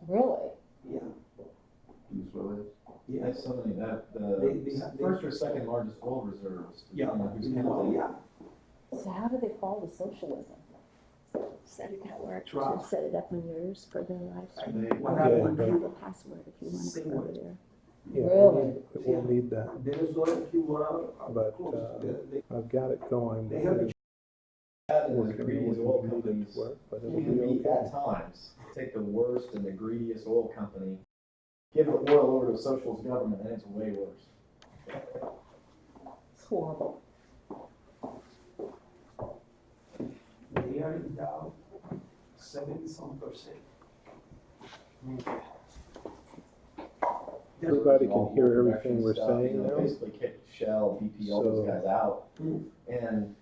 Really? Yeah. Yeah. That's something that the They- first or second largest oil reserves. Yeah. Who's Well, counting? yeah. So how do they follow socialism? Set it at work, Try. to set it up on yours for the live stream. What Yeah, happened? but- And the password if you want Same to go over way. there. Yeah, Really? we'll need that, Venezuela, Cuba, but I've got it going. they have a That and We're the gonna greediest need oil it companies to work, but it'll can be be at okay. times take the worst and the greediest oil company, give the oil over to a socialist government, and it's way worse. It's horrible. they are down 70-some%. Everybody can All hear the everything we're production stuff, saying you know, now. basically kicked Shell, BP, all those So- guys out, Mm. and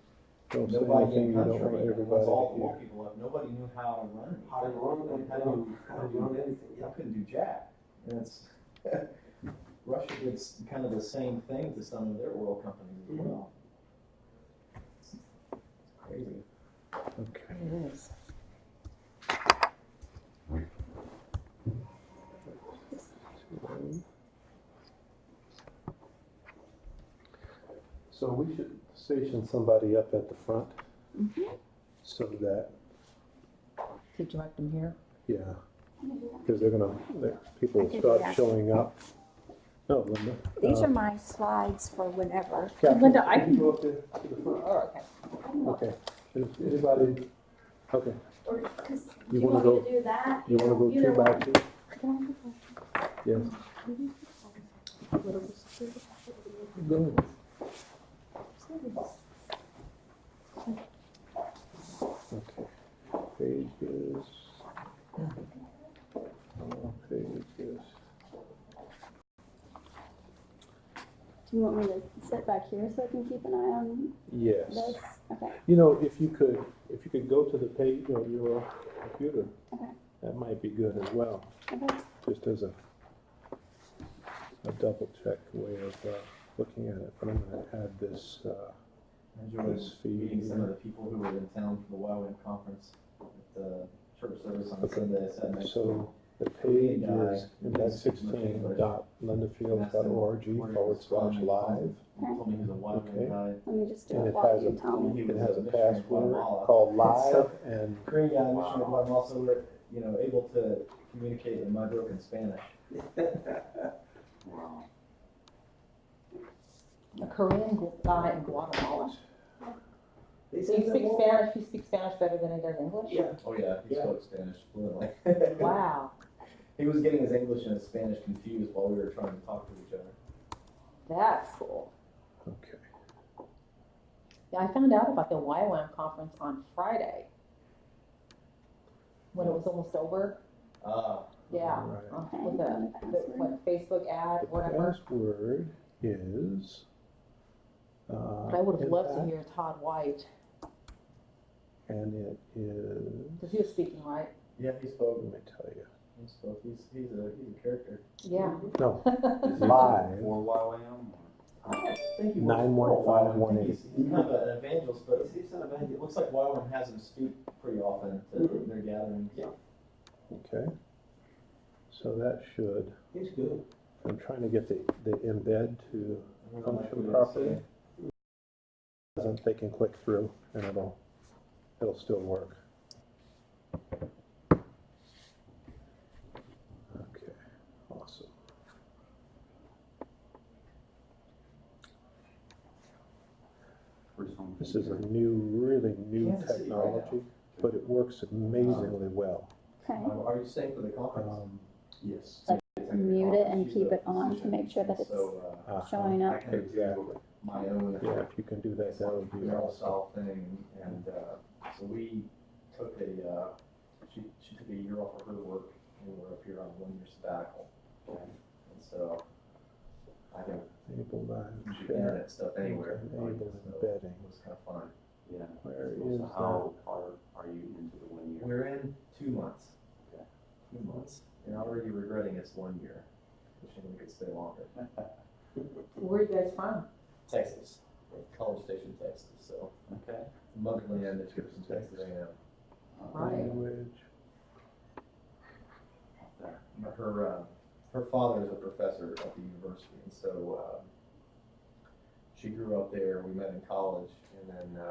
Don't say nobody anything in you the don't want country, once everybody all to the oil hear. people left, nobody knew how to run How to anything. run and how to run anything. I Yeah. couldn't do jack. And it's Russia did kind of the same thing to some of their oil companies as well. It's crazy. Okay. It is. So we should station somebody up at the front Mhm. so that, To direct them here. yeah, because people I will could start do that. showing up. No, Linda. These are my slides for whenever. Catherine, Linda, I can- go up there to the front. Oh, okay. Okay. Is anybody, okay, Or, 'cause do You you wanna want me go- to do that? you wanna go Either two by one. two? Yes. Go. Okay. Pages. Pages. Do you want me to sit back here so I can keep an eye on Yes. this? Okay. You know, if you could go to the page on your computer, Okay. that might be good as well, Okay. just as a double check way of looking at it. But I'm gonna add this, I enjoyed This feed meeting some here. of the people who were in town for the YWAM conference at the church service on Okay. Sunday. I sat next to so the page is index16.lenderfield.org/live. He told me he was a YWAM Okay. guy. Let me just do And it it while has you tell me. It has a password called live and Korean guy, mission of I'm also, able to communicate in my broken Spanish. A Korean guy in Guatemala. They So you said speak that Spanish, he speaks Spanish better than he does English? Yeah. Oh yeah, he Yeah. spoke Spanish fluently. Wow, He was getting his English and his Spanish confused while we were trying to talk to each other. that's cool. okay. Yeah, I found out about the YWAM conference on Friday. When it was almost over. Yeah. Right. With what, Facebook ad, The whatever. password is. But I would have loved to impact, hear Todd White, and it is. because he was speaking, right? Yeah, he spoke. Let me tell you. He spoke. He's a character. Yeah. No, Is it live. For YWAM? I think he 91518. He's kind of an evangelist, but He's an it evangelist. looks like YWAM has him speak pretty often to their gatherings. Yeah. Okay. So that should. He's good. I'm trying to get the embed to I don't know, like function we were properly. saying. Doesn't they can click through and it'll still work. Okay, awesome. This is a really new Kansas City right technology, but it works amazingly well. Okay. Are you staying for the conference? Yes. Mute it and keep it on to make sure that it's So, showing I up. can Exactly. do my own. Yeah, if you can do that, that would be Mural awesome. style thing, and so we took she took a year off of her work, and we're up here on a 1-year sabbatical. And so I can Enable live do chat, internet stuff anywhere. enable So embedding. it was kind of fun. Yeah. Where So is how far are you into the 1 year? We're in 2 months. Okay. 2 months. And already regretting it's 1 year. Wishing we could stay longer. Where are you guys from? Texas, College Station, Texas. So Okay. monthly end it's from Texas A&M. Right. language. There. her father is a professor at the university, and so she grew up there. We met in college, and then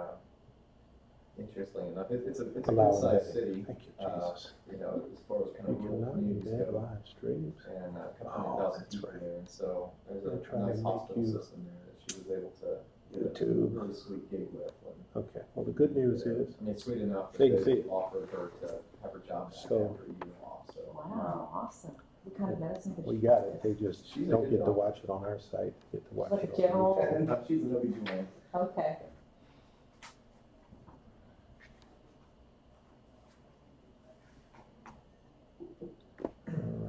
interestingly enough, it's a Allow good sized that. city. Thank you, Jesus. You know, as far as kind You of rural cannot communities embed go, live streams. and a couple Oh, hundred thousand that's people right. there, and so there's They're a trying to nice make hospital you system there that she was able to get a YouTube. really sweet gig with. Okay, well, the good news is, I mean, it's sweet enough that They can see they it. offered her to have her job back So- after a year off, so. Wow, awesome. What kind of medicine did we she got it, practice? they just She's a don't good get to doctor. watch it on our site, get to watch Like it a on general- YouTube. No, she's an OB/GYN. Okay.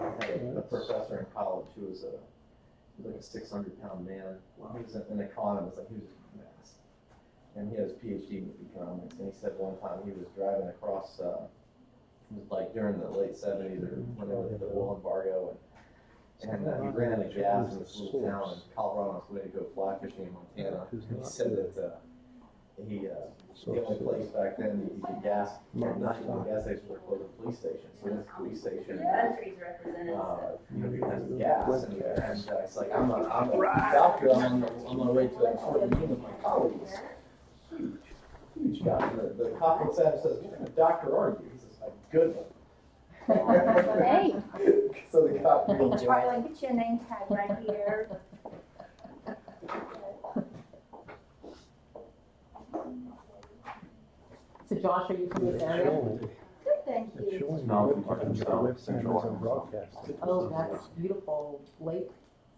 I had a professor in college who was like a 600-pound man. He was an economist, like he was a mess. And he has a PhD in economics, and he said one time he was driving across, it was like during the late 70s or whenever the oil embargo, and he ran out of gas in this little town in Colorado on his way to go fly fishing in Montana. And he said that the only place back then you could gas, not even the gas station, was close to the police station. So this police station, Countries represented. has gas, and it's like, I'm a doctor, I'm on my way to a short meeting with my colleagues. Huge guy. The cop looks at him and says, "What kind of doctor are you?" He says, "A good one." Hey. So the cop goes, Charlie, get your name tag right here. So Josh, are you from this area? Good, thank It's you. showing No, the I'm from webcam, the South webcam Central isn't Arkansas. broadcasting. Oh, that's beautiful lake,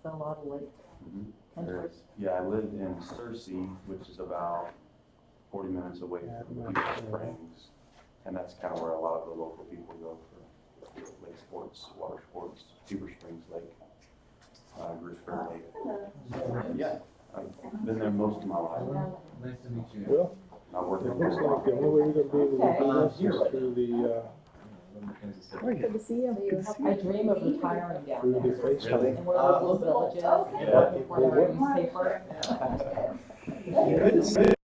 so a lot of lake Mhm. country. Yeah, I live in Searcy, which is about 40 minutes away from Beaver Springs. And that's kind of where a lot of the local people go for lake sports, water sports, Beaver Springs Lake, Gooseberry Lake. Yeah, I've been there most of my life. Nice to meet you. Well, I worked it in looks like the only way we're gonna be able to do this is through the, Good to see you. Good to see I you. dream of retiring down through the there. Facebook. And we're those little villages, and Yeah. working for the newspaper. Good to see you.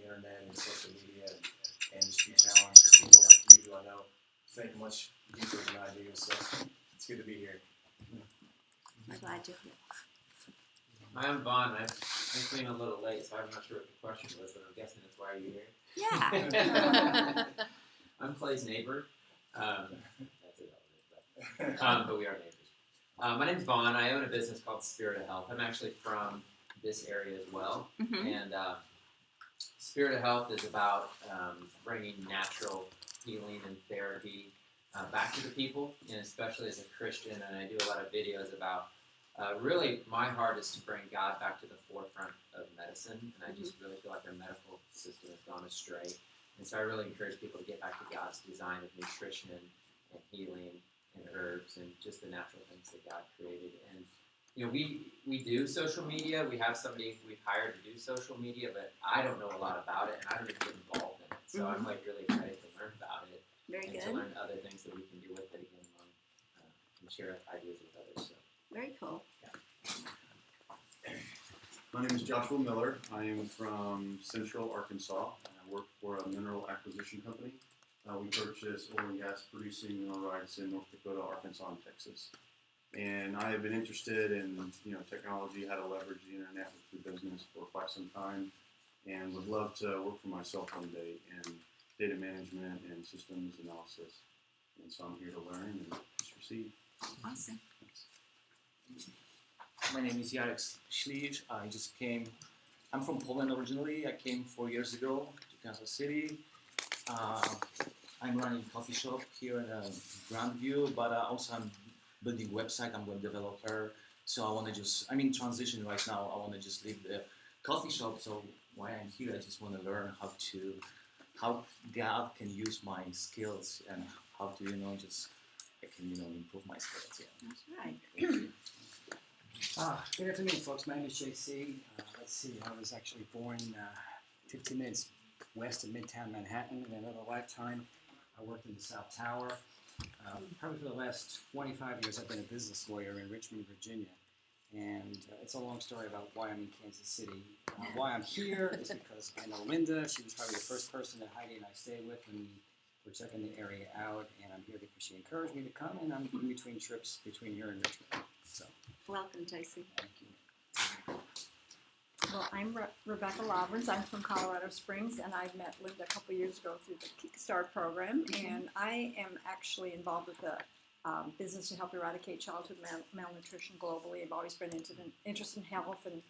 internet and social media and just be challenged with people like you who I know think much deeper than I do. So it's good to be here. I'm glad you're here. I'm Vaughn. I came a little late, so I'm not sure what the question was, but I'm guessing that's why you're here. Yeah. I'm Clay's neighbor. That's it. But we are neighbors. My name's Vaughn. I own a business called Spirit of Health. I'm actually from this area as well. Mhm. And Spirit of Health is about bringing natural healing and therapy back to the people, and especially as a Christian. And I do a lot of videos about really my heart is to bring God back to the forefront of medicine. And I just really feel like our medical system has gone astray. And so I really encourage people to get back to God's design of nutrition and healing and herbs and just the natural things that God created. And you know, we do social media. We have somebody we've hired to do social media, but I don't know a lot about it, and I don't even get involved in it. So I'm like really excited to learn about it Very and good. to learn other things that we can do with it again and share ideas with others. So. Very cool. My name is Joshua Miller. I am from Central Arkansas. I work for a mineral acquisition company. We purchase oil and gas producing mineral rights in North Dakota, Arkansas, and Texas. And I have been interested in technology, how to leverage the internet with the business for quite some time, and would love to work for myself one day in data management and systems analysis. And so I'm here to learn and just receive. Awesome. My name is Jarek Śliż. I'm from Poland originally. I came 4 years ago to Kansas City. I'm running a coffee shop here in Grandview, but also I'm building website. I'm a web developer. So I'm in transition right now. I want to just leave the coffee shop. So while I'm here, I just want to learn how God can use my skills and how to, I can, improve my skills. Yeah. That's right. Good afternoon, folks. My name is JC. Let's see, I was actually born 15 minutes west of Midtown Manhattan. In another lifetime, I worked in the South Tower. Probably for the last 25 years, I've been a business lawyer in Richmond, Virginia. And it's a long story about why I'm in Kansas City. Why I'm here is because I know Linda. She was probably the first person that Heidi and I stayed with when we were checking the area out. And I'm here because she encouraged me to come, and I'm in between trips between here and Richmond. So, Welcome, JC. thank you. Well, I'm Rebecca Lavrans. I'm from Colorado Springs, and I met Linda a couple years ago through the Kickstart program. And I am actually involved with the business to help eradicate childhood malnutrition globally. I've always been interested in health, and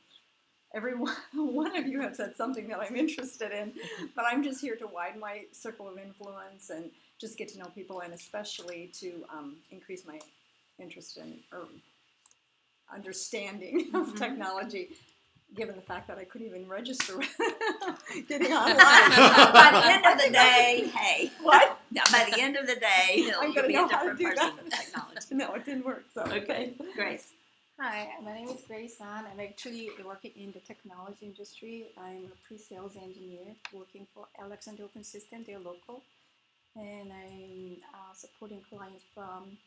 every one of you have said something that I'm interested in. But I'm just here to widen my circle of influence and just get to know people, and especially to increase my interest in or understanding of technology, given the fact that I couldn't even register getting online. By the end of the day, hey. What? By the end of the day, I'm you'll going to be know a how to different do person that. with technology. No, it didn't work. So Okay, Grace. Hi, my name is Grace An. I'm actually working in the technology industry. I'm a pre-sales engineer working for Alexander Open System. They're local. And I'm supporting clients from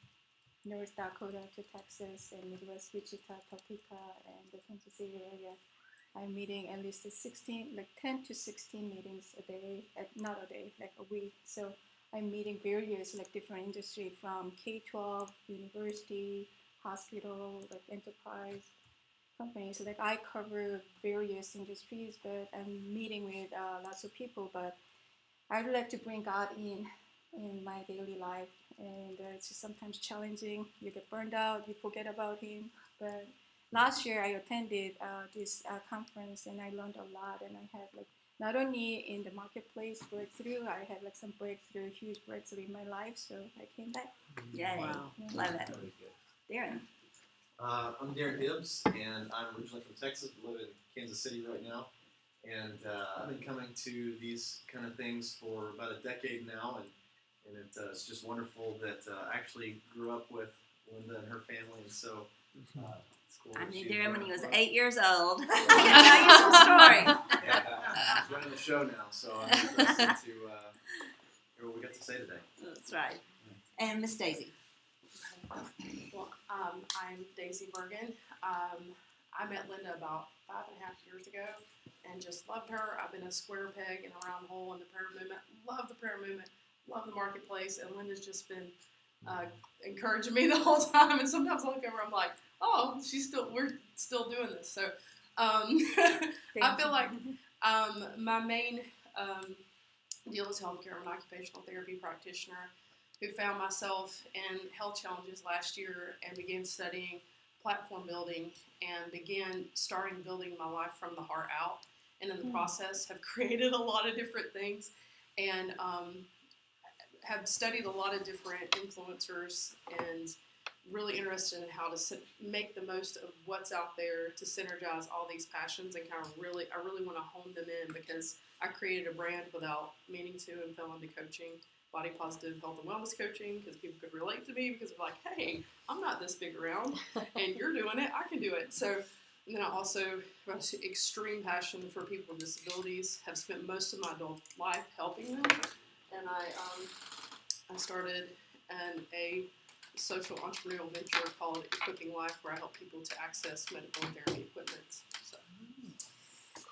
North Dakota to Texas and Midwest, Wichita, Topeka, and the Kansas City area. I'm meeting at least 10 to 16 meetings a day, not a day, like a week. So I'm meeting various different industry from K-12, university, hospital, enterprise companies. So I cover various industries, but I'm meeting with lots of people. But I would like to bring God in my daily life, and it's just sometimes challenging. You get burned out, you forget about Him. But last year I attended this conference, and I learned a lot, and I had not only in the marketplace breakthrough, I had some huge breakthrough in my life, so I came back. Yay. Wow. Love it. Darren. I'm Darren Hibbs, and I'm originally from Texas, but live in Kansas City right now. And I've been coming to these kind of things for about a decade now, and it's just wonderful that I actually grew up with Linda and her family, and so it's cool. I that knew she's Darren when he was running- 8 years old. I can tell you some stories. Yeah, she's running the show now, so I'm interested to hear what we got to say today. That's right. And Miss Daisy. Well, I'm Daisy Bergen. I met Linda about 5.5 years ago and just loved her. I've been a square peg in a round hole in the prayer movement. Love the prayer movement. Love the marketplace. And Linda's just been encouraging me the whole time. And sometimes I look over, I'm like, oh, we're still doing this. So I feel like my main deal is healthcare. I'm an occupational therapy practitioner who found myself in health challenges last year and began studying platform building and began building my life from the heart out. And in the process have created a lot of different things and have studied a lot of different influencers and really interested in how to make the most of what's out there to synergize all these passions and I really want to hone them in because I created a brand without meaning to and fell into coaching, body positive health and wellness coaching because people could relate to me because they're like, hey, I'm not this big around and you're doing it, I can do it. So, and then I also have an extreme passion for people with disabilities, have spent most of my adult life helping them, and I started a social entrepreneurial venture called Equipping Life where I help people to access medical and therapy equipment. So.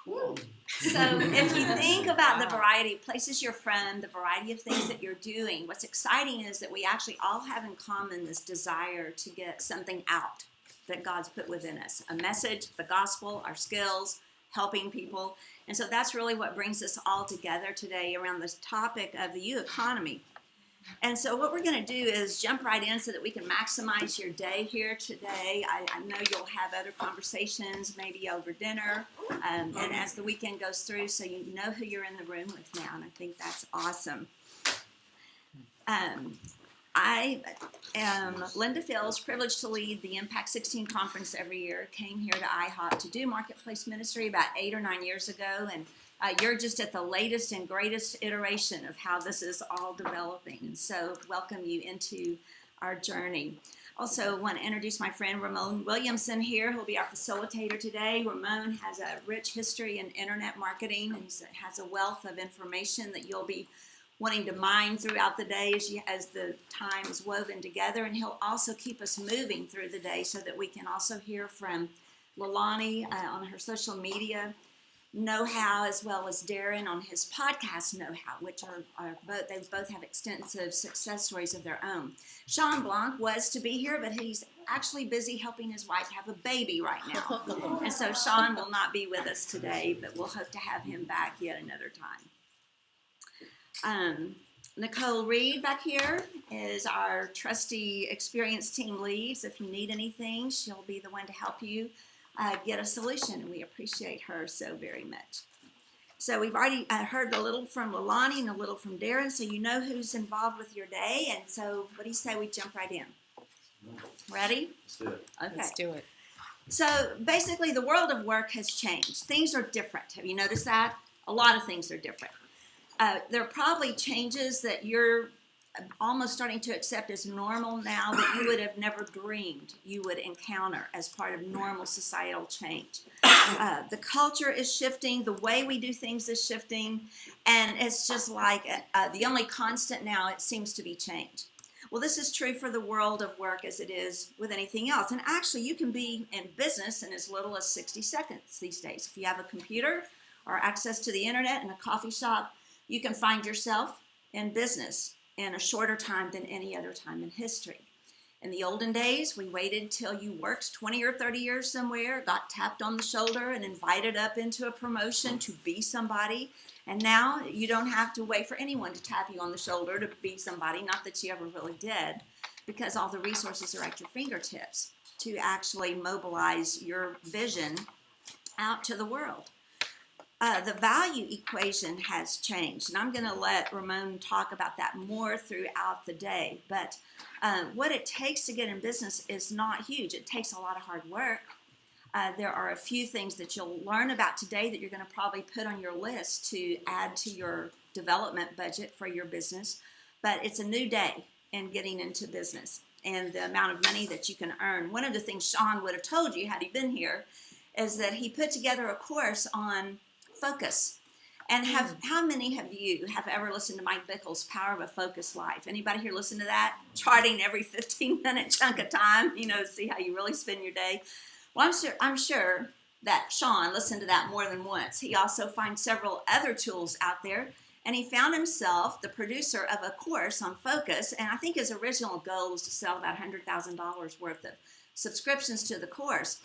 Cool. So if you think about the variety of places you're from, the variety of things that you're doing, what's exciting is that we actually all have in common this desire to get something out that God's put within us. A message, the gospel, our skills, helping people. And so that's really what brings us all together today around this topic of the U economy. And so what we're going to do is jump right in so that we can maximize your day here today. I know you'll have other conversations, maybe over dinner, and as the weekend goes through, so you know who you're in the room with now, and I think that's awesome. I am Linda Fields, privileged to lead the IMPACT16 conference every year. Came here to IHOP to do marketplace ministry about 8 or 9 years ago, and you're just at the latest and greatest iteration of how this is all developing. And so welcome you into our journey. Also want to introduce my friend Ramon Williamson here, who'll be our facilitator today. Ramon has a rich history in internet marketing and has a wealth of information that you'll be wanting to mine throughout the day as the time is woven together. And he'll also keep us moving through the day so that we can also hear from Leilani on her social media know-how, as well as Darren on his podcast know-how, which they both have extensive success stories of their own. Sean Blanc was to be here, but he's actually busy helping his wife have a baby right now. And so Sean will not be with us today, but we'll hope to have him back yet another time. Nicole Reed back here is our trusty experienced team lead. So if you need anything, she'll be the one to help you get a solution, and we appreciate her so very much. So we've already heard a little from Leilani and a little from Darren, so you know who's involved with your day. And so what do you say we jump right in? Ready? Let's do it. Okay. Let's do it. So basically the world of work has changed. Things are different. Have you noticed that? A lot of things are different. There are probably changes that you're almost starting to accept as normal now that you would have never dreamed you would encounter as part of normal societal change. The culture is shifting, the way we do things is shifting, and it's just like the only constant now, it seems to be change. Well, this is true for the world of work as it is with anything else. And actually, you can be in business in as little as 60 seconds these days. If you have a computer or access to the internet and a coffee shop, you can find yourself in business in a shorter time than any other time in history. In the olden days, we waited till you worked 20 or 30 years somewhere, got tapped on the shoulder and invited up into a promotion to be somebody. And now you don't have to wait for anyone to tap you on the shoulder to be somebody, not that you ever really did, because all the resources are at your fingertips to actually mobilize your vision out to the world. The value equation has changed, and I'm going to let Ramon talk about that more throughout the day. But what it takes to get in business is not huge. It takes a lot of hard work. There are a few things that you'll learn about today that you're going to probably put on your list to add to your development budget for your business. But it's a new day in getting into business and the amount of money that you can earn. One of the things Sean would have told you had he been here is that he put together a course on focus. And how many of you have ever listened to Mike Bickle's Power of a Focused Life? Anybody here listen to that? Charting every 15-minute chunk of time, see how you really spend your day. Well, I'm sure that Sean listened to that more than once. He also finds several other tools out there, and he found himself the producer of a course on focus, and I think his original goal was to sell about $100,000 worth of subscriptions to the course.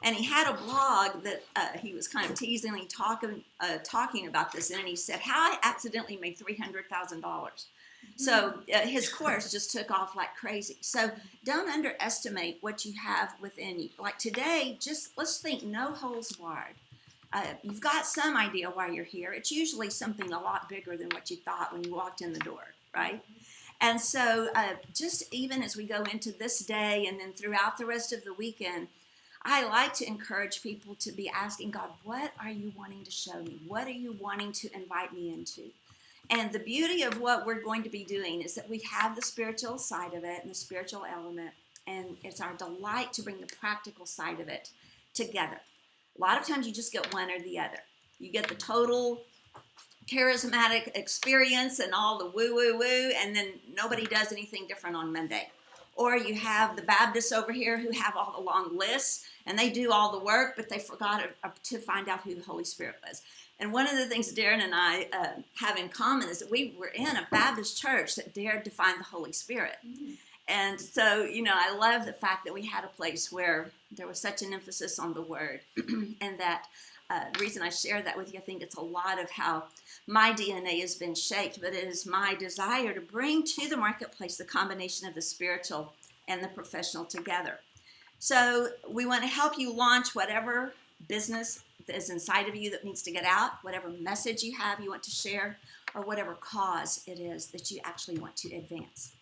And he had a blog that he was kind of teasingly talking about this in, and he said, how I accidentally made $300,000. So his course just took off like crazy. So don't underestimate what you have within you. Like today, just let's think no holds barred. You've got some idea why you're here. It's usually something a lot bigger than what you thought when you walked in the door, right? And so just even as we go into this day and then throughout the rest of the weekend, I like to encourage people to be asking God, what are you wanting to show me? What are you wanting to invite me into? And the beauty of what we're going to be doing is that we have the spiritual side of it and the spiritual element, and it's our delight to bring the practical side of it together. A lot of times you just get one or the other. You get the total charismatic experience and all the woo, and then nobody does anything different on Monday. Or you have the Baptists over here who have all the long lists, and they do all the work, but they forgot to find out who the Holy Spirit was. And one of the things Darren and I have in common is that we were in a Baptist church that dared to find the Holy Spirit. Mm-hmm. And so, I love the fact that we had a place where there was such an emphasis on the Word. And that the reason I share that with you, I think it's a lot of how my DNA has been shaped, but it is my desire to bring to the marketplace the combination of the spiritual and the professional together. So we want to help you launch whatever business is inside of you that needs to get out, whatever message you have you want to share, or whatever cause it is that you actually want to advance.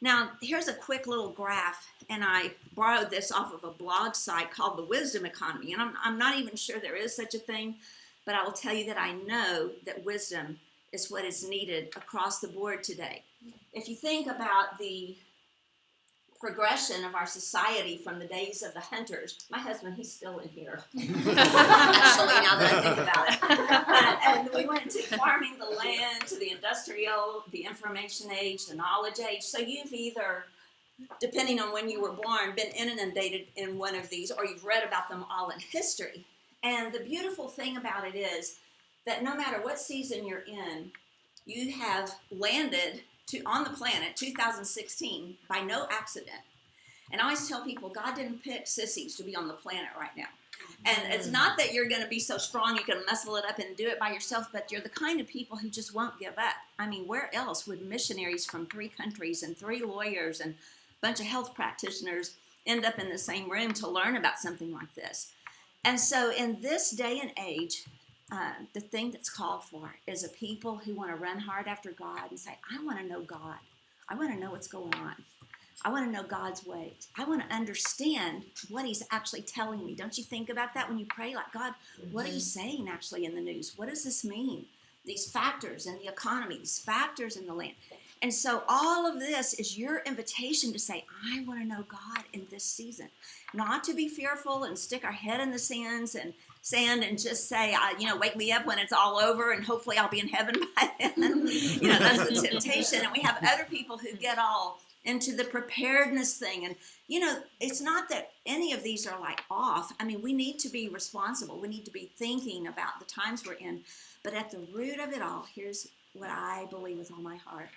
Now, here's a quick little graph, and I borrowed this off of a blog site called The Wisdom Economy, and I'm not even sure there is such a thing, but I will tell you that I know that wisdom is what is needed across the board today. If you think about the progression of our society from the days of the hunters. My husband, he's still in here. Actually, now that I think about it. And we went to farming the land, to the industrial, the information age, the knowledge age. So you've either, depending on when you were born, been inundated in one of these, or you've read about them all in history. And the beautiful thing about it is that no matter what season you're in, you have landed on the planet 2016 by no accident. And I always tell people, God didn't pick sissies to be on the planet right now. And it's not that you're going to be so strong you can muscle it up and do it by yourself, but you're the kind of people who just won't give up. I mean, where else would missionaries from 3 countries and 3 lawyers and a bunch of health practitioners end up in the same room to learn about something like this? And so in this day and age, the thing that's called for is a people who want to run hard after God and say, I want to know God. I want to know what's going on. I want to know God's ways. I want to understand what he's actually telling me. Don't you think about that when you pray? Like, God, what are you saying actually in the news? What does this mean? These factors in the economy, these factors in the land. And so all of this is your invitation to say, I want to know God in this season. Not to be fearful and stick our head in the sand and just say, wake me up when it's all over and hopefully I'll be in heaven by then. That's the temptation. And we have other people who get all into the preparedness thing. And, it's not that any of these are like off. I mean, we need to be responsible. We need to be thinking about the times we're in. But at the root of it all, here's what I believe with all my heart.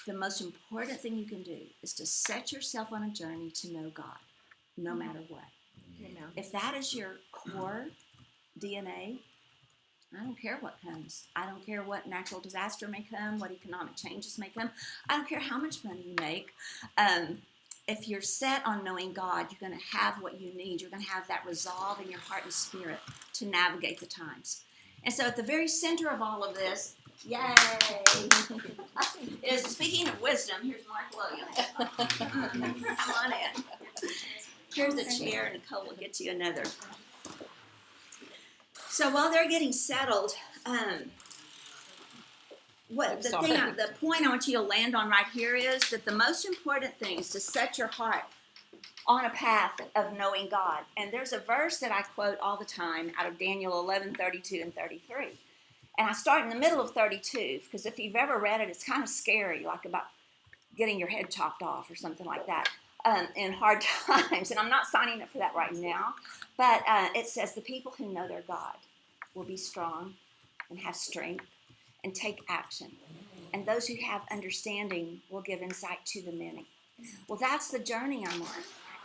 The most important thing you can do is to set yourself on a journey to know God, no matter what. Amen. If that is your core DNA, I don't care what comes. I don't care what natural disaster may come, what economic changes may come. I don't care how much money you make. If you're set on knowing God, you're going to have what you need. You're going to have that resolve in your heart and spirit to navigate the times. And so at the very center of all of this, yay, is, speaking of wisdom, here's Mark Williams. Come on in. Here's a chair, and Nicole will get you another. So while they're getting settled, the point I want you to land on right here is that the most important thing is to set your heart on a path of knowing God. And there's a verse that I quote all the time out of Daniel 11:32 and 33. And I start in the middle of 32, because if you've ever read it, it's kind of scary, like about getting your head chopped off or something like that. in hard times, and I'm not signing up for that right now, but it says the people who know their God will be strong and have strength and take action, and those who have understanding will give insight to the many. Well, that's the journey I'm on,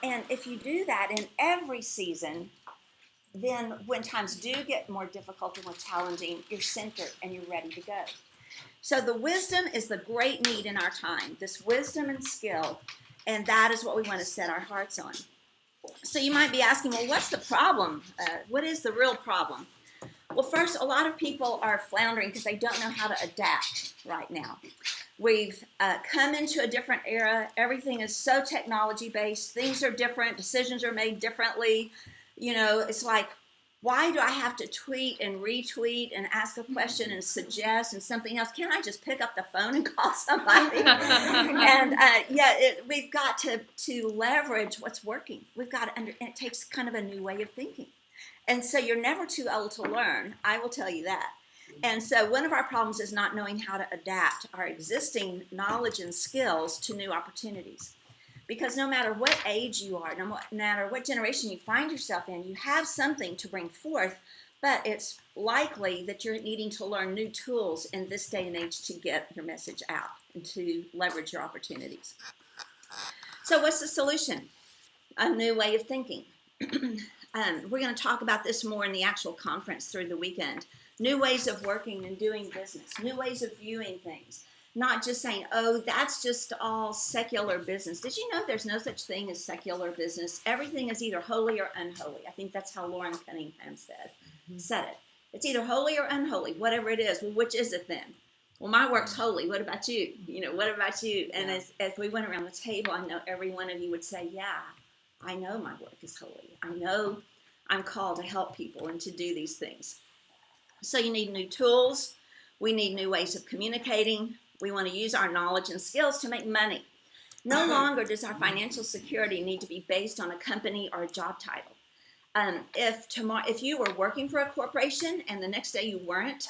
and if you do that in every season, then when times do get more difficult and more challenging, you're centered and you're ready to go. So the wisdom is the great need in our time, this wisdom and skill, and that is what we want to set our hearts on. So you might be asking, well, what's the problem? What is the real problem? Well, first, a lot of people are floundering because they don't know how to adapt right now. We've come into a different era. Everything is so technology-based. Things are different. Decisions are made differently. You know, it's like, why do I have to tweet and retweet and ask a question and suggest and something else? Can't I just pick up the phone and call somebody? And we've got to leverage what's working. We've got to, it takes kind of a new way of thinking. And so you're never too old to learn. I will tell you that. And so one of our problems is not knowing how to adapt our existing knowledge and skills to new opportunities. Because no matter what age you are, no matter what generation you find yourself in, you have something to bring forth, but it's likely that you're needing to learn new tools in this day and age to get your message out and to leverage your opportunities. So what's the solution? A new way of thinking. We're going to talk about this more in the actual conference through the weekend. New ways of working and doing business, new ways of viewing things. Not just saying, oh, that's just all secular business. Did you know there's no such thing as secular business? Everything is either holy or unholy. I think that's how Lauren Cunningham said it. It's either holy or unholy, whatever it is. Well, which is it then? Well, my work's holy. What about you? You know, what about you? And as we went around the table, I know every one of you would say, yeah, I know my work is holy. I know I'm called to help people and to do these things. So you need new tools. We need new ways of communicating. We want to use our knowledge and skills to make money. No longer does our financial security need to be based on a company or a job title. If you were working for a corporation and the next day you weren't,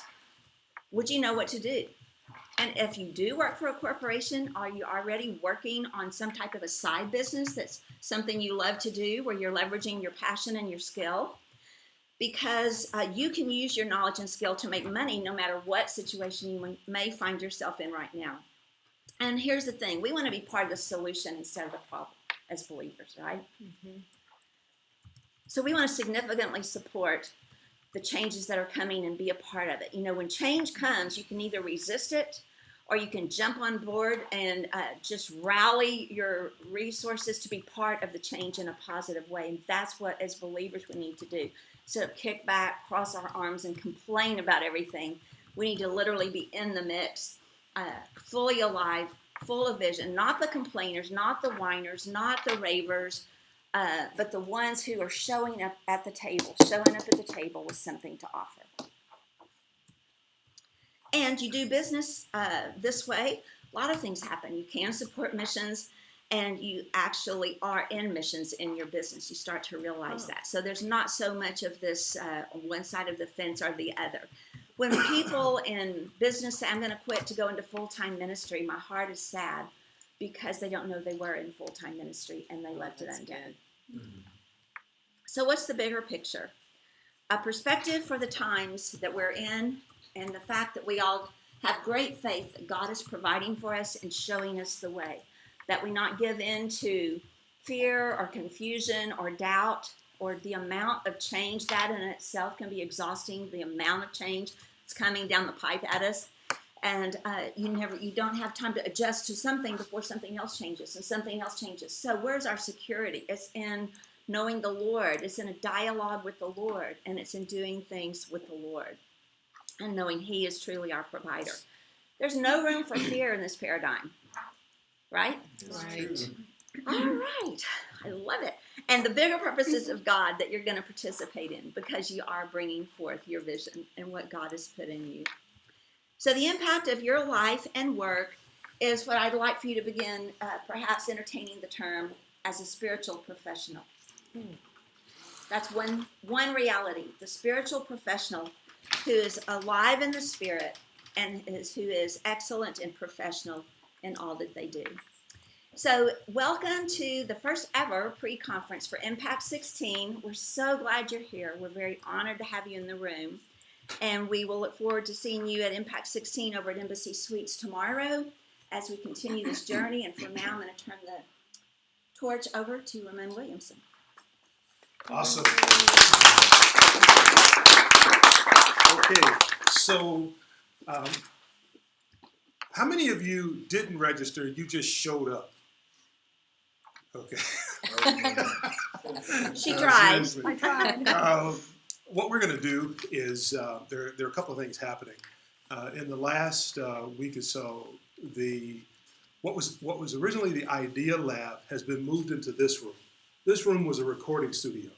would you know what to do? And if you do work for a corporation, are you already working on some type of a side business that's something you love to do where you're leveraging your passion and your skill? Because you can use your knowledge and skill to make money no matter what situation you may find yourself in right now. And here's the thing. We want to be part of the solution instead of the problem as believers, right? Mm-hmm. So we want to significantly support the changes that are coming and be a part of it. You know, when change comes, you can either resist it or you can jump on board and just rally your resources to be part of the change in a positive way. And that's what, as believers, we need to do. So kick back, cross our arms, and complain about everything. We need to literally be in the mix, fully alive, full of vision. Not the complainers, not the whiners, not the ravers, but the ones who are showing up at the table with something to offer. And you do business this way, a lot of things happen. You can support missions, and you actually are in missions in your business. You start to realize that. So there's not so much of this one side of the fence or the other. When people in business say, I'm going to quit to go into full-time ministry, my heart is sad because they don't know they were in full-time ministry and they left it undone. Mm-hmm. So what's the bigger picture? A perspective for the times that we're in and the fact that we all have great faith that God is providing for us and showing us the way. That we not give in to fear or confusion or doubt or the amount of change. That in itself can be exhausting, the amount of change that's coming down the pipe at us. And you don't have time to adjust to something before something else changes and something else changes. So where's our security? It's in knowing the Lord. It's in a dialogue with the Lord, and it's in doing things with the Lord and knowing He is truly our provider. There's no room for fear in this paradigm. Right? Right. All right. I love it. And the bigger purposes of God that you're going to participate in because you are bringing forth your vision and what God has put in you. So the impact of your life and work is what I'd like for you to begin perhaps entertaining the term as a spiritual professional. That's one reality. The spiritual professional who is alive in the spirit and who is excellent and professional in all that they do. So, welcome to the first ever pre-conference for IMPACT16. We're so glad you're here. We're very honored to have you in the room. And we will look forward to seeing you at IMPACT16 over at Embassy Suites tomorrow as we continue this journey. And for now, I'm going to turn the torch over to Ramon Williamson. Awesome. Okay, so how many of you didn't register? You just showed up. Okay. She tried. I tried. What we're going to do is there are a couple of things happening. In the last week or so, what was originally the Idea Lab has been moved into this room. This room was a recording studio.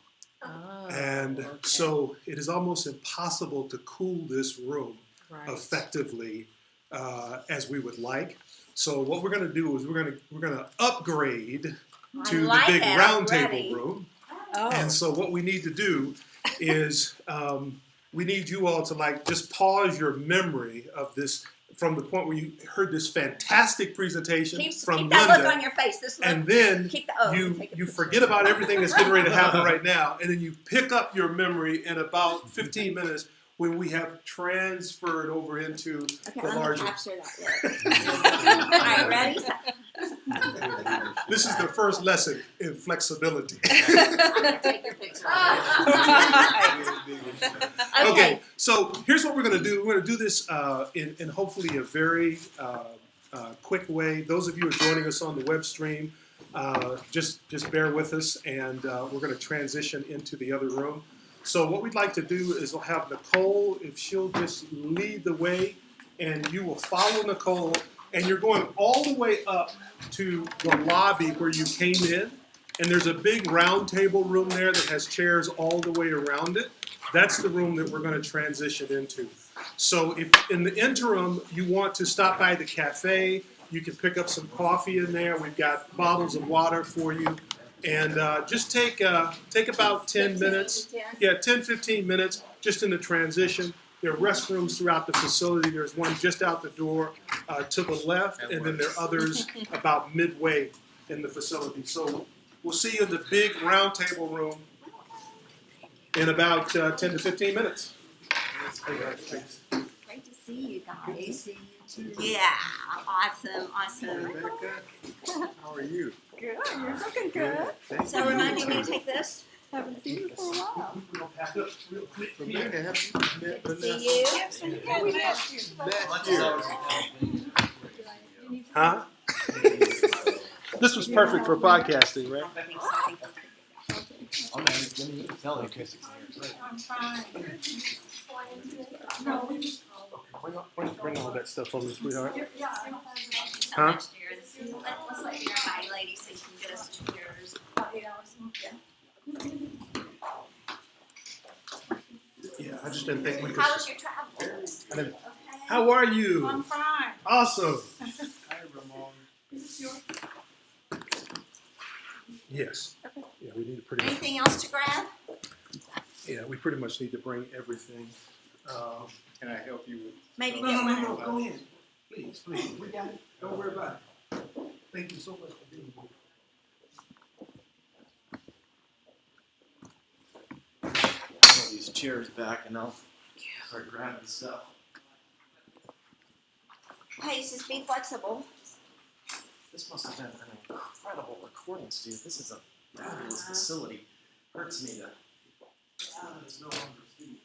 Oh, And okay. so it is almost impossible to cool this room Right. effectively as we would like. So what we're going to do is we're going to upgrade to the big round table room. Oh. And so what we need to do is we need you all to just pause your memory of this from the point where you heard this fantastic presentation from keep that Linda, look on your face. This look. and then Keep the, you forget about everything that's getting ready to happen right now, and then you pick up your memory in about 15 minutes when we have transferred over into okay, the let larger. me capture that look. All right, ready? This is the first lesson in flexibility. Take your picture. Okay, so here's what we're going to do. We're going to do this in hopefully a very quick way. Those of you who are joining us on the web stream, just bear with us, and we're going to transition into the other room. So what we'd like to do is we'll have Nicole, if she'll just lead the way, and you will follow Nicole, and you're going all the way up to the lobby where you came in, and there's a big round table room there that has chairs all the way around it. That's the room that we're going to transition into. So if in the interim you want to stop by the cafe, you can pick up some coffee in there. We've got bottles of water for you. And just take about 10 minutes. Yeah, 10, 15 minutes just in the transition. There are restrooms throughout the facility. There's one just out the door to the left, and then there are others about midway in the facility. So we'll see you in the big round table room in about 10 to 15 minutes. Great to see you guys. Yeah, awesome. How are you? Good, you're looking good. So remind me to take this. Haven't seen you for a while. Good to see you. Yeah, we missed you. Huh? This was perfect for podcasting, right? I'm fine. Bring all that stuff over, sweetheart. Huh? Let's let your hi lady so you can get us chairs. Yeah, I just didn't think we could. How was your travel? How are you? I'm fine. Awesome. Hi, Ramon. Is this yours? Yes. Yeah, we need to pretty much. Anything else to grab? Yeah, we pretty much need to bring everything. Can I help you with? Maybe No, go ahead. Please. We got it. Don't worry about it. Thank you so much for being here. All these chairs back, and I'll start grabbing stuff. Hey, just be flexible. This must have been an incredible recording studio. This is a fabulous facility. Hurts me to. It's no longer a studio.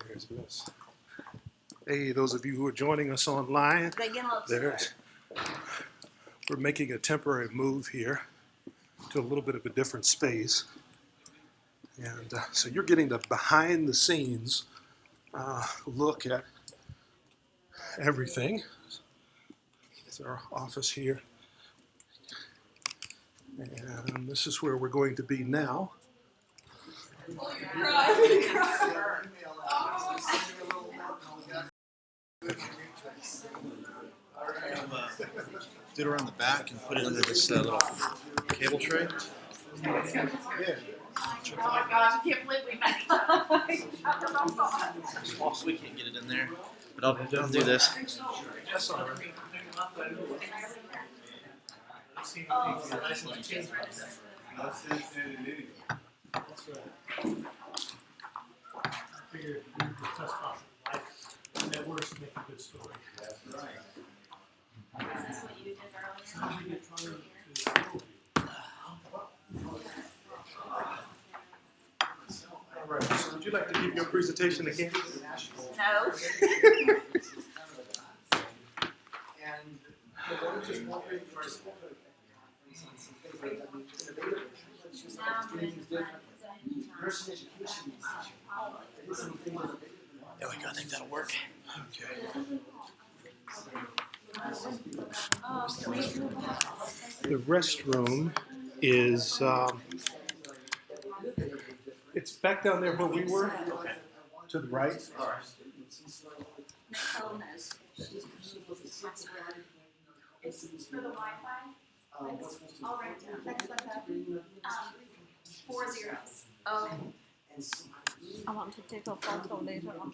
There's this. Hey, those of you who are joining us online, They get upstairs. we're making a temporary move here to a little bit of a different space. And so you're getting the behind the scenes look at everything. It's our office here. And this is where we're going to be now. Did around the back and put it under this little cable tray. Oh my gosh, I can't believe we met. Also, we can't get it in there, but I'll do this. That's all right. Figured we could touch on life at worst make a good story. That's right. Is this what you did earlier? All right, so would you like to give your presentation again? No. There we go. I think that'll work. Okay. The restroom is, it's back down there where we were, to the right. Nicole knows. It's for the Wi-Fi. It's all right down. That's like a 4 zeros. Oh. I want to take a photo later on.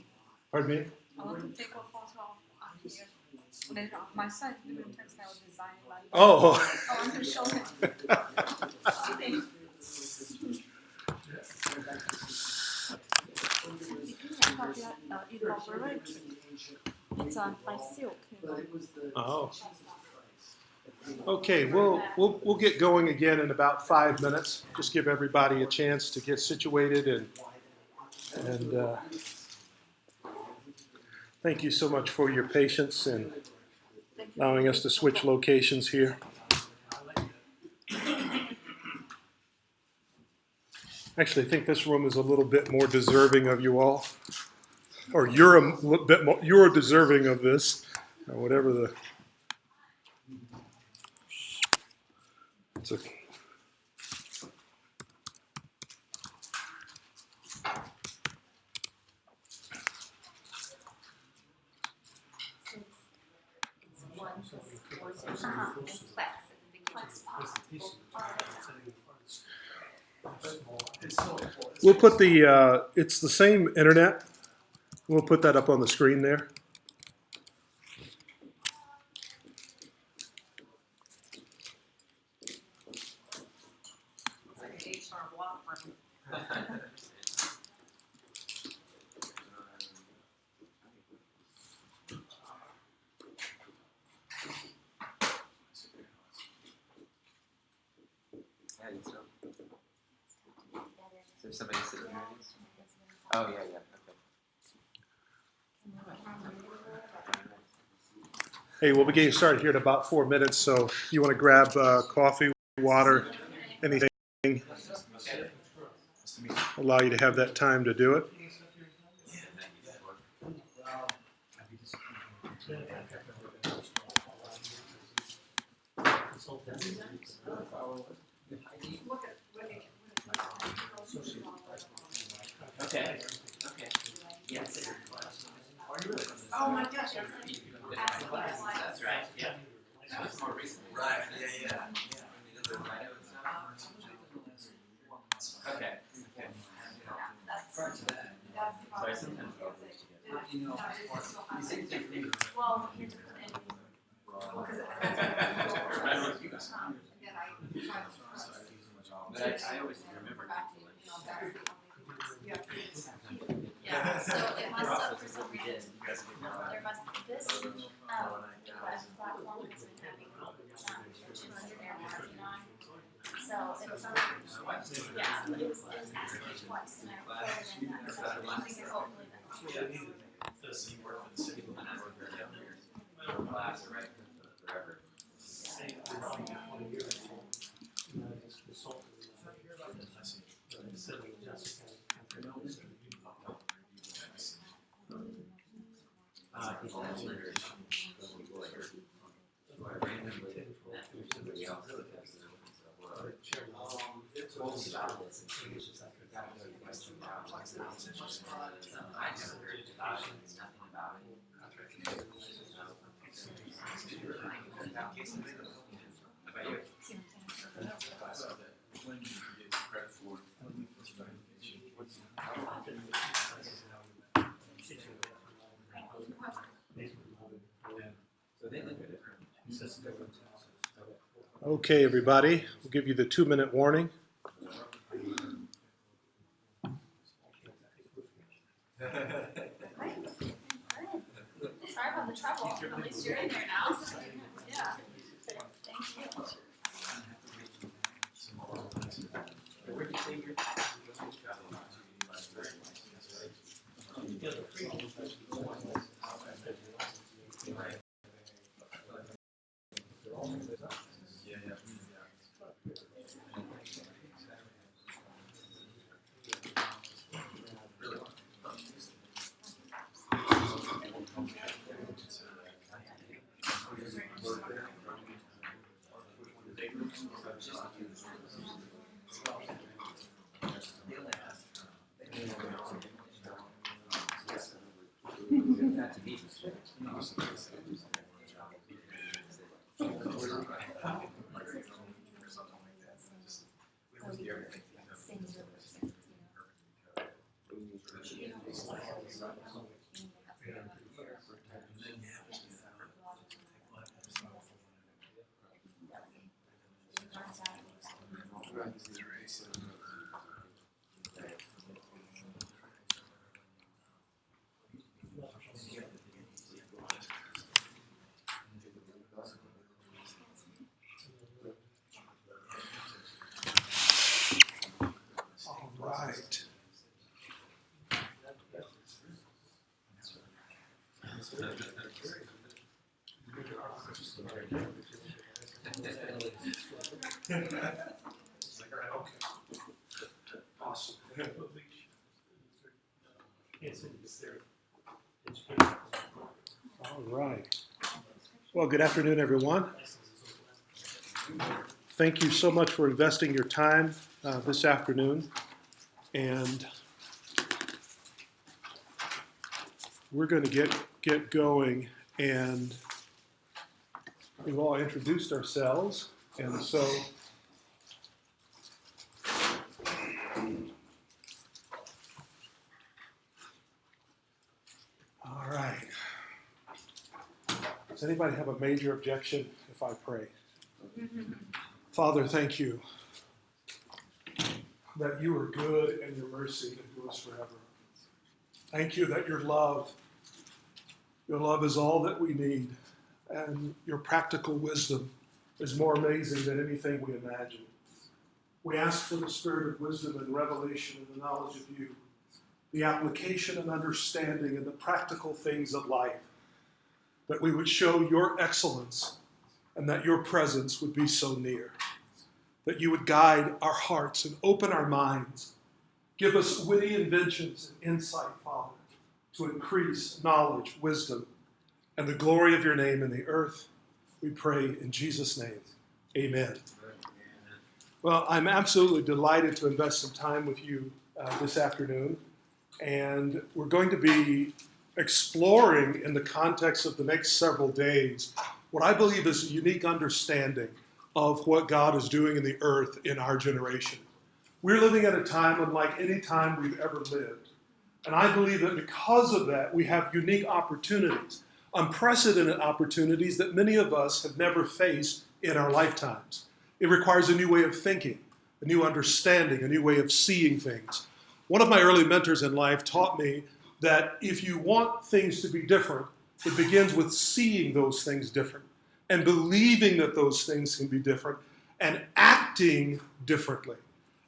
Pardon me? I want to take a photo of here later on. My site didn't textile design like that. Oh. I want to show him. It's by silk. Oh. Okay, we'll get going again in about 5 minutes. Just give everybody a chance to get situated and thank you so much for your patience and allowing us to switch locations here. Actually, I think this room is a little bit more deserving of you all, or you're a little bit more, you're deserving of this, or whatever the. It's a, we'll put the, it's the same internet. We'll put that up on the screen there. Is there somebody sitting here? Oh, yeah, yeah, okay. Hey, we'll be getting started here in about 4 minutes, so if you want to grab coffee, water, anything, allow you to have that time to do it. Okay. Okay. Yes. Oh my gosh. That's right. Yeah. That was more recent. Right. Yeah. Okay. Okay. Sorry, sometimes I'll put together. Well, But I always remember. Yeah, so it must have for some reason, there must, this, web platform has been having, issues that they're working on. So it was, yeah, but it was asking me twice and I recorded in that, so I think that hopefully that. Does he work for the city? When I worked there, class, right, forever. Okay, everybody, we'll give you the 2-minute warning. Sorry about the trouble, at least you're in there now, so, yeah. Thank you. All right. Awesome. All right. Well, good afternoon, everyone. Thank you so much for investing your time this afternoon. And we're going to get going. And we've all introduced ourselves. And so all right. Does anybody have a major objection if I pray? Father, thank you that you are good and your mercy endures forever. Thank you that your love is all that we need, and your practical wisdom is more amazing than anything we imagine. We ask for the spirit of wisdom and revelation and the knowledge of you, the application and understanding and the practical things of life, that we would show your excellence, and that your presence would be so near. That you would guide our hearts and open our minds. Give us witty inventions and insight, Father, to increase knowledge, wisdom, and the glory of your name in the earth. We pray in Jesus' name. Amen. Well, I'm absolutely delighted to invest some time with you this afternoon. And we're going to be exploring in the context of the next several days what I believe is a unique understanding of what God is doing in the earth in our generation. We're living at a time unlike any time we've ever lived. And I believe that because of that, we have unique opportunities, unprecedented opportunities that many of us have never faced in our lifetimes. It requires a new way of thinking, a new understanding, a new way of seeing things. One of my early mentors in life taught me that if you want things to be different, it begins with seeing those things different and believing that those things can be different and acting differently.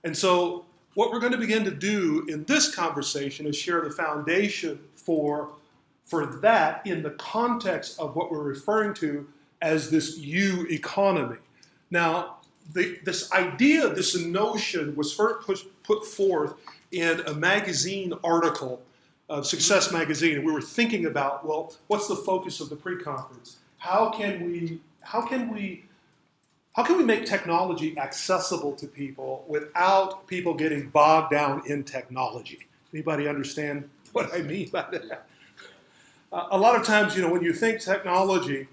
And so what we're going to begin to do in this conversation is share the foundation for that in the context of what we're referring to as this U economy. Now, this idea, this notion was first put forth in a magazine article, Success Magazine, and we were thinking about, well, what's the focus of the pre-conference? How can we make technology accessible to people without people getting bogged down in technology? Anybody understand what I mean by that? A lot of times, when you think technology,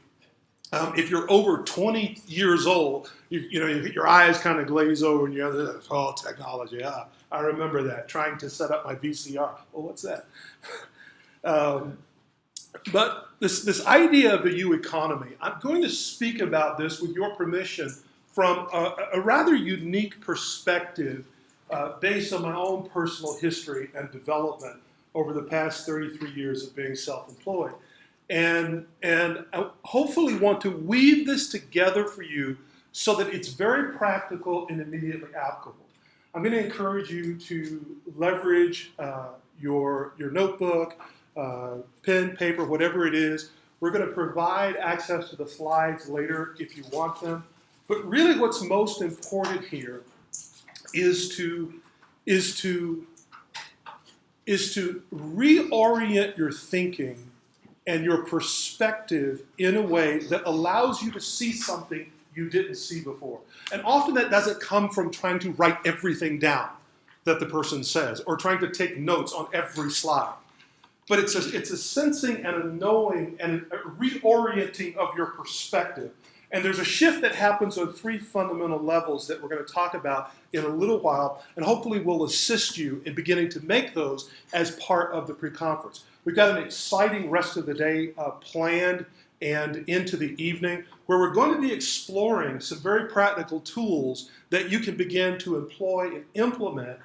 if you're over 20 years old, your eyes kind of glaze over and you're, oh, technology. I remember that, trying to set up my VCR. Well, what's that? But this idea of the U economy, I'm going to speak about this, with your permission, from a rather unique perspective based on my own personal history and development over the past 33 years of being self-employed. And I hopefully want to weave this together for you so that it's very practical and immediately applicable. I'm going to encourage you to leverage your notebook, pen, paper, whatever it is. We're going to provide access to the slides later if you want them. But really what's most important here is to reorient your thinking and your perspective in a way that allows you to see something you didn't see before. And often that doesn't come from trying to write everything down that the person says or trying to take notes on every slide. But it's a sensing and a knowing and a reorienting of your perspective. And there's a shift that happens on three fundamental levels that we're going to talk about in a little while, and hopefully will assist you in beginning to make those as part of the pre-conference. We've got an exciting rest of the day planned and into the evening, where we're going to be exploring some very practical tools that you can begin to employ and implement.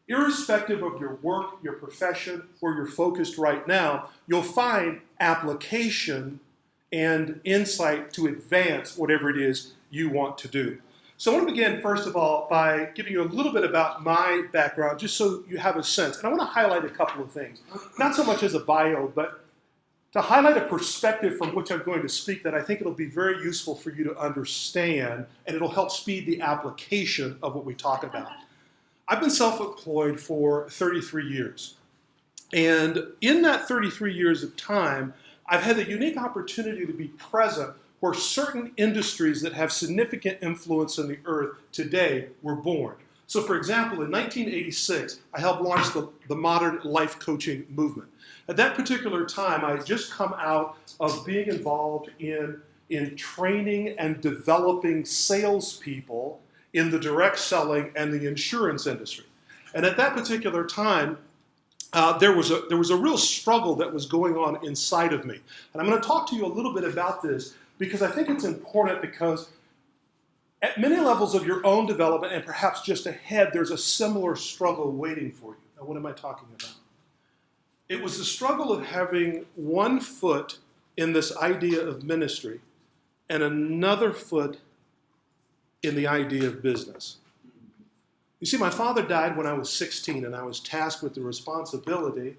Irrespective of your work, your profession, where you're focused right now, you'll find application and insight to advance whatever it is you want to do. So I want to begin, first of all, by giving you a little bit about my background, just so you have a sense. And I want to highlight a couple of things, not so much as a bio, but to highlight a perspective from which I'm going to speak that I think it'll be very useful for you to understand, and it'll help speed the application of what we talk about. I've been self-employed for 33 years. And in that 33 years of time, I've had the unique opportunity to be present where certain industries that have significant influence on the earth today were born. So for example, in 1986, I helped launch the modern life coaching movement. At that particular time, I had just come out of being involved in training and developing salespeople in the direct selling and the insurance industry. And at that particular time, there was a real struggle that was going on inside of me. And I'm going to talk to you a little bit about this because I think it's important, because at many levels of your own development and perhaps just ahead, there's a similar struggle waiting for you. Now, what am I talking about? It was the struggle of having one foot in this idea of ministry and another foot in the idea of business. You see, my father died when I was 16, and I was tasked with the responsibility,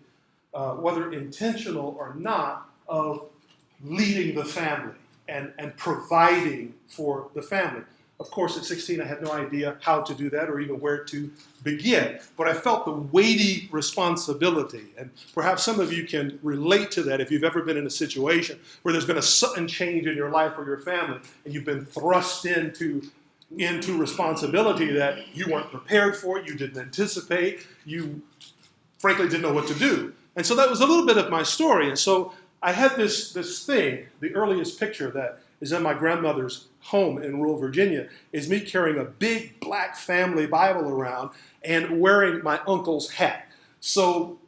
whether intentional or not, of leading the family and providing for the family. Of course, at 16, I had no idea how to do that or even where to begin. But I felt the weighty responsibility. And perhaps some of you can relate to that if you've ever been in a situation where there's been a sudden change in your life or your family, and you've been thrust into responsibility that you weren't prepared for, you didn't anticipate, you frankly didn't know what to do. And so that was a little bit of my story. And so I had this thing, the earliest picture that is in my grandmother's home in rural Virginia, is me carrying a big black family Bible around and wearing my uncle's hat. So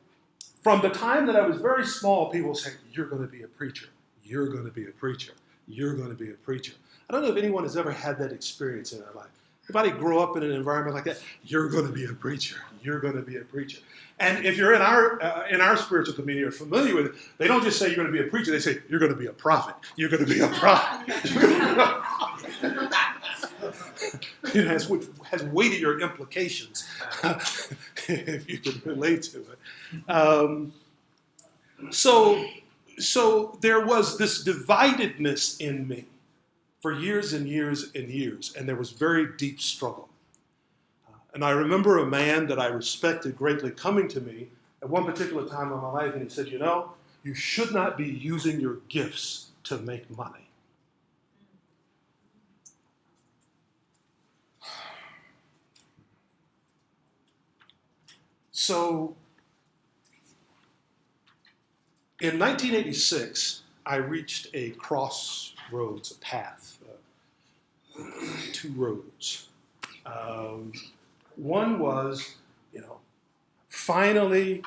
from the time that I was very small, people say, you're going to be a preacher. You're going to be a preacher. You're going to be a preacher. I don't know if anyone has ever had that experience in their life. Anybody grow up in an environment like that? You're going to be a preacher. You're going to be a preacher. And if you're in our spiritual community or familiar with it, they don't just say you're going to be a preacher. They say you're going to be a prophet. You're going to be a prophet. It has weightier implications if you can relate to it. So there was this dividedness in me for years and years and years, and there was very deep struggle. And I remember a man that I respected greatly coming to me at one particular time in my life, and he said, you know, you should not be using your gifts to make money. So in 1986, I reached a crossroads, a path, two roads. One was, finally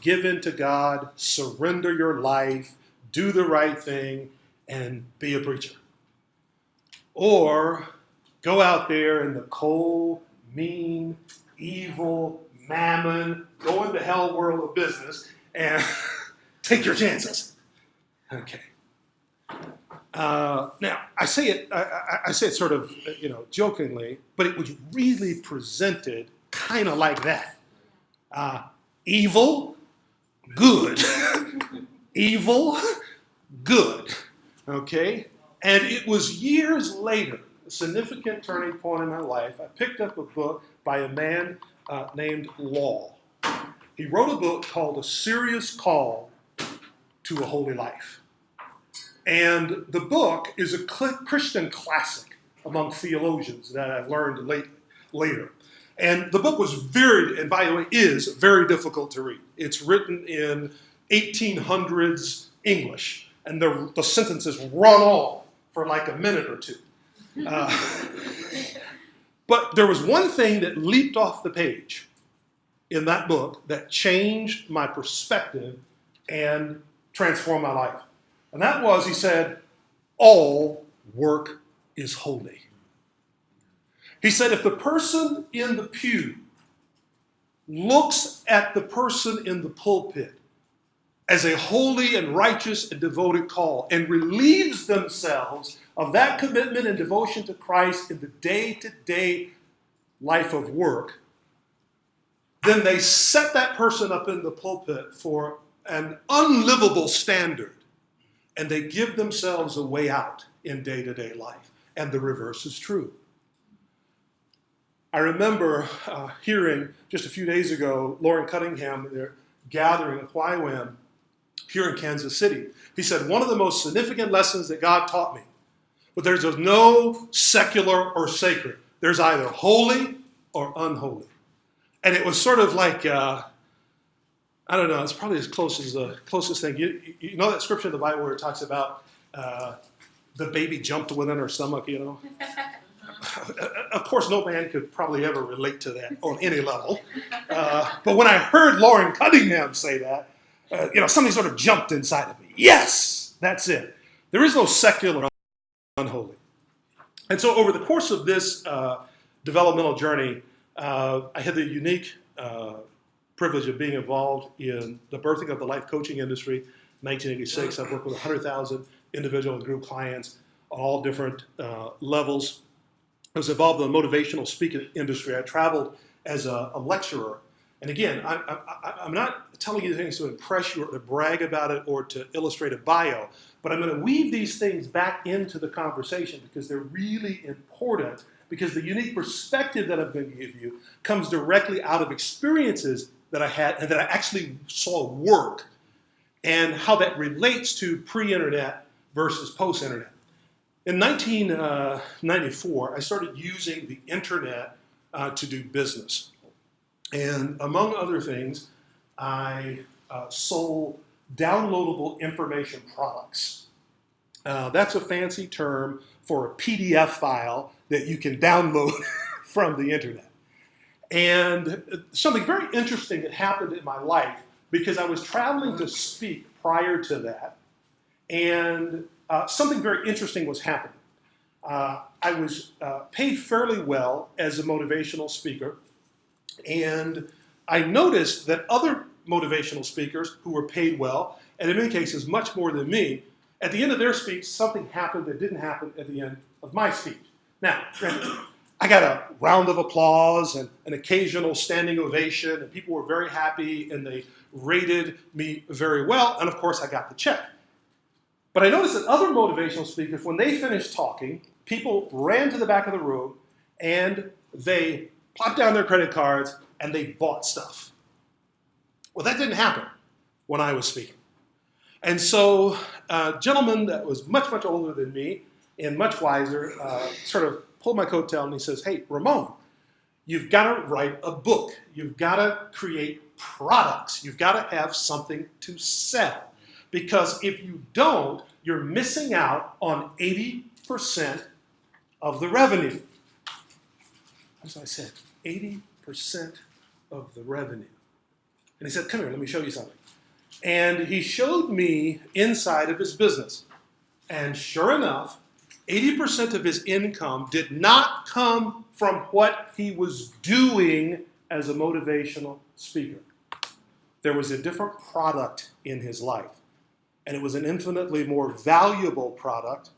give in to God, surrender your life, do the right thing, and be a preacher. Or go out there in the cold, mean, evil, mammon, go into hell world of business and take your chances. Okay. Now, I say it sort of, jokingly, but it was really presented kind of like that. Evil, good. Evil, good. Okay? And it was years later, a significant turning point in my life, I picked up a book by a man named Law. He wrote a book called A Serious Call to a Holy Life. And the book is a Christian classic among theologians that I've learned later. And the book was and by the way, is very difficult to read. It's written in 1800s English, and the sentences run on for like a minute or two. But there was one thing that leaped off the page in that book that changed my perspective and transformed my life. And that was, he said, all work is holy. He said, if the person in the pew looks at the person in the pulpit as a holy and righteous and devoted call and relieves themselves of that commitment and devotion to Christ in the day-to-day life of work, then they set that person up in the pulpit for an unlivable standard. And they give themselves a way out in day-to-day life. And the reverse is true. I remember hearing just a few days ago, Lauren Cunningham, they're gathering at YWAM here in Kansas City. He said, one of the most significant lessons that God taught me, but there's no secular or sacred. There's either holy or unholy. And it was sort of like, I don't know, it's probably as close as the closest thing. You know that scripture in the Bible where it talks about the baby jumped within her stomach, Of course, no man could probably ever relate to that on any level. But when I heard Lauren Cunningham say that, something sort of jumped inside of me. Yes, that's it. There is no secular or unholy. And so over the course of this developmental journey, I had the unique privilege of being involved in the birthing of the life coaching industry. 1986, I've worked with 100,000 individual and group clients on all different levels. I was involved in the motivational speaking industry. I traveled as a lecturer And again, I'm not telling you things to impress you or to brag about it or to illustrate a bio, but I'm going to weave these things back into the conversation because they're really important, because the unique perspective that I'm going to give you comes directly out of experiences that I had and that I actually saw work, and how that relates to pre-internet versus post-internet. In 1994, I started using the internet to do business. And among other things, I sold downloadable information products. That's a fancy term for a PDF file that you can download from the internet. And something very interesting that happened in my life, because I was traveling to speak prior to that, and something very interesting was happening. I was paid fairly well as a motivational speaker, and I noticed that other motivational speakers who were paid well, and in many cases much more than me, at the end of their speech, something happened that didn't happen at the end of my speech. Now, I got a round of applause and an occasional standing ovation, and people were very happy, and they rated me very well, and of course I got the check. But I noticed that other motivational speakers, when they finished talking, people ran to the back of the room, and they plopped down their credit cards, and they bought stuff. Well, that didn't happen when I was speaking. And so a gentleman that was much, much older than me and much wiser sort of pulled my coattail, and he says, "Hey, Ramon, you've got to write a book. You've got to create products. You've got to have something to sell. Because if you don't, you're missing out on 80% of the revenue." That's what I said, 80% of the revenue. And he said, "Come here, let me show you something." And he showed me inside of his business. And sure enough, 80% of his income did not come from what he was doing as a motivational speaker. There was a different product in his life. And it was an infinitely more valuable product.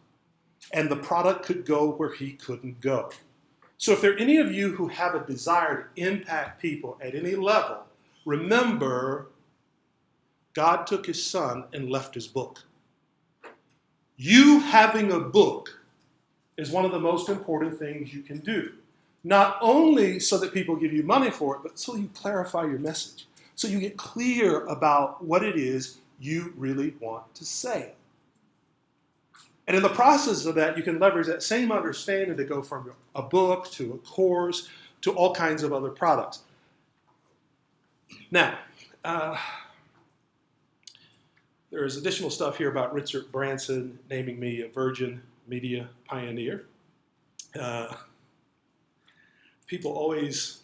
And the product could go where he couldn't go. So if there are any of you who have a desire to impact people at any level, remember, God took his son and left his book. You having a book is one of the most important things you can do. Not only so that people give you money for it, but so you clarify your message. So you get clear about what it is you really want to say. And in the process of that, you can leverage that same understanding to go from a book to a course to all kinds of other products. Now, there is additional stuff here about Richard Branson naming me a Virgin Media Pioneer. People always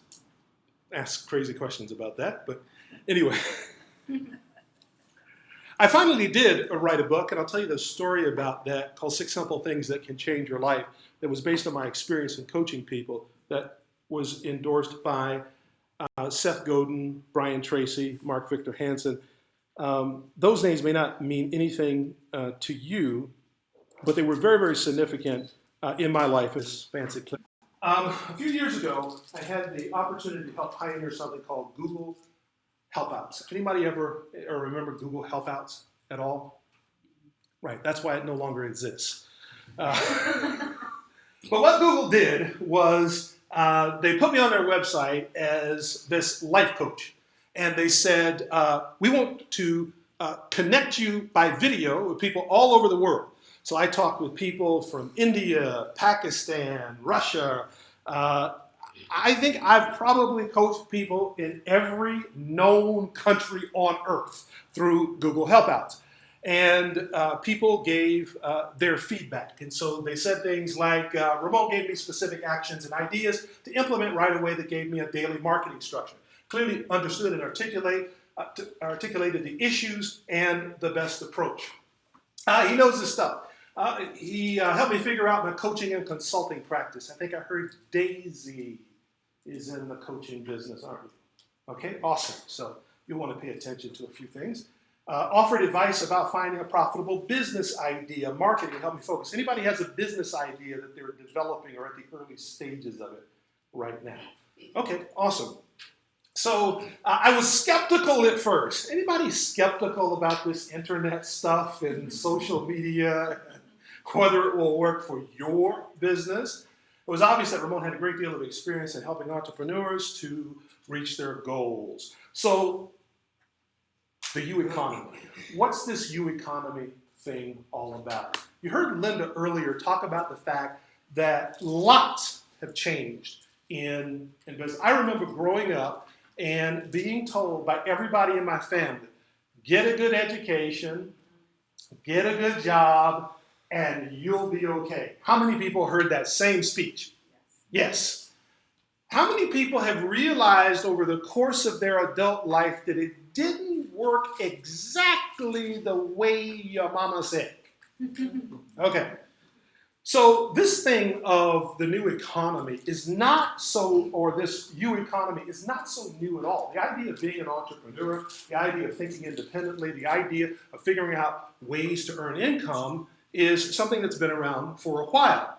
ask crazy questions about that, but anyway. I finally did write a book, and I'll tell you the story about that, called 6 Simple Things That Can Change Your Life, that was based on my experience in coaching people, that was endorsed by Seth Godin, Brian Tracy, Mark Victor Hansen. Those names may not mean anything to you, but they were very, very significant in my life as fancy clip. A few years ago, I had the opportunity to help pioneer something called Google Helpouts. Anybody ever remember Google Helpouts at all? Right, that's why it no longer exists. But what Google did was they put me on their website as this life coach. And they said, we want to connect you by video with people all over the world. So I talked with people from India, Pakistan, Russia. I think I've probably coached people in every known country on earth through Google Helpouts. And people gave their feedback. And so they said things like, Ramon gave me specific actions and ideas to implement right away that gave me a daily marketing structure. Clearly understood and articulated the issues and the best approach. He knows his stuff. He helped me figure out my coaching and consulting practice. I think I heard Daisy is in the coaching business, aren't you? Okay, awesome. So you'll want to pay attention to a few things. Offered advice about finding a profitable business idea, marketing, help me focus. Anybody has a business idea that they're developing or at the early stages of it right now? Okay, awesome. So I was skeptical at first. Anybody skeptical about this internet stuff and social media, whether it will work for your business? It was obvious that Ramon had a great deal of experience in helping entrepreneurs to reach their goals. So the U economy. What's this U economy thing all about? You heard Linda earlier talk about the fact that lots have changed in business. I remember growing up and being told by everybody in my family, get a good education, get a good job, and you'll be okay. How many people heard that same speech? Yes. How many people have realized over the course of their adult life that it didn't work exactly the way your mama said? Okay. So this thing of the new economy is not so, or this U economy is not so new at all. The idea of being an entrepreneur, the idea of thinking independently, the idea of figuring out ways to earn income is something that's been around for a while.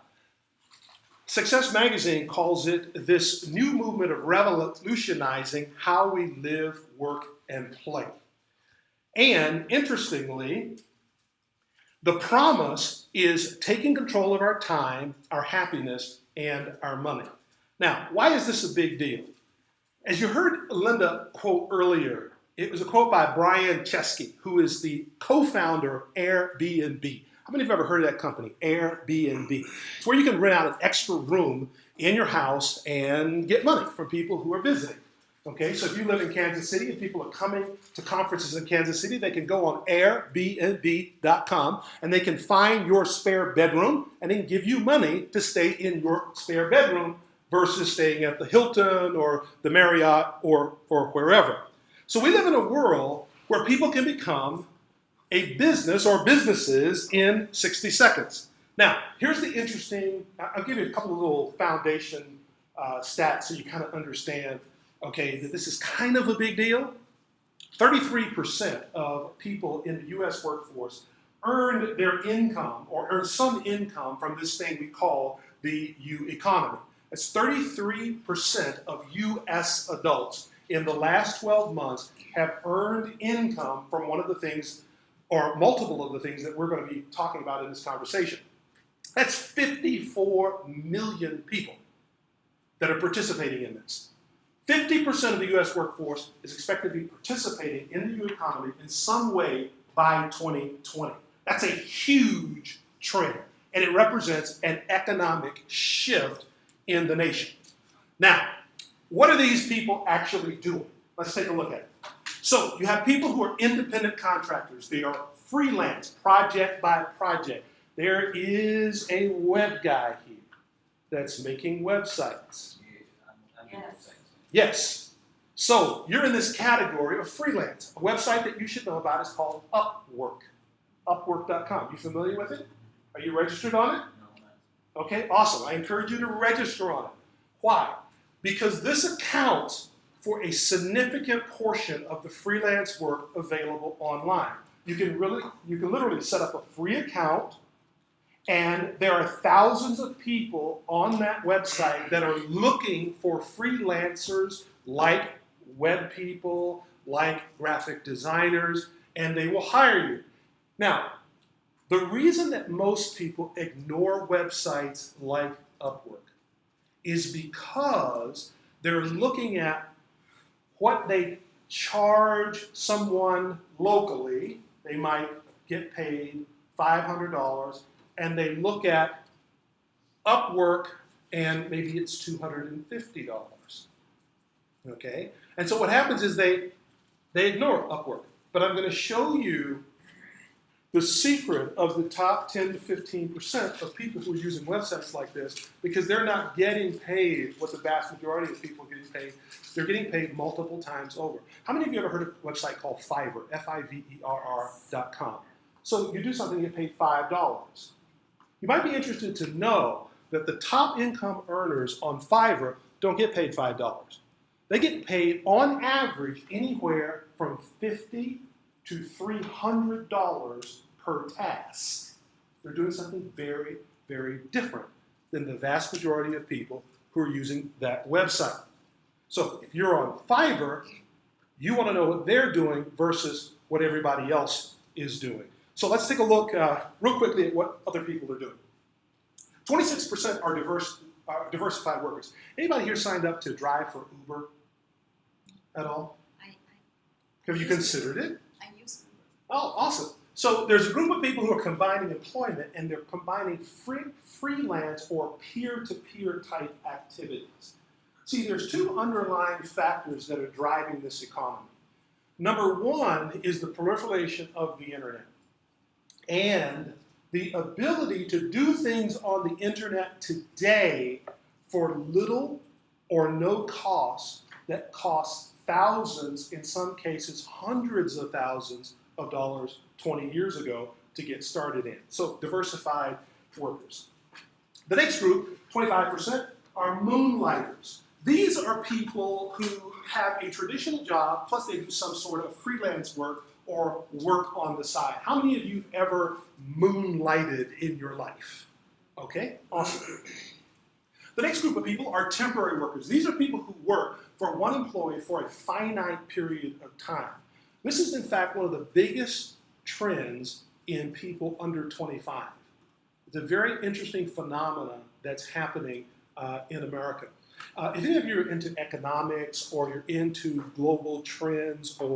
Success Magazine calls it this new movement of revolutionizing how we live, work, and play. And interestingly, the promise is taking control of our time, our happiness, and our money. Now, why is this a big deal? As you heard Linda quote earlier, it was a quote by Brian Chesky, who is the co-founder of Airbnb. How many of you have ever heard of that company, Airbnb? It's where you can rent out an extra room in your house and get money from people who are visiting. Okay, so if you live in Kansas City and people are coming to conferences in Kansas City, they can go on airbnb.com and they can find your spare bedroom and then give you money to stay in your spare bedroom versus staying at the Hilton or the Marriott or wherever. So we live in a world where people can become a business or businesses in 60 seconds. Now, here's the interesting, I'll give you a couple of little foundation stats so you kind of understand, okay, that this is kind of a big deal. 33% of people in the US workforce earned their income or earned some income from this thing we call the U economy. That's 33% of US adults in the last 12 months have earned income from one of the things or multiple of the things that we're going to be talking about in this conversation. That's 54 million people that are participating in this. 50% of the US workforce is expected to be participating in the U economy in some way by 2020. That's a huge trend, and it represents an economic shift in the nation. Now, what are these people actually doing? Let's take a look at it. So you have people who are independent contractors. They are freelance, project by project. There is a web guy here that's making websites. Yes. So you're in this category of freelance. A website that you should know about is called Upwork. Upwork.com. You familiar with it? Are you registered on it? Okay, awesome. I encourage you to register on it. Why? Because this accounts for a significant portion of the freelance work available online. You can literally set up a free account, and there are thousands of people on that website that are looking for freelancers like web people, like graphic designers, and they will hire you. Now, the reason that most people ignore websites like Upwork is because they're looking at what they charge someone locally. They might get paid $500, and they look at Upwork and maybe it's $250. Okay? And so what happens is they ignore Upwork. But I'm going to show you the secret of the top 10 to 15% of people who are using websites like this, because they're not getting paid what the vast majority of people are getting paid. They're getting paid multiple times over. How many of you ever heard of a website called Fiverr, Fiverr.com? So you do something, you get paid $5. You might be interested to know that the top income earners on Fiverr don't get paid $5. They get paid on average anywhere from $50 to $300 per task. They're doing something very, very different than the vast majority of people who are using that website. So if you're on Fiverr, you want to know what they're doing versus what everybody else is doing. So let's take a look real quickly at what other people are doing. 26% are diversified workers. Anybody here signed up to drive for Uber at all? Have you considered it? I use Uber. Oh, awesome. So there's a group of people who are combining employment, and they're combining freelance or peer-to-peer type activities. See, there's two underlying factors that are driving this economy. Number one is the proliferation of the internet and the ability to do things on the internet today for little or no cost that costs thousands, in some cases hundreds of thousands of dollars 20 years ago to get started in. So diversified workers. The next group, 25%, are moonlighters. These are people who have a traditional job, plus they do some sort of freelance work or work on the side. How many of you have ever moonlighted in your life? Okay, awesome. The next group of people are temporary workers. These are people who work for one employee for a finite period of time. This is, in fact, one of the biggest trends in people under 25. It's a very interesting phenomenon that's happening in America. If any of you are into economics or you're into global trends or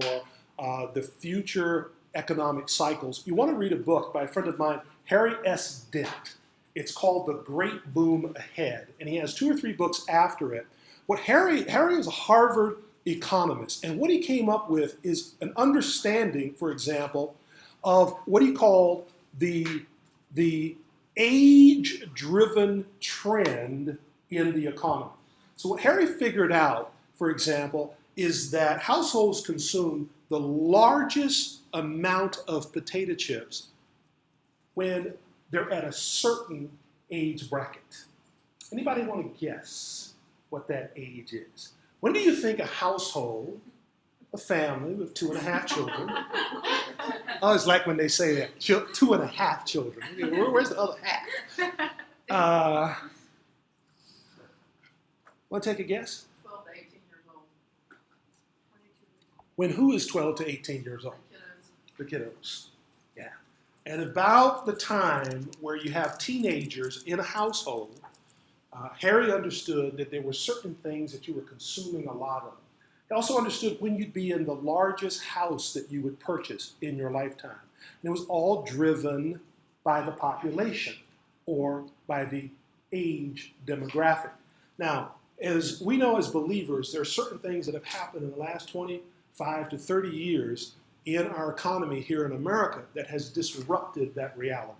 the future economic cycles, you want to read a book by a friend of mine, Harry S. Dent. It's called The Great Boom Ahead, and he has 2 or 3 books after it. Harry is a Harvard economist, and what he came up with is an understanding, for example, of what he called the age-driven trend in the economy. So what Harry figured out, for example, is that households consume the largest amount of potato chips when they're at a certain age bracket. Anybody want to guess what that age is? When do you think a household, a family with 2.5 children, oh, it's like when they say that, 2.5 children. Where's the other half? Want to take a guess? 12 to 18 years old. When who is 12 to 18 years old? The kiddos. Yeah. At about the time where you have teenagers in a household, Harry understood that there were certain things that you were consuming a lot of. He also understood when you'd be in the largest house that you would purchase in your lifetime. And it was all driven by the population or by the age demographic. Now, as we know as believers, there are certain things that have happened in the last 25 to 30 years in our economy here in America that has disrupted that reality.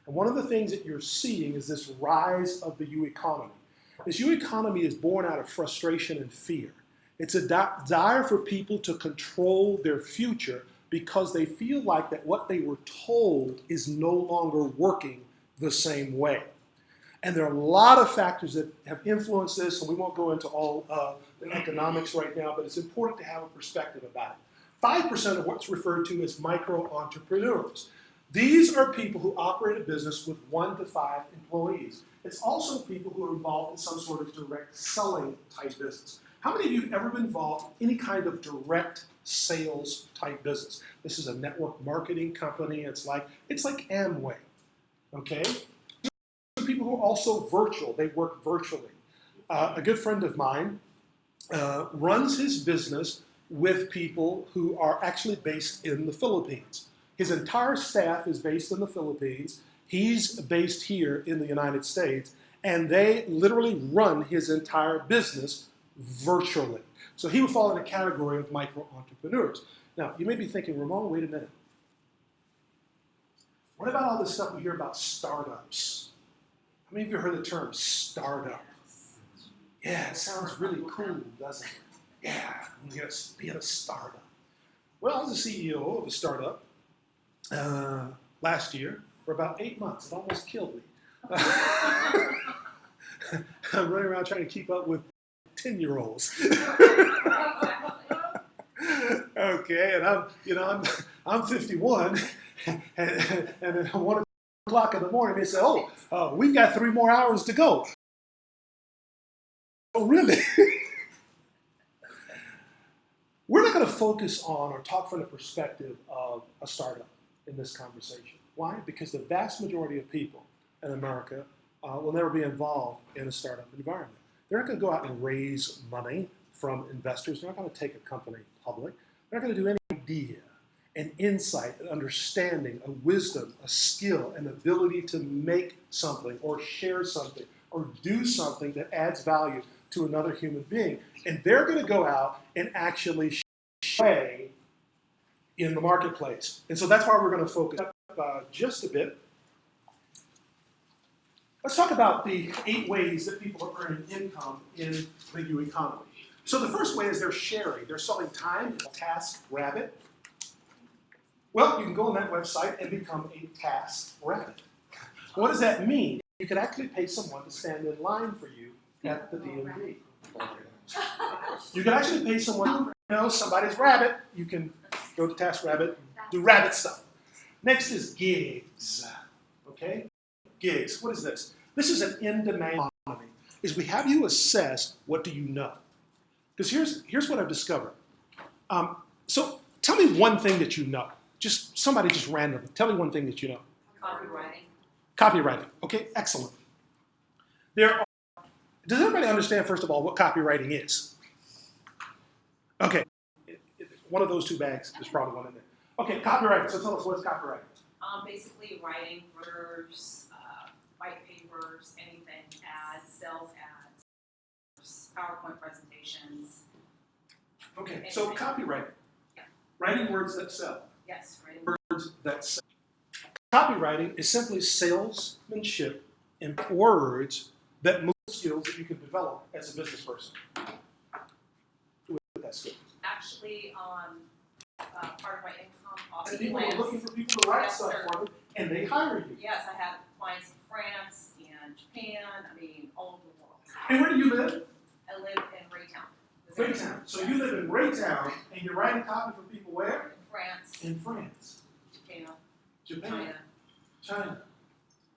And one of the things that you're seeing is this rise of the U economy. This U economy is born out of frustration and fear. It's a desire for people to control their future because they feel like that what they were told is no longer working the same way. And there are a lot of factors that have influenced this, and we won't go into all the economics right now, but it's important to have a perspective about it. 5% of what's referred to as micro-entrepreneurs. These are people who operate a business with 1 to 5 employees. It's also people who are involved in some sort of direct selling type business. How many of you have ever been involved in any kind of direct sales type business? This is a network marketing company. It's like Amway, okay? People who are also virtual. They work virtually. A good friend of mine runs his business with people who are actually based in the Philippines. His entire staff is based in the Philippines. He's based here in the United States, and they literally run his entire business virtually. So he would fall in a category of micro-entrepreneurs. Now, you may be thinking, Ramon, wait a minute. What about all this stuff we hear about startups? How many of you heard the term startup? Yeah, it sounds really cool, doesn't it? Yeah, I'm going to be in a startup. Well, I was the CEO of a startup last year for about 8 months. It almost killed me. I'm running around trying to keep up with 10-year-olds. Okay, and I'm 51, and at 1 o'clock in the morning, they say, oh, we've got 3 more hours to go. Oh, really? going to focus on or talk from the perspective of a startup in this conversation. Why? Because the vast majority of people in America will never be involved in a startup environment. They're not going to go out and raise money from investors. They're not going to take a company public. They're not going to do any idea, an insight, an understanding, a wisdom, a skill, an ability to make something or share something or do something that adds value to another human being. And they're going to go out and actually way in the marketplace. And so that's why we're going to focus just a bit. Let's talk about the 8 ways that people are earning income in the new economy. So the first way is they're sharing. They're selling time, TaskRabbit. Well, you can go on that website and become a TaskRabbit. What does that mean? You can actually pay someone to stand in line for you at the DMV. You can actually pay someone, somebody's rabbit. You can go to TaskRabbit, do rabbit stuff. Next is gigs. Okay? Gigs. What is this? This is an in-demand economy. Is we have you assess what do you know. Because here's what I've discovered. So tell me one thing that you know. Just somebody just randomly. Tell me one thing that you know. Copywriting. Copywriting. Okay, excellent. Does everybody understand, first of all, what copywriting is? Okay. One of those 2 bags is probably one in there. Okay, copywriting. So tell us, what's copywriting? Basically writing orders, white papers, anything, ads, sales ads, PowerPoint presentations. Okay, so copywriting. Yeah. Writing words that sell. Yes, writing words that sell. Copywriting is simply salesmanship in words that move skills that you can develop as a business person. With that skill. Actually, part of my income also And people are looking for people to write stuff for them, and they hire you. Yes, I have clients in France and Japan, all over the world. And where do you live? I live in Raytown. Raytown. So you live in Raytown, and you're writing copy for people where? In France. In France. Japan. China.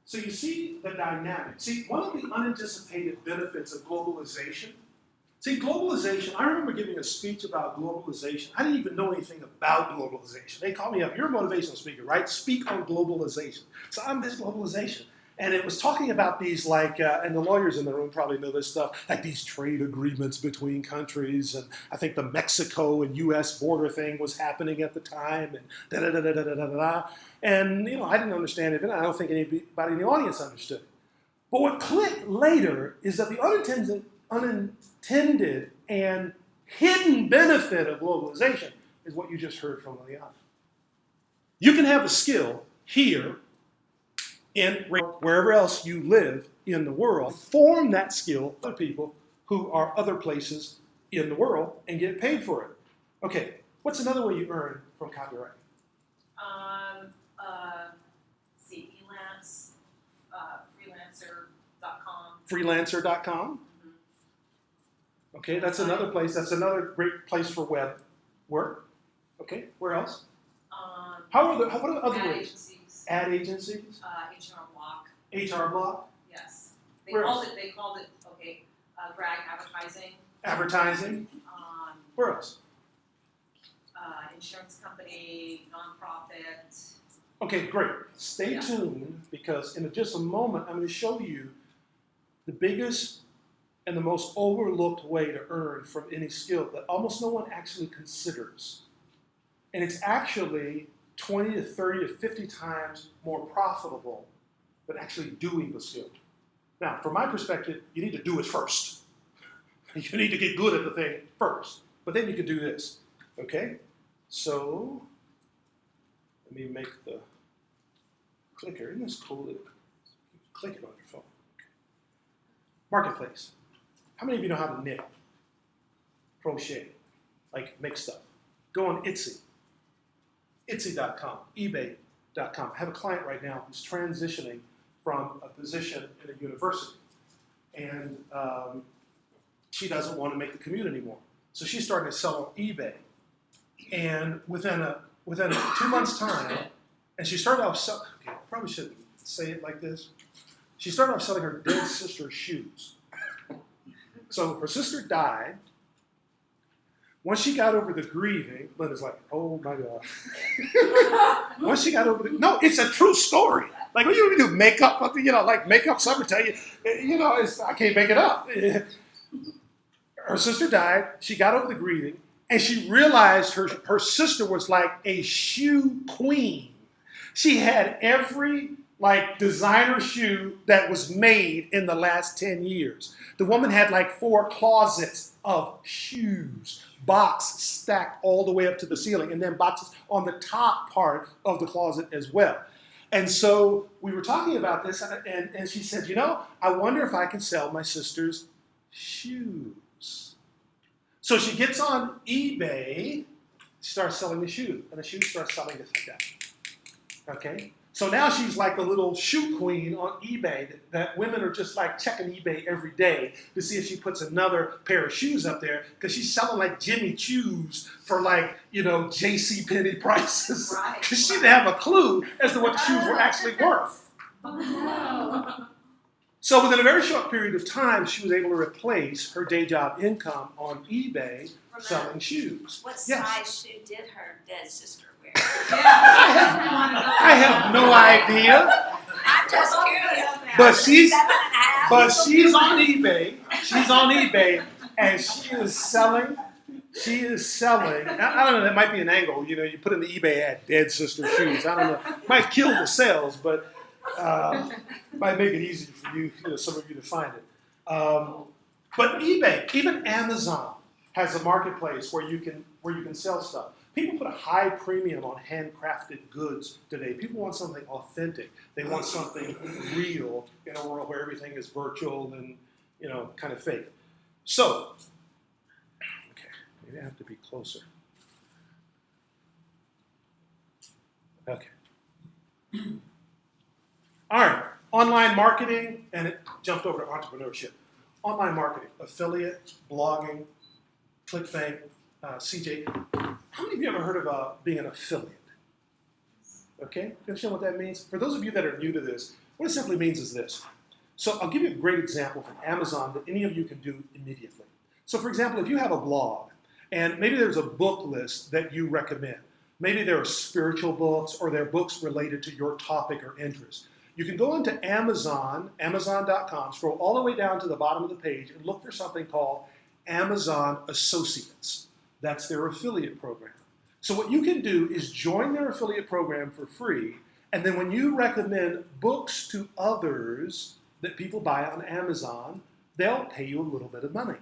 So you see the dynamic. See, one of the unanticipated benefits of globalization. See, globalization, I remember giving a speech about globalization. I didn't even know anything about globalization. They called me up, you're a motivational speaker, right? Speak on globalization. So I'm this globalization. And it was talking about these and the lawyers in the room probably know this stuff, like these trade agreements between countries. And I think the Mexico and U.S. border thing was happening at the time. And da-da-da-da-da-da-da-da. And, I didn't understand it, and I don't think anybody in the audience understood it. But what clicked later is that the unintended and hidden benefit of globalization is what you just heard from Liliana. You can have a skill here, in wherever else you live in the world, form that skill for people who are other places in the world and get paid for it. Okay, what's another way you earn from copywriting? Freelancer.com. Freelancer.com? Okay, that's another place. That's another great place for web work. Okay, where else? What are the other ways? Agencies. Ad agencies? HR Block. HR Block? Yes. They Where called else? it, brag advertising. Advertising? Where else? Insurance company, nonprofit. Okay, great. Stay tuned, because in just a moment, I'm going to show you the biggest and the most overlooked way to earn from any skill that almost no one actually considers. And it's actually 20 to 30 to 50 times more profitable than actually doing the skill. Now, from my perspective, you need to do it first. You need to get good at the thing first, but then you can do this, okay? So, let me make the clicker. Isn't this cool that you click it on your phone? Okay. Marketplace. How many of you know how to knit, crochet, make stuff? Go on Etsy, Etsy.com, eBay.com. I have a client right now who's transitioning from a position in a university, and she doesn't want to make the commute anymore. So she's starting to sell on eBay, and within 2 months' time, and she started off selling. Okay, I probably shouldn't say it like this. She started off selling her dead sister's shoes. So her sister died. Once she got over the grieving, Linda's like, oh my God. Once she got over the, no, it's a true story. Like when you do makeup, like makeup, someone tell you, I can't make it up. Her sister died, she got over the grieving, and she realized her sister was like a shoe queen. She had every designer shoe that was made in the last 10 years. The woman had 4 closets of shoes, boxes stacked all the way up to the ceiling, and then boxes on the top part of the closet as well. And so we were talking about this, and she said, I wonder if I can sell my sister's shoes. So she gets on eBay, starts selling the shoes, and the shoes start selling just like that. Okay? So now she's like the little shoe queen on eBay that women are just checking eBay every day to see if she puts another pair of shoes up there because she's selling Jimmy Choos for JCPenney prices because she didn't have a clue as to what the shoes were actually worth. So within a very short period of time, she was able to replace her day job income on eBay selling shoes. What Yes. size shoe did her dead sister wear? I have no idea. I'm just curious. But she's 7.5? she's on eBay. She's on eBay, and she is selling. She is selling. I don't know. That might be an angle. You put in the eBay ad, dead sister shoes. I don't know. Might kill the sales, but might make it easy for you, some of you, to find it. But eBay, even Amazon, has a marketplace where you can sell stuff. People put a high premium on handcrafted goods today. People want something authentic. They want something real in a world where everything is virtual and kind of fake. So, okay, maybe I have to be closer. Okay. All right, online marketing, and it jumped over to entrepreneurship. Online marketing, affiliate, blogging, ClickBank, CJ. How many of you ever heard of being an affiliate? Okay, you understand what that means? For those of you that are new to this, what it simply means is this. So I'll give you a great example from Amazon that any of you can do immediately. So for example, if you have a blog, and maybe there's a book list that you recommend. Maybe there are spiritual books, or there are books related to your topic or interest. You can go into Amazon, Amazon.com, scroll all the way down to the bottom of the page, and look for something called Amazon Associates. That's their affiliate program. So what you can do is join their affiliate program for free, and then when you recommend books to others that people buy on Amazon, they'll pay you a little bit of money.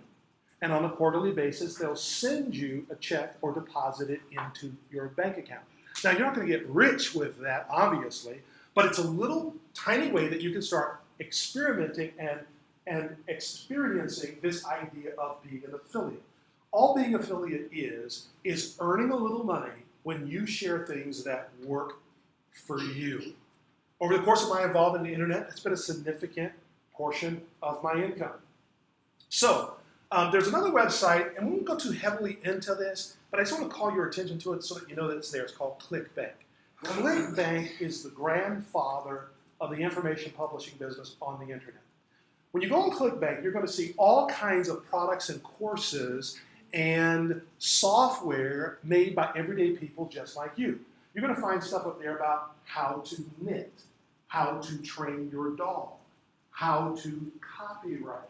And on a quarterly basis, they'll send you a check or deposit it into your bank account. Now, you're not going to get rich with that, obviously, but it's a little tiny way that you can start experimenting and experiencing this idea of being an affiliate. All being an affiliate is earning a little money when you share things that work for you. Over the course of my involvement in the internet, it's been a significant portion of my income. So, there's another website, and we won't go too heavily into this, but I just want to call your attention to it so that you know that it's there. It's called ClickBank. ClickBank is the grandfather of the information publishing business on the internet. When you go on ClickBank, you're going to see all kinds of products and courses and software made by everyday people just like you. You're going to find stuff up there about how to knit, how to train your dog, how to copyright.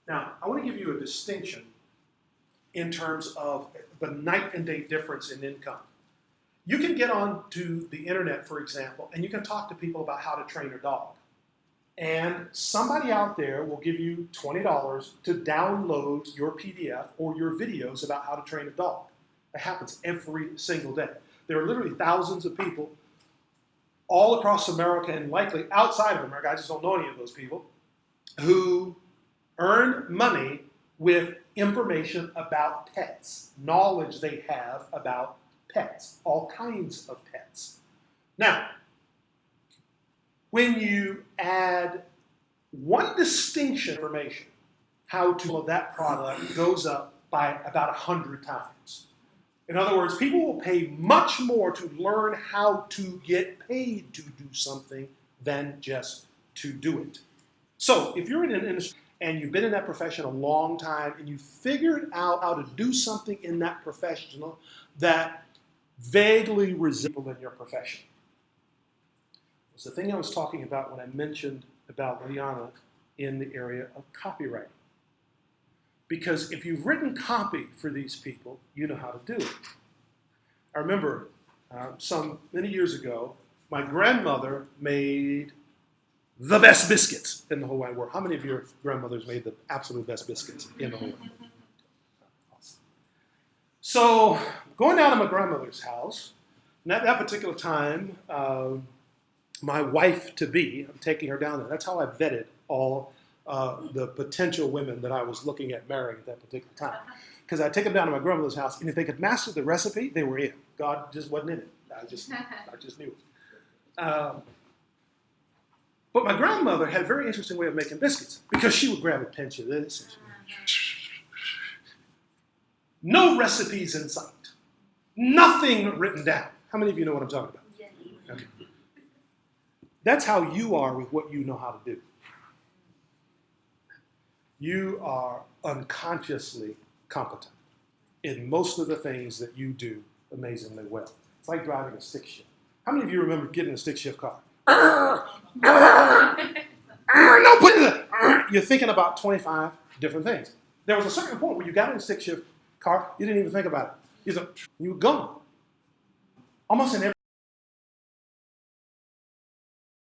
Now, I want to give you a distinction in terms of the night and day difference in income. You can get onto the internet, for example, and you can talk to people about how to train a dog. And somebody out there will give you $20 to download your PDF or your videos about how to train a dog. That happens every single day. There are literally thousands of people all across America and likely outside of America, I just don't know any of those people, who earn money with information about pets, knowledge they have about pets, all kinds of pets. Now, when you add one distinction information, how to that product goes up by about 100 times. In other words, people will pay much more to learn how to get paid to do something than just to do it. So if you're in an industry and you've been in that profession a long time, and you figured out how to do something in that profession that vaguely resembles in your profession. It's the thing I was talking about when I mentioned about Liana in the area of copywriting. Because if you've written copy for these people, you know how to do it. I remember many years ago, my grandmother made the best biscuits in the whole wide world. How many of your grandmothers made the absolute best biscuits in the whole world? Awesome. So going down to my grandmother's house, and at that particular time, my wife-to-be, I'm taking her down there. That's how I vetted all the potential women that I was looking at marrying at that particular time. Because I'd take them down to my grandmother's house, and if they could master the recipe, they were in. God just wasn't in it. I just knew it. But my grandmother had a very interesting way of making biscuits, because she would grab a pinch of this. And no recipes in sight. Nothing written down. How many of you know what I'm talking about? Okay. That's how you are with what you know how to do. You are unconsciously competent in most of the things that you do amazingly well. It's like driving a stick shift. How many of you remember getting a stick shift car? No, put it. You're thinking about 25 different things. There was a certain point where you got in a stick shift car, you didn't even think about it. You were gone. Almost in every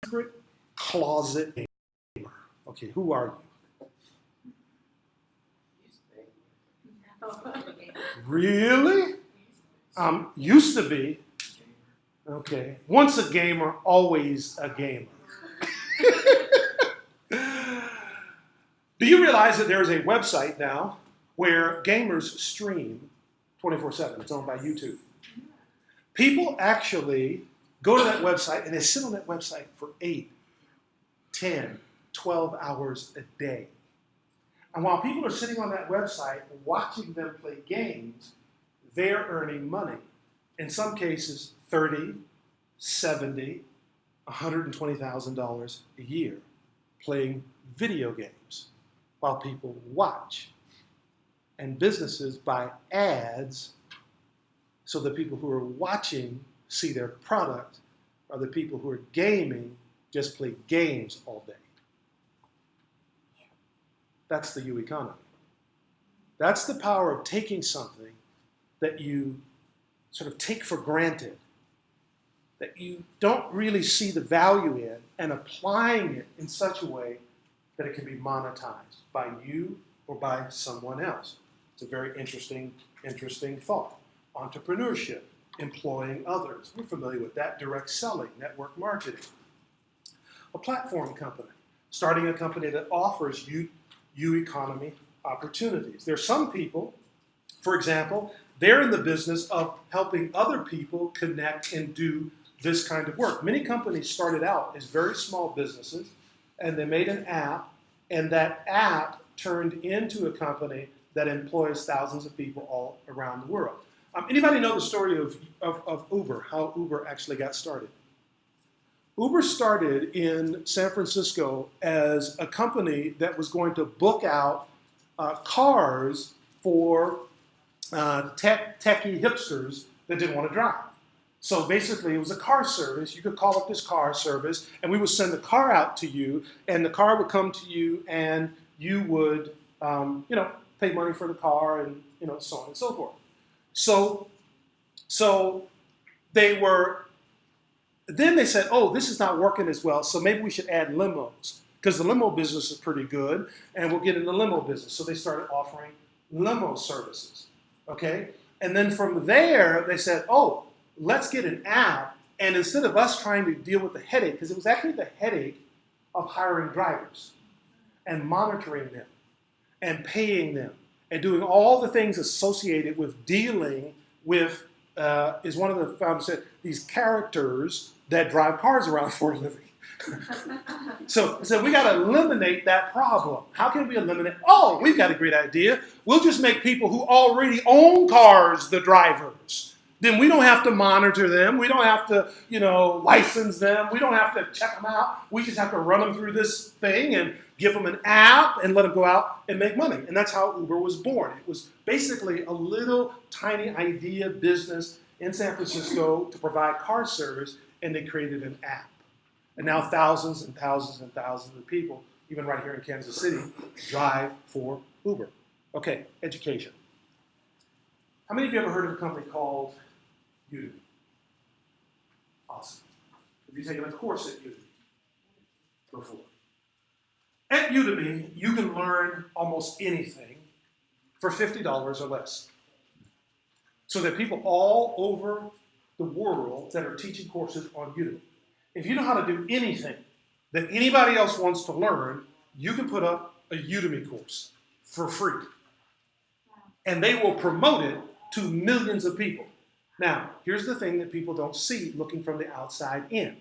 secret closet gamer. Okay, who are you? Really? Used to be. Okay. Once a gamer, always a gamer. Do you realize that there is a website now where gamers stream 24/7? It's owned by YouTube. People actually go to that website and they sit on that website for 8, 10, 12 hours a day. And while people are sitting on that website watching them play games, they're earning money. In some cases, $30,000, $70,000, $120,000 a year playing video games while people watch. And businesses buy ads so the people who are watching see their product, or the people who are gaming just play games all day. That's the U economy. That's the power of taking something that you sort of take for granted, that you don't really see the value in, and applying it in such a way that it can be monetized by you or by someone else. It's a very interesting thought. Entrepreneurship, employing others. We're familiar with that. Direct selling, network marketing. A platform company, starting a company that offers you economy opportunities. There are some people, for example, they're in the business of helping other people connect and do this kind of work. Many companies started out as very small businesses, and they made an app, and that app turned into a company that employs thousands of people all around the world. Anybody know the story of Uber, how Uber actually got started? Uber started in San Francisco as a company that was going to book out cars for techie hipsters that didn't want to drive. So basically, it was a car service. You could call up this car service, and we would send the car out to you, and the car would come to you, and you would, pay money for the car, and so on and so forth. So they were. Then they said, "Oh, this is not working as well. So maybe we should add limos because the limo business is pretty good, and we'll get in the limo business." So they started offering limo services. Okay, and then from there they said, "Oh, let's get an app." And instead of us trying to deal with the headache, because it was actually the headache of hiring drivers and monitoring them and paying them and doing all the things associated with dealing with, is one of the founders said, these characters that drive cars around for a living. So we got to eliminate that problem. How can we eliminate? Oh, we've got a great idea. We'll just make people who already own cars the drivers. then we don't have to monitor them. We don't have to, license them. We don't have to check them out. We just have to run them through this thing and give them an app and let them go out and make money. And that's how Uber was born. It was basically a little tiny idea business in San Francisco to provide car service, and they created an app. And now thousands and thousands and thousands of people, even right here in Kansas City, drive for Uber. Okay, education. How many of you ever heard of a company called Udemy? Awesome. Have you taken a course at Udemy before? At Udemy, you can learn almost anything for $50 or less. So there are people all over the world that are teaching courses on Udemy. If you know how to do anything that anybody else wants to learn, you can put up a Udemy course for free. And they will promote it to millions of people. Now, here's the thing that people don't see looking from the outside in.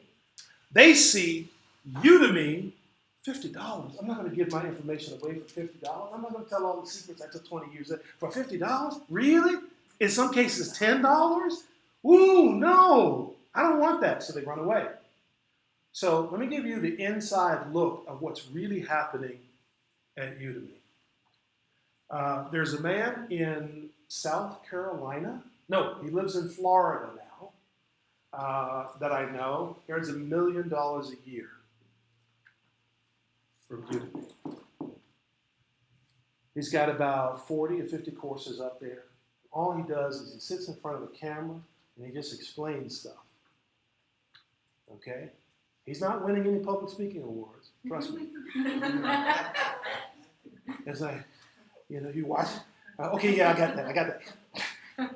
They see Udemy, $50. I'm not going to give my information away for $50. I'm not going to tell all the secrets I took 20 years for $50. Really? In some cases, $10? Ooh, no, I don't want that. So they run away. So let me give you the inside look of what's really happening at Udemy. There's a man in South Carolina. No, he lives in Florida now, that I know. He earns $1 million a year from Udemy. He's got about 40 or 50 courses up there. All he does is he sits in front of a camera and he just explains stuff. Okay? He's not winning any public speaking awards. Trust me. It's like, you watch. Okay, yeah, I got that.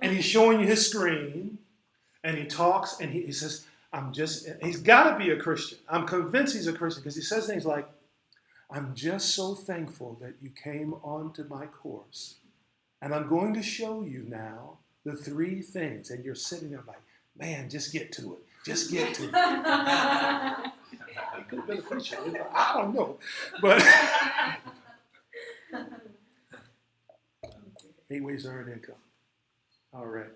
And he's showing you his screen, and he talks, and he says, he's got to be a Christian. I'm convinced he's a Christian because he says things like, I'm just so thankful that you came onto my course, and I'm going to show you now the 3 things. And you're sitting there like, man, just get to it. Just get to it. He could have been a Christian. I don't know. But 8 ways to earn income. All right.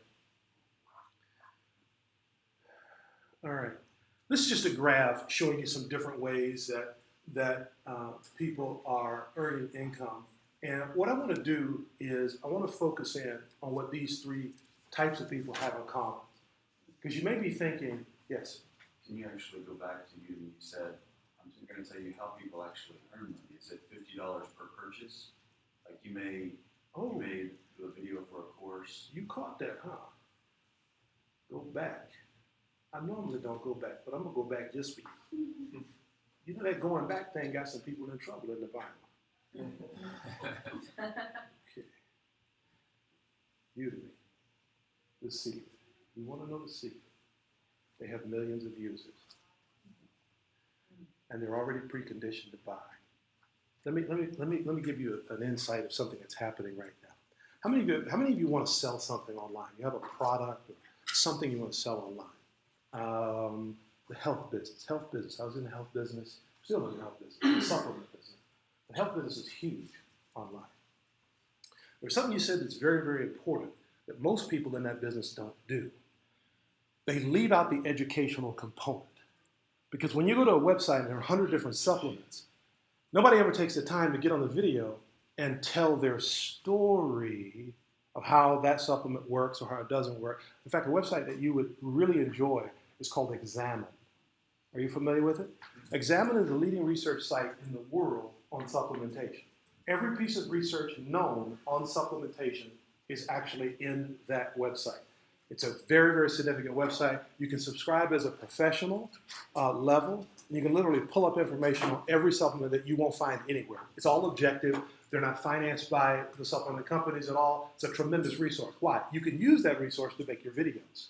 This is just a graph showing you some different ways that people are earning income. And what I want to do is I want to focus in on what these 3 types of people have in common. Because you may be thinking, yes? Can you actually go back to you? You said, I'm just going to tell you how people actually earn money. Is it $50 per purchase? Like you may do a video for a course. You caught that, huh? Go back. I normally don't go back, but I'm going to go back just for you. You know that going back thing got some people in trouble in the Bible. Okay. Udemy. The secret. You want to know the secret? They have millions of users. And they're already preconditioned to buy. Let me give you an insight of something that's happening right now. How many of you want to sell something online? You have a product or something you want to sell online. The health business. I was in the health business, still in the health business, the supplement business. The health business is huge online. There's something you said that's very, very important that most people in that business don't do. They leave out the educational component. Because when you go to a website and there are 100 different supplements, nobody ever takes the time to get on the video and tell their story of how that supplement works or how it doesn't work. In fact, a website that you would really enjoy is called Examine. Are you familiar with it? Examine is the leading research site in the world on supplementation. Every piece of research known on supplementation is actually in that website. It's a very, very significant website. You can subscribe as a professional level. You can literally pull up information on every supplement that you won't find anywhere. It's all objective. They're not financed by the supplement companies at all. It's a tremendous resource. Why? You can use that resource to make your videos.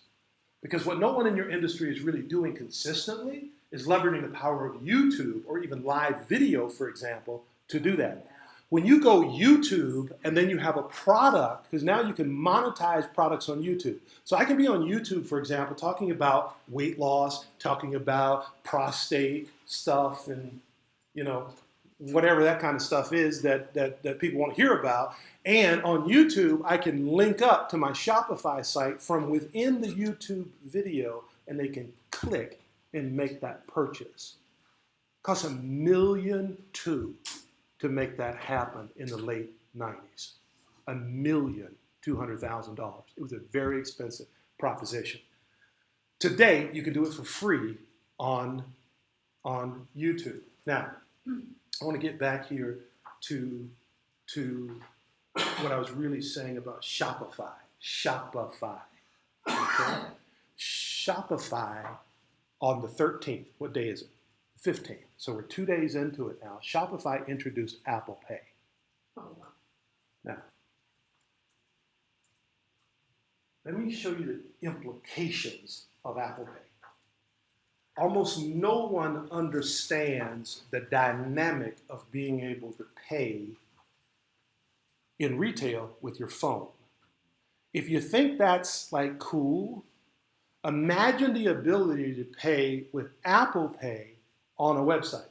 Because what no one in your industry is really doing consistently is leveraging the power of YouTube or even live video, for example, to do that. When you go YouTube and then you have a product, because now you can monetize products on YouTube. So I can be on YouTube, for example, talking about weight loss, talking about prostate stuff and, whatever that kind of stuff is that people want to hear about. And on YouTube, I can link up to my Shopify site from within the YouTube video, and they can click and make that purchase. Costs $1.2 million to make that happen in the late 90s. $1,200,000. It was a very expensive proposition. Today, you can do it for free on YouTube. Now, I want to get back here to what I was really saying about Shopify. Shopify. Okay? Shopify on the 13th. What day is it? 15th. So we're 2 days into it now. Shopify introduced Apple Pay. Now, let me show you the implications of Apple Pay. Almost no one understands the dynamic of being able to pay in retail with your phone. If you think that's like cool, imagine the ability to pay with Apple Pay on a website.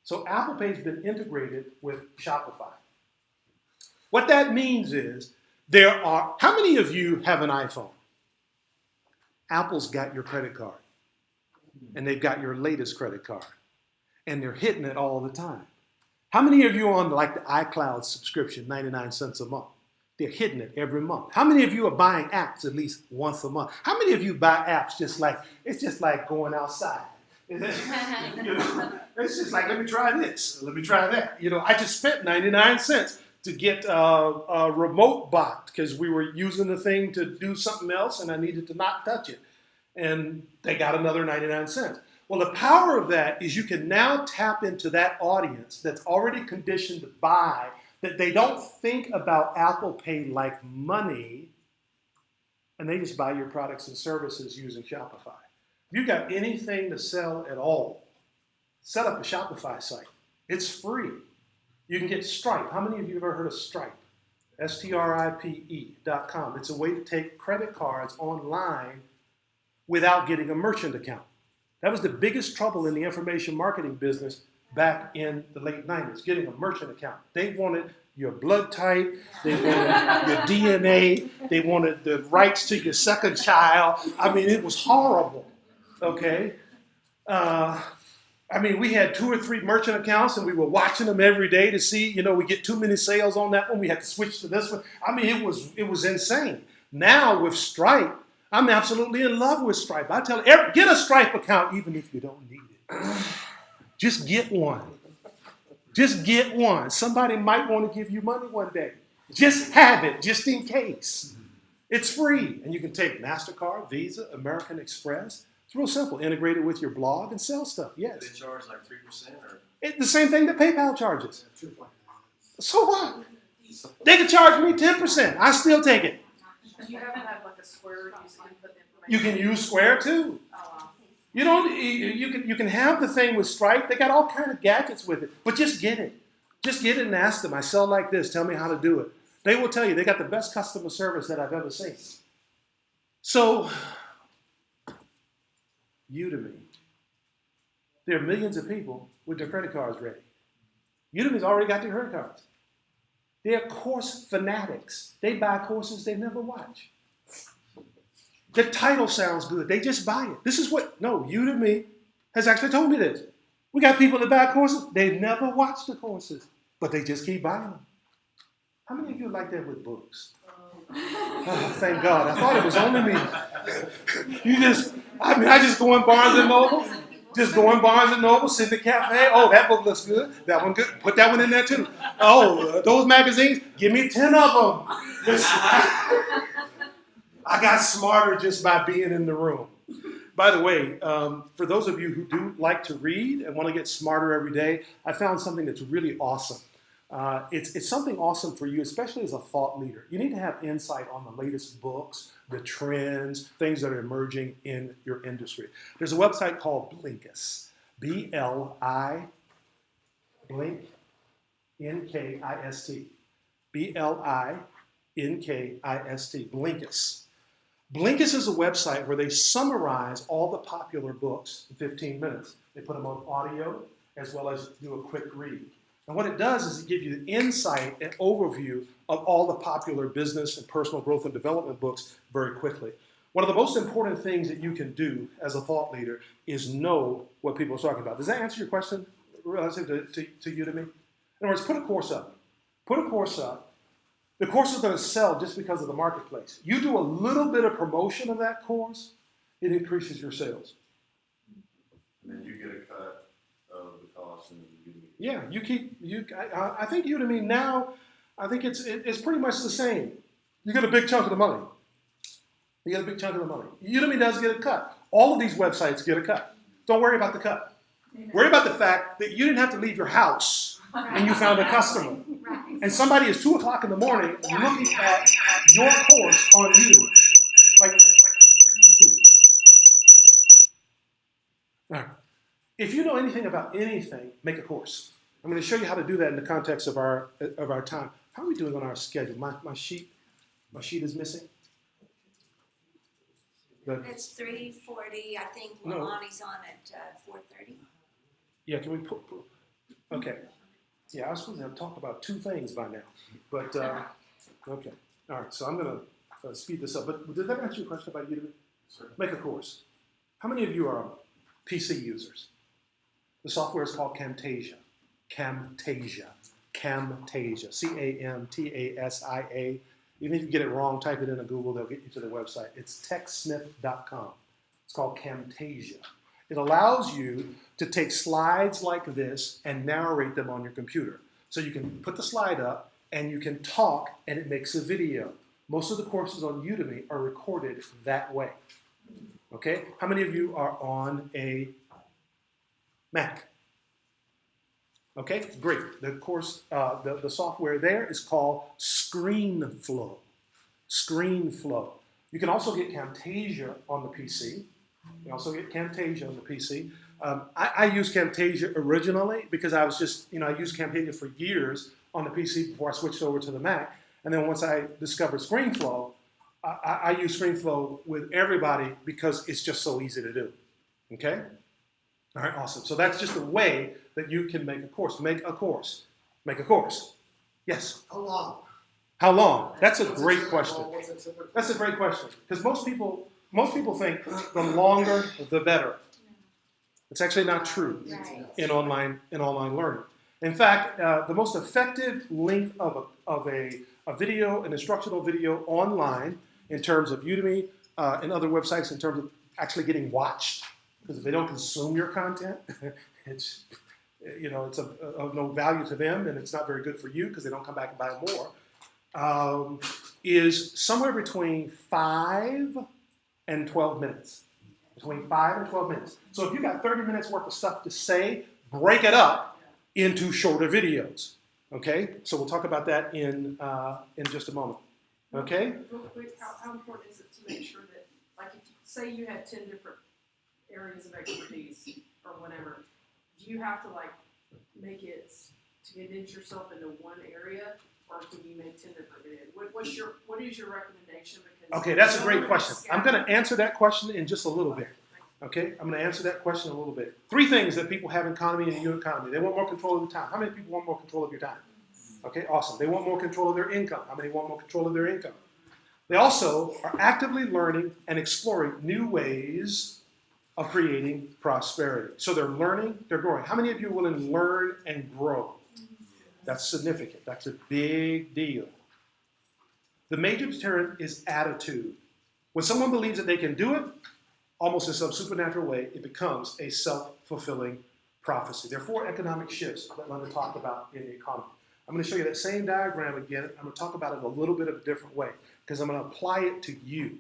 So Apple Pay has been integrated with Shopify. What that means is how many of you have an iPhone? Apple's got your credit card, and they've got your latest credit card, and they're hitting it all the time. How many of you are on like the iCloud subscription, 99 cents a month? They're hitting it every month. How many of you are buying apps at least once a month? How many of you buy apps it's just like going outside? It's just like, let me try this, let me try that. I just spent 99 cents to get a remote bot because we were using the thing to do something else and I needed to not touch it. And they got another 99 cents. Well, the power of that is you can now tap into that audience that's already conditioned to buy, that they don't think about Apple Pay like money, and they just buy your products and services using Shopify. If you've got anything to sell at all, set up a Shopify site. It's free. You can get Stripe. How many of you have ever heard of Stripe? STRIPE.com. It's a way to take credit cards online without getting a merchant account. That was the biggest trouble in the information marketing business back in the late 90s, getting a merchant account. They wanted your blood type, they wanted your DNA, they wanted the rights to your second child. I mean, it was horrible, okay? We had 2 or 3 merchant accounts and we were watching them every day to see, we get too many sales on that one, we had to switch to this one. It was insane. Now with Stripe, I'm absolutely in love with Stripe. I tell you, get a Stripe account even if you don't need it. Just get one. Just get one. Somebody might want to give you money one day. Just have it, just in case. It's free, and you can take MasterCard, Visa, American Express. It's real simple. Integrate it with your blog and sell stuff, yes. Do they charge like 3% or? It's the same thing that PayPal charges. So what? They could charge me 10%. I still take it. You haven't had like a Square you can put the information. You can use Square too. You can have the thing with Stripe. They got all kind of gadgets with it, but just get it. Just get it and ask them. I sell like this. Tell me how to do it. They will tell you. They got the best customer service that I've ever seen. So, Udemy. There are millions of people with their credit cards ready. Udemy's already got their credit cards. They're course fanatics. They buy courses they never watch. The title sounds good. They just buy it. Udemy has actually told me this. We got people that buy courses. They never watch the courses, but they just keep buying them. How many of you like that with books? Oh, thank God. I thought it was only me. I just go in Barnes and Noble. Just go in Barnes and Noble, sit in the cafe. Oh, that book looks good. That one good. Put that one in there too. Oh, those magazines, give me 10 of them. I got smarter just by being in the room. By the way, for those of you who do like to read and want to get smarter every day, I found something that's really awesome. It's something awesome for you, especially as a thought leader. You need to have insight on the latest books, the trends, things that are emerging in your industry. There's a website called Blinkist, B-L-I, Blink, N-K-I-S-T, B-L-I-N-K-I-S-T, Blinkist. Blinkist is a website where they summarize all the popular books in 15 minutes. They put them on audio as well as do a quick read. And what it does is it gives you the insight and overview of all the popular business and personal growth and development books very quickly. One of the most important things that you can do as a thought leader is know what people are talking about. Does that answer your question relative to Udemy? In other words, put a course up. Put a course up. The course is going to sell just because of the marketplace. You do a little bit of promotion of that course, it increases your sales. And then you get a cut of the cost and Udemy. Yeah, I think Udemy now, I think it's pretty much the same. You get a big chunk of the money. You get a big chunk of the money. Udemy does get a cut. All of these websites get a cut. Don't worry about the cut. Worry about the fact that you didn't have to leave your house and you found a customer. And somebody is 2 o'clock in the morning looking at your course on Udemy. Like, all right. If you know anything about anything, make a course. I'm going to show you how to do that in the context of our time. How are we doing on our schedule? My sheet is missing. It's 3:40. I think No. Lonnie's on at 4:30. Yeah, can we put okay. Yeah, I was supposed to have talked about 2 things by now. But, okay. All right, so I'm going to speed this up. But did that answer your question about Udemy? Sure. Make a course. How many of you are PC users? The software is called Camtasia. Camtasia. Camtasia. C-A-M-T-A-S-I-A. Even if you get it wrong, type it into Google, they'll get you to the website. It's techsmith.com. It's called Camtasia. It allows you to take slides like this and narrate them on your computer. So you can put the slide up and you can talk and it makes a video. Most of the courses on Udemy are recorded that way. Okay? How many of you are on a Mac? Okay, great. The course, the software there is called ScreenFlow. ScreenFlow. You can also get Camtasia on the PC. You can also get Camtasia on the PC. I used Camtasia originally because I was just, I used Camtasia for years on the PC before I switched over to the Mac. And then once I discovered ScreenFlow, I use ScreenFlow with everybody because it's just so easy to do. Okay? All right, awesome. So that's just a way that you can make a course. Make a course. Make a course. Yes? How long? How long? That's a great question. That's a great question. Because most people think the longer, the better. It's actually not true in online learning. In fact, the most effective length of a video, an instructional video online in terms of Udemy and other websites in terms of actually getting watched, because if they don't consume your content, it's of no value to them and it's not very good for you because they don't come back and buy more, is somewhere between 5 and 12 minutes. Between 5 and 12 minutes. So if you got 30 minutes worth of stuff to say, break it up into shorter videos. Okay? So we'll talk about that in just a moment. Okay? Real quick, how important is it to make sure that, like, if you say you have 10 different areas of expertise or whatever, do you have to make it to condense yourself into one area, or can you make 10 different videos? What is your recommendation? Because Okay, that's a great question. I'm going to answer that question in just a little bit. Okay, I'm going to answer that question in a little bit. 3 things that people have in economy and new economy. They want more control of the time. How many people want more control of your time? Okay, awesome. They want more control of their income. How many want more control of their income? They also are actively learning and exploring new ways of creating prosperity. So they're learning, they're growing. How many of you are willing to learn and grow? That's significant. That's a big deal. The major deterrent is attitude. When someone believes that they can do it, almost in some supernatural way, it becomes a self-fulfilling prophecy. There are 4 economic shifts that I'm going to talk about in the economy. I'm going to show you that same diagram again. I'm going to talk about it a little bit of a different way because I'm going to apply it to you.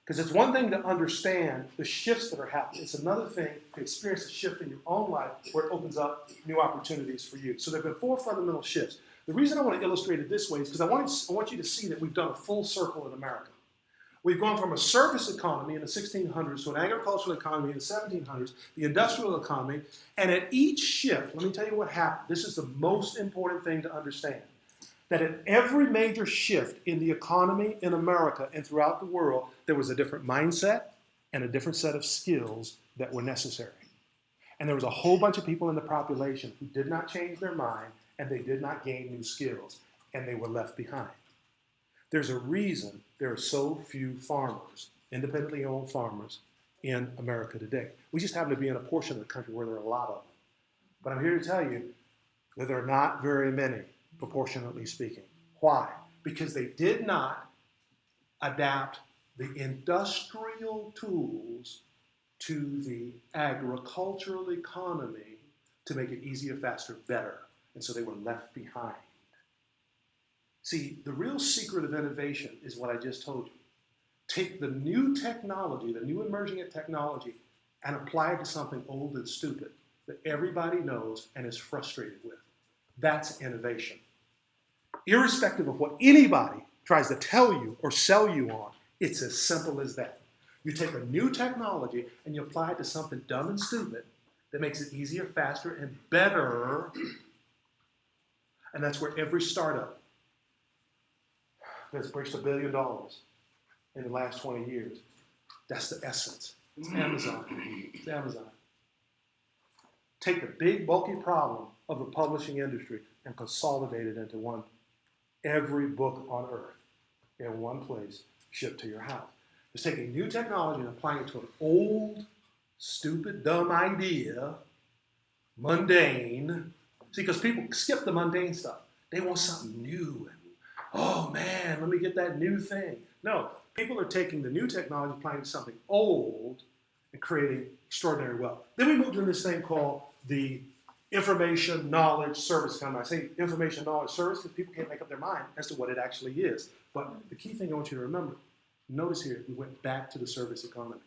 Because it's one thing to understand the shifts that are happening. It's another thing to experience a shift in your own life where it opens up new opportunities for you. So there have been 4 fundamental shifts. The reason I want to illustrate it this way is because I want you to see that we've done a full circle in America. We've gone from a service economy in the 1600s to an agricultural economy in the 1700s, the industrial economy, and at each shift, let me tell you what happened. This is the most important thing to understand. That at every major shift in the economy in America and throughout the world, there was a different mindset and a different set of skills that were necessary. And there was a whole bunch of people in the population who did not change their mind and they did not gain new skills and they were left behind. There's a reason there are so few farmers, independently owned farmers, in America today. We just happen to be in a portion of the country where there are a lot of them. But I'm here to tell you that there are not very many, proportionately speaking. Why? Because they did not adapt the industrial tools to the agricultural economy to make it easier, faster, better. And so they were left behind. See, the real secret of innovation is what I just told you. Take the new technology, the new emerging technology, and apply it to something old and stupid that everybody knows and is frustrated with. That's innovation. Irrespective of what anybody tries to tell you or sell you on, it's as simple as that. You take a new technology and you apply it to something dumb and stupid that makes it easier, faster, and better. And that's where every startup that's breached $1 billion in the last 20 years, that's the essence. It's Amazon. It's Amazon. Take the big, bulky problem of the publishing industry and consolidate it into one. Every book on earth in one place, shipped to your house. It's taking new technology and applying it to an old, stupid, dumb idea, mundane. See, because people skip the mundane stuff. They want something new. Oh man, let me get that new thing. No, people are taking the new technology, applying it to something old, and creating extraordinary wealth. Then we moved to this thing called the information, knowledge, service economy. I say information, knowledge, service because people can't make up their mind as to what it actually is. But the key thing I want you to remember, notice here, we went back to the service economy.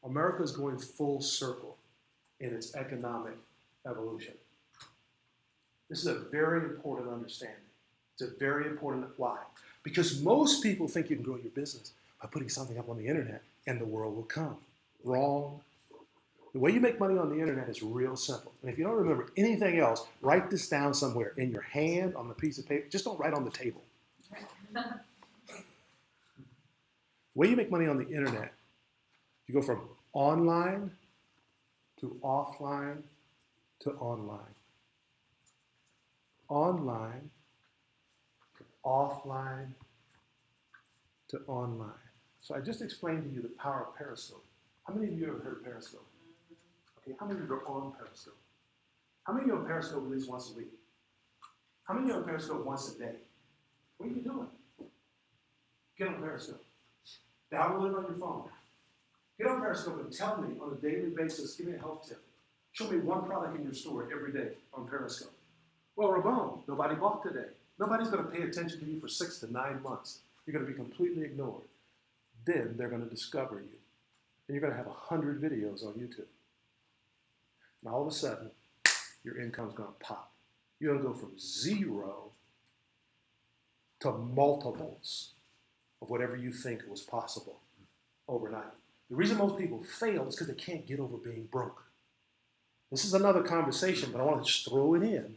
America is going full circle in its economic evolution. This is a very important understanding. It's a very important why. Because most people think you can grow your business by putting something up on the internet and the world will come. Wrong. The way you make money on the internet is real simple. And if you don't remember anything else, write this down somewhere in your hand, on a piece of paper. Just don't write on the table. The way you make money on the internet, you go from online to offline to online. Online to offline to online. So I just explained to you the power of Periscope. How many of you have heard of Periscope? Okay, how many of you are on Periscope? How many of you are on Periscope at least once a week? How many of you are on Periscope once a day? What are you doing? Get on Periscope. Download it on your phone. Get on Periscope and tell me on a daily basis, give me a health tip. Show me one product in your store every day on Periscope. Well, Ramon, nobody bought today. Nobody's going to pay attention to you for 6 to 9 months. You're going to be completely ignored. Then they're going to discover you. And you're going to have 100 videos on YouTube. And all of a sudden, your income's going to pop. You're going to go from 0 to multiples of whatever you think was possible overnight. The reason most people fail is because they can't get over being broke. This is another conversation, but I want to just throw it in.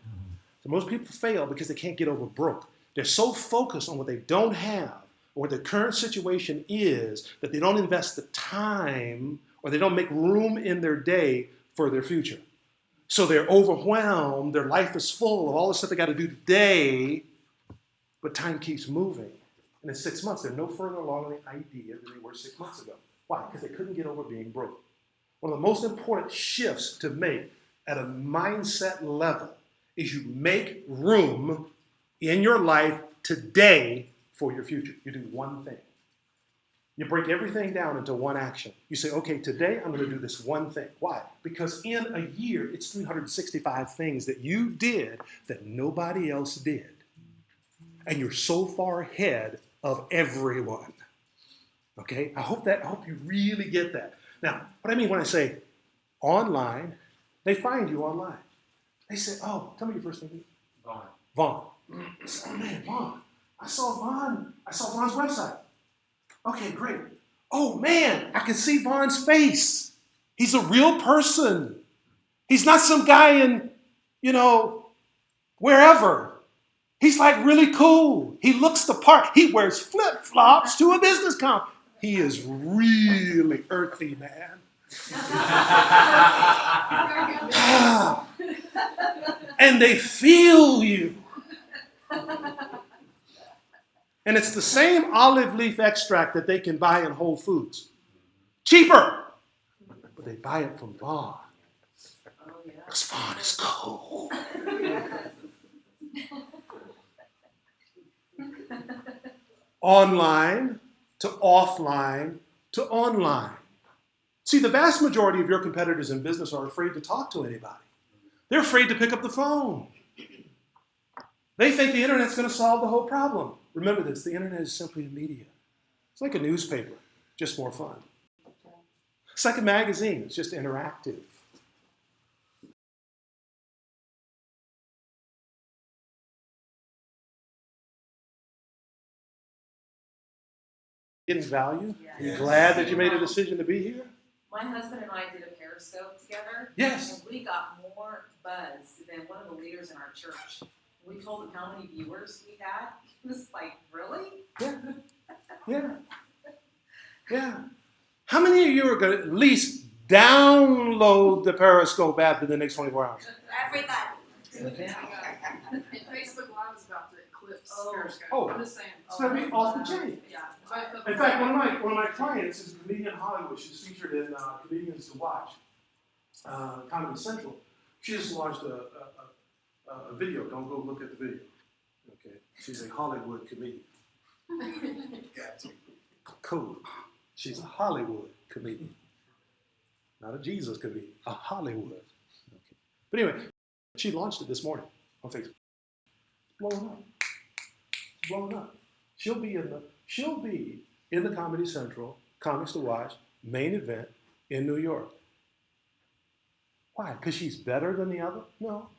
So most people fail because they can't get over broke. They're so focused on what they don't have or what their current situation is that they don't invest the time or they don't make room in their day for their future. So they're overwhelmed, their life is full of all the stuff they got to do today, but time keeps moving. And in 6 months, they're no further along in the idea than they were 6 months ago. Why? Because they couldn't get over being broke. One of the most important shifts to make at a mindset level is you make room in your life today for your future. You do one thing. You break everything down into one action. You say, okay, today I'm going to do this one thing. Why? Because in a year, it's 365 things that you did that nobody else did. And you're so far ahead of everyone. Okay? I hope you really get that. Now, what I mean when I say online, they find you online. They say, oh, tell me your first name. Vaughn. Vaughn. Oh man, Vaughn. I saw Vaughn's website. Okay, great. Oh man, I can see Vaughn's face. He's a real person. He's not some guy in, wherever. He's like really cool. He looks the part. He wears flip-flops to a business conference. He is really earthy, man. And they feel you. And it's the same olive leaf extract that they can buy in Whole Foods. Cheaper. But they buy it from Vaughn. Because Vaughn is cool. Online to offline to online. See, the vast majority of your competitors in business are afraid to talk to anybody. They're afraid to pick up the phone. They think the internet's going to solve the whole problem. Remember this, the internet is simply a media. It's like a newspaper, just more fun. It's like a magazine, it's just interactive. Getting value? Are you glad that you made a decision to be here? My husband and I did a Periscope together. Yes. And we got more buzz than one of the leaders in our church. We told him how many viewers we had. He was like, really? Yeah. Yeah. Yeah. How many of you are going to at least download the Periscope app in the next 24 hours? Everybody. Okay. And Facebook Live is about to eclipse Periscope. Oh. I'm just saying. It's going to be off the chain. Yeah. In fact, one of my clients is a comedian in Hollywood. She's featured in Comedians to Watch, Comedy Central. She just launched a video. Don't go look at the video. Okay, she's a Hollywood comedian. Cool. She's a Hollywood comedian, not a Jesus comedian. A Hollywood. Okay. But anyway, she launched it this morning on Facebook. It's blowing up. It's blowing up. She'll be in the Comedy Central, Comics to Watch, main event in New York. Why? Because she's better than the other? No.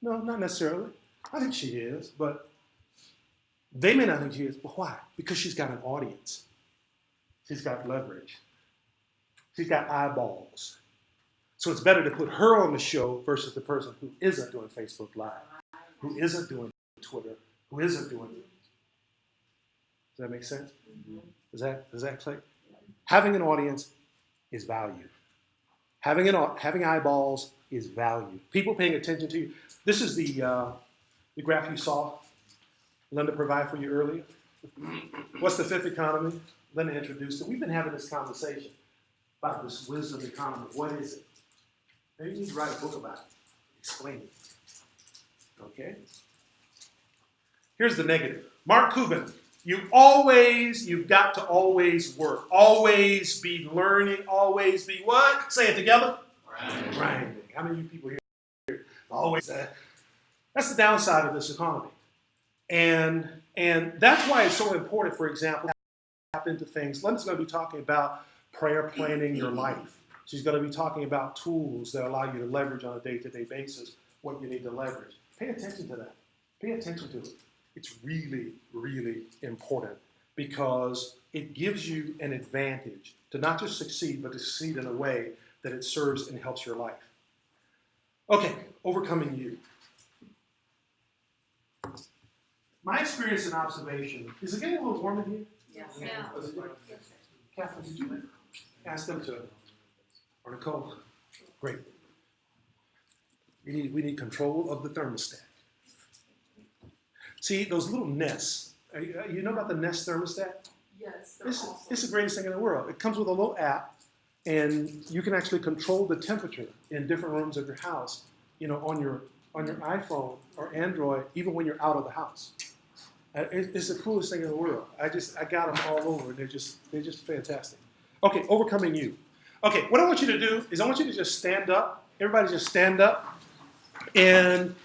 No, not necessarily. I think she is, but they may not think she is. But why? Because she's got an audience. She's got leverage. She's got eyeballs. So it's better to put her on the show versus the person who isn't doing Facebook Live, who isn't doing Twitter, who isn't doing it. Does that make sense? Mm-hmm. Does that click? Having an audience is value. Having eyeballs is value. People paying attention to you. This is the graph you saw Linda provide for you earlier. What's the fifth economy? Linda introduced it. We've been having this conversation about this wisdom economy. What is it? Maybe you need to write a book about it. Explain it. Okay? Here's the negative. Mark Cuban. You've got to always work. Always be learning. Always be what? Say it together. Grinding. How many of you people here? Always. That's the downside of this economy. And that's why it's so important, for example, to tap into things. Linda's going to be talking about prayer planning your life. She's going to be talking about tools that allow you to leverage on a day-to-day basis what you need to leverage. Pay attention to that. Pay attention to it. It's really, really important because it gives you an advantage to not just succeed, but to succeed in a way that it serves and helps your life. Okay, overcoming you. My experience and observation, is it getting a little warm in here? Yes. Yeah. Catherine, did you ask them to, or Nicole? Great. We need control of the thermostat. See, those little Nest, you know about the Nest thermostat? Yes, It's the greatest thing in the world. It comes with a little app, and you can actually control the temperature in different rooms of your house, on your iPhone or Android, even when you're out of the house. It's the coolest thing in the world. I got them all over, and they're just fantastic. Okay, overcoming you. Okay, what I want you to do is I want you to just stand up. Everybody just stand up. And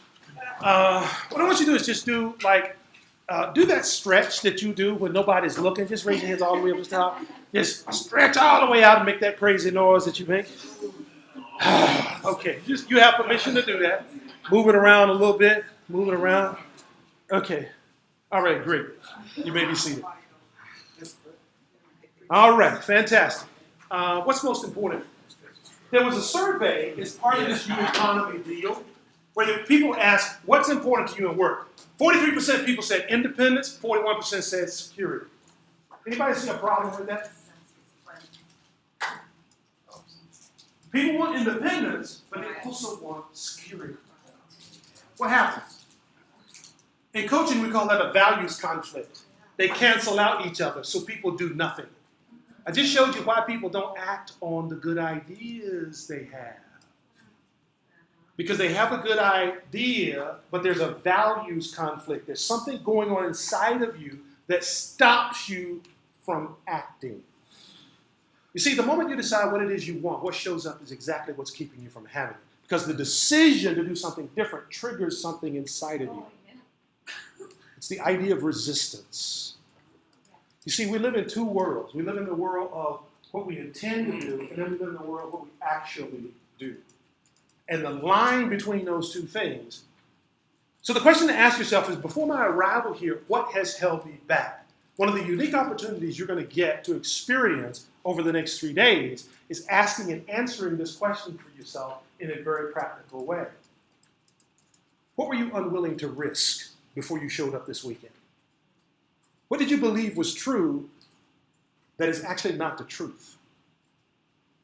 what I want you to do is just do that stretch that you do when nobody's looking. Just raise your hands all the way up to the top. Just stretch all the way out and make that crazy noise that you make. Okay, you have permission to do that. Move it around a little bit. Move it around. Okay. All right, great. You may be seated. All right, fantastic. What's most important? There was a survey as part of this new economy deal where people asked, what's important to you in work? 43% of people said independence, 41% said security. Anybody see a problem with that? People want independence, but they also want security. What happens? In coaching, we call that a values conflict. They cancel out each other, so people do nothing. I just showed you why people don't act on the good ideas they have. Because they have a good idea, but there's a values conflict. There's something going on inside of you that stops you from acting. You see, the moment you decide what it is you want, what shows up is exactly what's keeping you from having it. Because the decision to do something different triggers something inside of you. It's the idea of resistance. You see, we live in two worlds. We live in the world of what we intend to do, and then we live in the world of what we actually do. And the line between those two things. So the question to ask yourself is, before my arrival here, what has held me back? One of the unique opportunities you're going to get to experience over the next 3 days is asking and answering this question for yourself in a very practical way. What were you unwilling to risk before you showed up this weekend? What did you believe was true that is actually not the truth?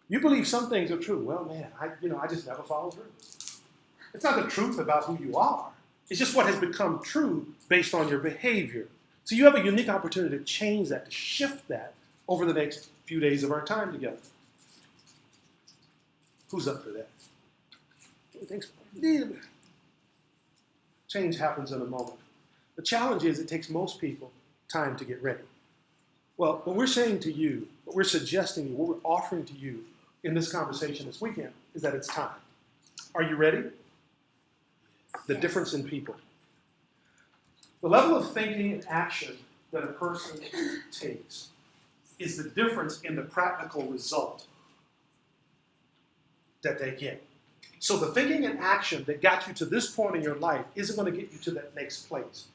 You believe some things are true. Well, man, I just never follow through. It's not the truth about who you are. It's just what has become true based on your behavior. So you have a unique opportunity to change that, to shift that over the next few days of our time together. Who's up for that? Thanks. Change happens in a moment. The challenge is it takes most people time to get ready. Well, what we're saying to you, what we're suggesting to you, what we're offering to you in this conversation this weekend is that it's time. Are you ready? The difference in people. The level of thinking and action that a person takes is the difference in the practical result that they get. So the thinking and action that got you to this point in your life isn't going to get you to that next place.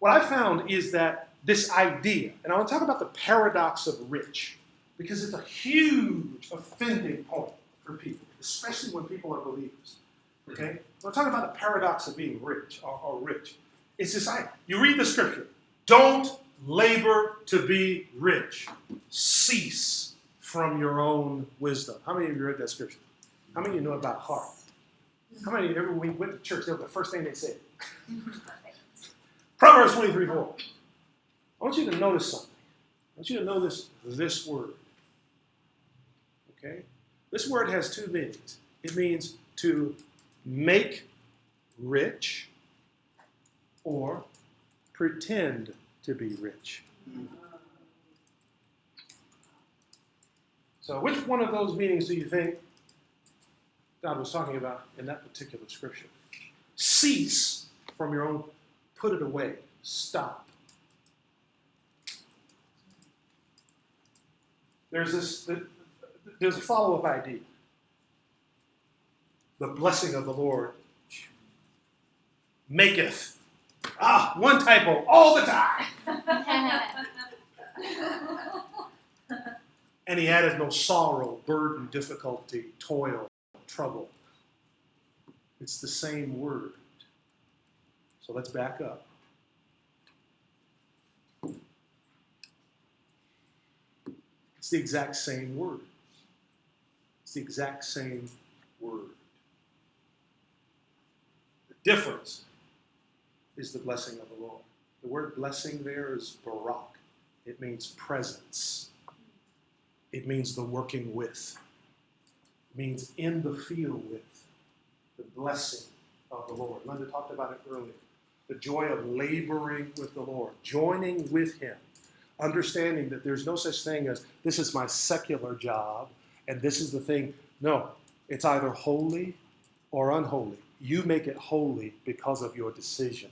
What I found is that this idea, and I want to talk about the paradox of rich, because it's a huge offending point for people, especially when people are believers. Okay? We're talking about the paradox of being rich or rich. It's this idea. You read the scripture. Don't labor to be rich. Cease from your own wisdom. How many of you read that scripture? How many of you know about heart? How many of you, every week went to church, that was the first thing they said? Proverbs 23:4. I want you to notice something. I want you to notice this word. Okay? This word has two meanings. It means to make rich or pretend to be rich. So which one of those meanings do you think God was talking about in that particular scripture? Cease from your own, put it away, stop. There's a follow-up idea. The blessing of the Lord maketh. One typo all the time. And he added no sorrow, burden, difficulty, toil, trouble. It's the same word. So let's back up. It's the exact same word. It's the exact same word. The difference is the blessing of the Lord. The word blessing there is barak. It means presence. It means the working with. It means in the field with. The blessing of the Lord. Linda talked about it earlier. The joy of laboring with the Lord. Joining with him. Understanding that there's no such thing as this is my secular job and this is the thing. No, it's either holy or unholy. You make it holy because of your decision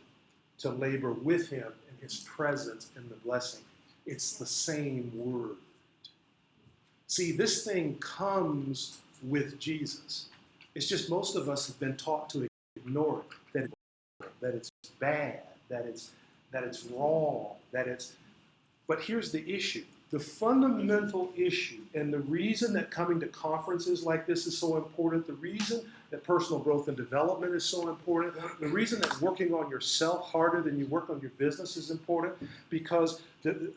to labor with him in his presence and the blessing. It's the same word. See, this thing comes with Jesus. It's just most of us have been taught to ignore it, that it's bad, that it's wrong, But here's the issue. The fundamental issue, and the reason that coming to conferences like this is so important, the reason that personal growth and development is so important, the reason that working on yourself harder than you work on your business is important, because the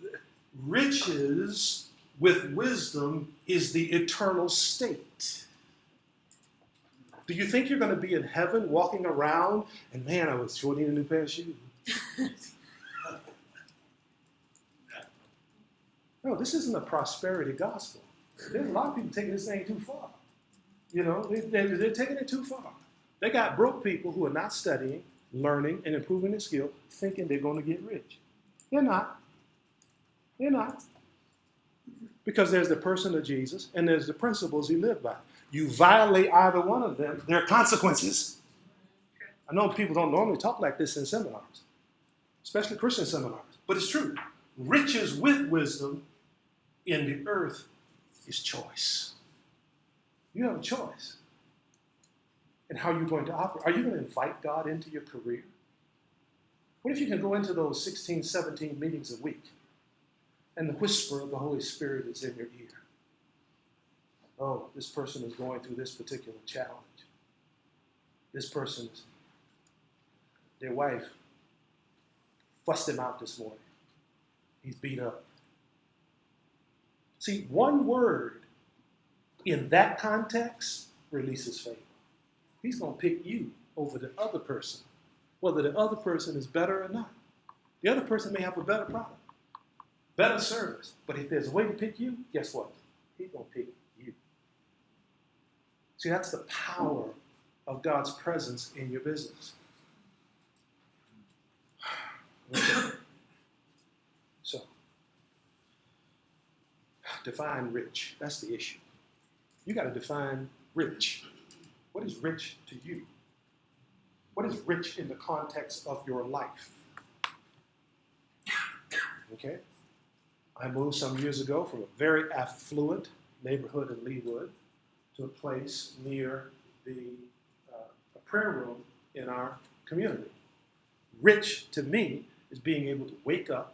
riches with wisdom is the eternal state. Do you think you're going to be in heaven walking around and, man, I was sure need a new pair of shoes? No, this isn't a prosperity gospel. There's a lot of people taking this thing too far. You know, they're taking it too far. They got broke people who are not studying, learning, and improving their skill, thinking they're going to get rich. They're not. They're not. Because there's the person of Jesus and there's the principles he lived by. You violate either one of them, there are consequences. I know people don't normally talk like this in seminars, especially Christian seminars, but it's true. Riches with wisdom in the earth is choice. You have a choice. And how you're going to operate. Are you going to invite God into your career? What if you can go into those 16, 17 meetings a week and the whisper of the Holy Spirit is in your ear? Oh, this person is going through this particular challenge. This person's, their wife fussed him out this morning. He's beat up. See, one word in that context releases favor. He's going to pick you over the other person, whether the other person is better or not. The other person may have a better product, better service, but if there's a way to pick you, guess what? He's going to pick you. See, that's the power of God's presence in your business. Okay. So, define rich. That's the issue. You got to define rich. What is rich to you? What is rich in the context of your life? Okay? I moved some years ago from a very affluent neighborhood in Leawood to a place near a prayer room in our community. Rich to me is being able to wake up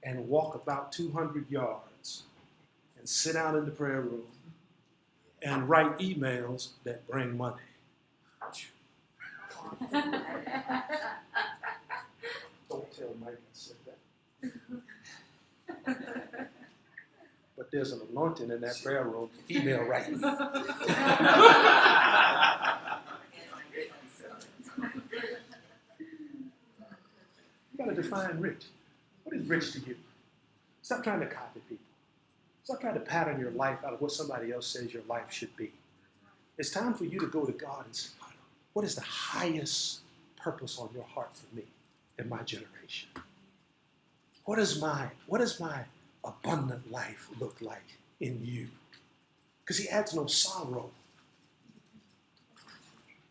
and walk about 200 yards and sit down in the prayer room and write emails that bring money. Don't tell Mike I said that. But there's an anointing in that prayer room for email writing. You got to define rich. What is rich to you? Stop trying to copy people. Stop trying to pattern your life out of what somebody else says your life should be. It's time for you to go to God and say, God, what is the highest purpose on your heart for me in my generation? What is my abundant life look like in you? Because he adds no sorrow.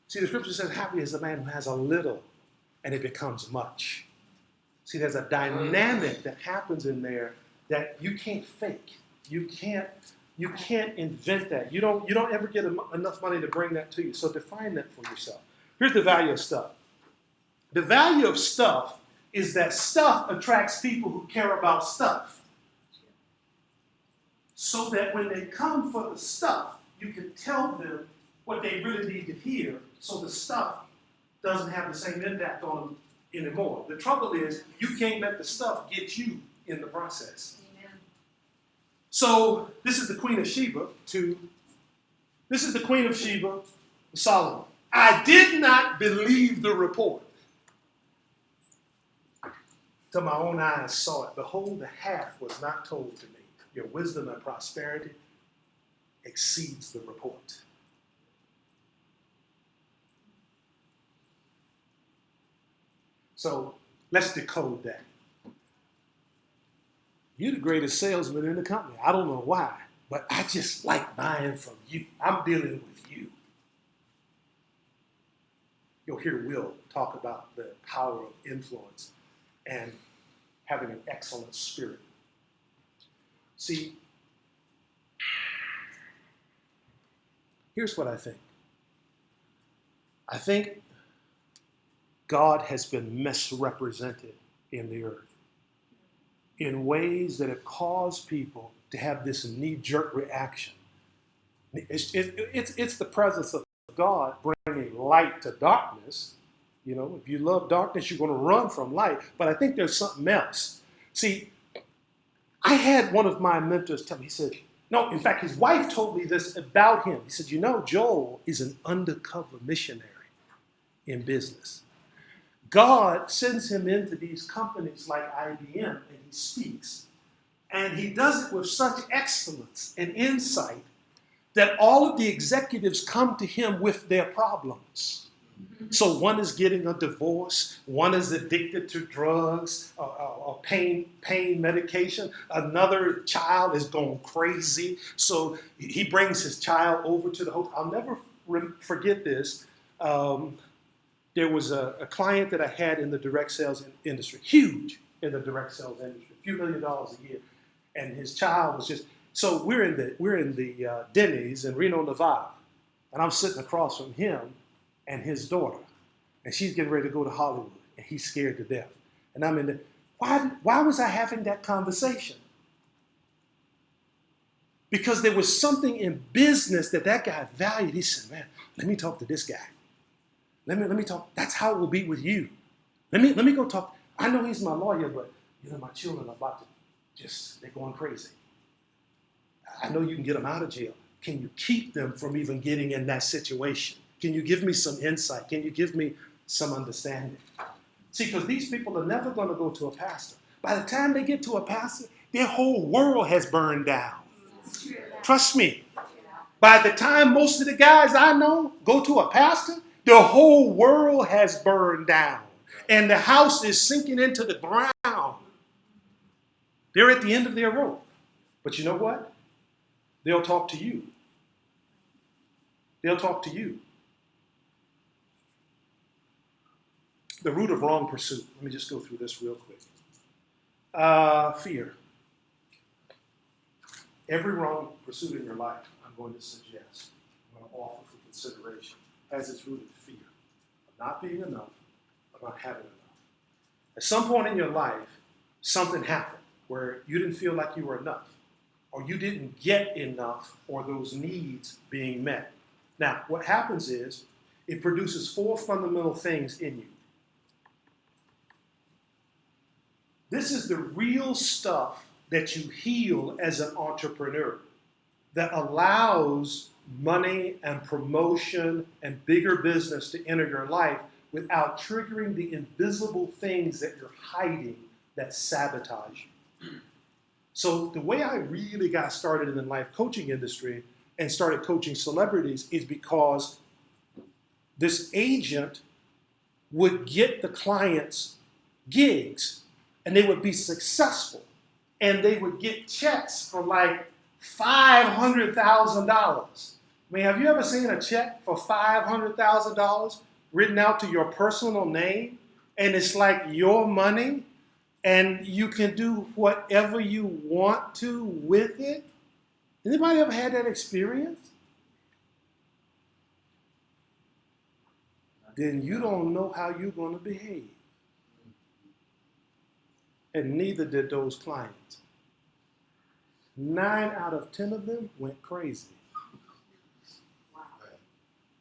See, the scripture says, happy is the man who has a little and it becomes much. See, there's a dynamic that happens in there that you can't fake. You can't invent that. You don't ever get enough money to bring that to you. So define that for yourself. Here's the value of stuff. The value of stuff is that stuff attracts people who care about stuff. So that when they come for the stuff, you can tell them what they really need to hear, so the stuff doesn't have the same impact on them anymore. The trouble is, you can't let the stuff get you in the process. Amen. So, this is the Queen of Sheba this is the Queen of Sheba, Solomon. I did not believe the report till my own eyes saw it. Behold, the half was not told to me. Your wisdom and prosperity exceeds the report. So let's decode that. You're the greatest salesman in the company. I don't know why, but I just like buying from you. I'm dealing with you. You'll hear Will talk about the power of influence and having an excellent spirit. See, here's what I think. I think God has been misrepresented in the earth in ways that have caused people to have this knee-jerk reaction. It's the presence of God bringing light to darkness. You know, if you love darkness, you're going to run from light. But I think there's something else. See, I had one of my mentors tell me, he said, No, in fact, his wife told me this about him. He said, you know, Joel is an undercover missionary in business. God sends him into these companies like IBM, and he speaks. And he does it with such excellence and insight that all of the executives come to him with their problems. So one is getting a divorce, one is addicted to drugs or pain medication, another child is going crazy. So he brings his child over to the hotel. I'll never forget this. There was a client that I had in the direct sales industry, huge in the direct sales industry, a few $1 million a year. And his child was just, so we're in the Denny's in Reno, Nevada. And I'm sitting across from him and his daughter. And she's getting ready to go to Hollywood. And he's scared to death. And I'm in the, why was I having that conversation? Because there was something in business that guy valued. He said, man, let me talk to this guy. Let me talk. That's how it will be with you. Let me go talk. I know he's my lawyer, but you know, my children are about to they're going crazy. I know you can get them out of jail. Can you keep them from even getting in that situation? Can you give me some insight? Can you give me some understanding? See, because these people are never going to go to a pastor. By the time they get to a pastor, their whole world has burned down. Trust me. By the time most of the guys I know go to a pastor, the whole world has burned down. And the house is sinking into the ground. They're at the end of their rope. But you know what? They'll talk to you. They'll talk to you. The root of wrong pursuit. Let me just go through this real quick. Fear. Every wrong pursuit in your life, I'm going to suggest, I'm going to offer for consideration, has its root in fear of not being enough, of not having enough. At some point in your life, something happened where you didn't feel like you were enough, or you didn't get enough, or those needs being met. Now, what happens is, it produces 4 fundamental things in you. This is the real stuff that you heal as an entrepreneur that allows money and promotion and bigger business to enter your life without triggering the invisible things that you're hiding that sabotage you. So the way I really got started in the life coaching industry and started coaching celebrities is because this agent would get the clients gigs and they would be successful and they would get checks for like $500,000. I mean, have you ever seen a check for $500,000 written out to your personal name and it's like your money and you can do whatever you want to with it? Anybody ever had that experience? Then you don't know how you're going to behave. And neither did those clients. 9 out of 10 of them went crazy.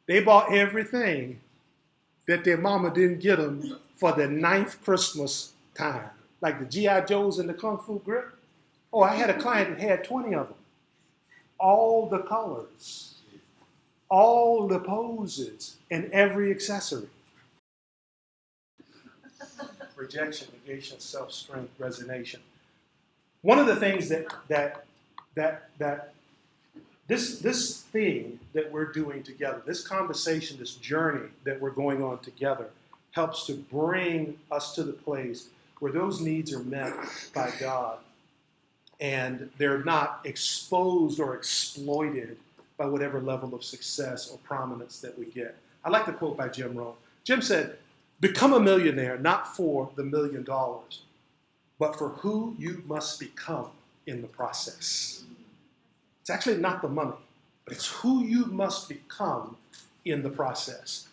They bought everything that their mama didn't get them for the 9th Christmas time. Like the G.I. Joes and the Kung Fu Grip. Oh, I had a client that had 20 of them. All the colors, all the poses, and every accessory. Rejection, negation, self-strength, resignation. One of the things that this thing that we're doing together, this conversation, this journey that we're going on together, helps to bring us to the place where those needs are met by God and they're not exposed or exploited by whatever level of success or prominence that we get. I like the quote by Jim Rohn. Jim said, "Become a millionaire not for the $1 million, but for who you must become in the process." It's actually not the money, but it's who you must become in the process.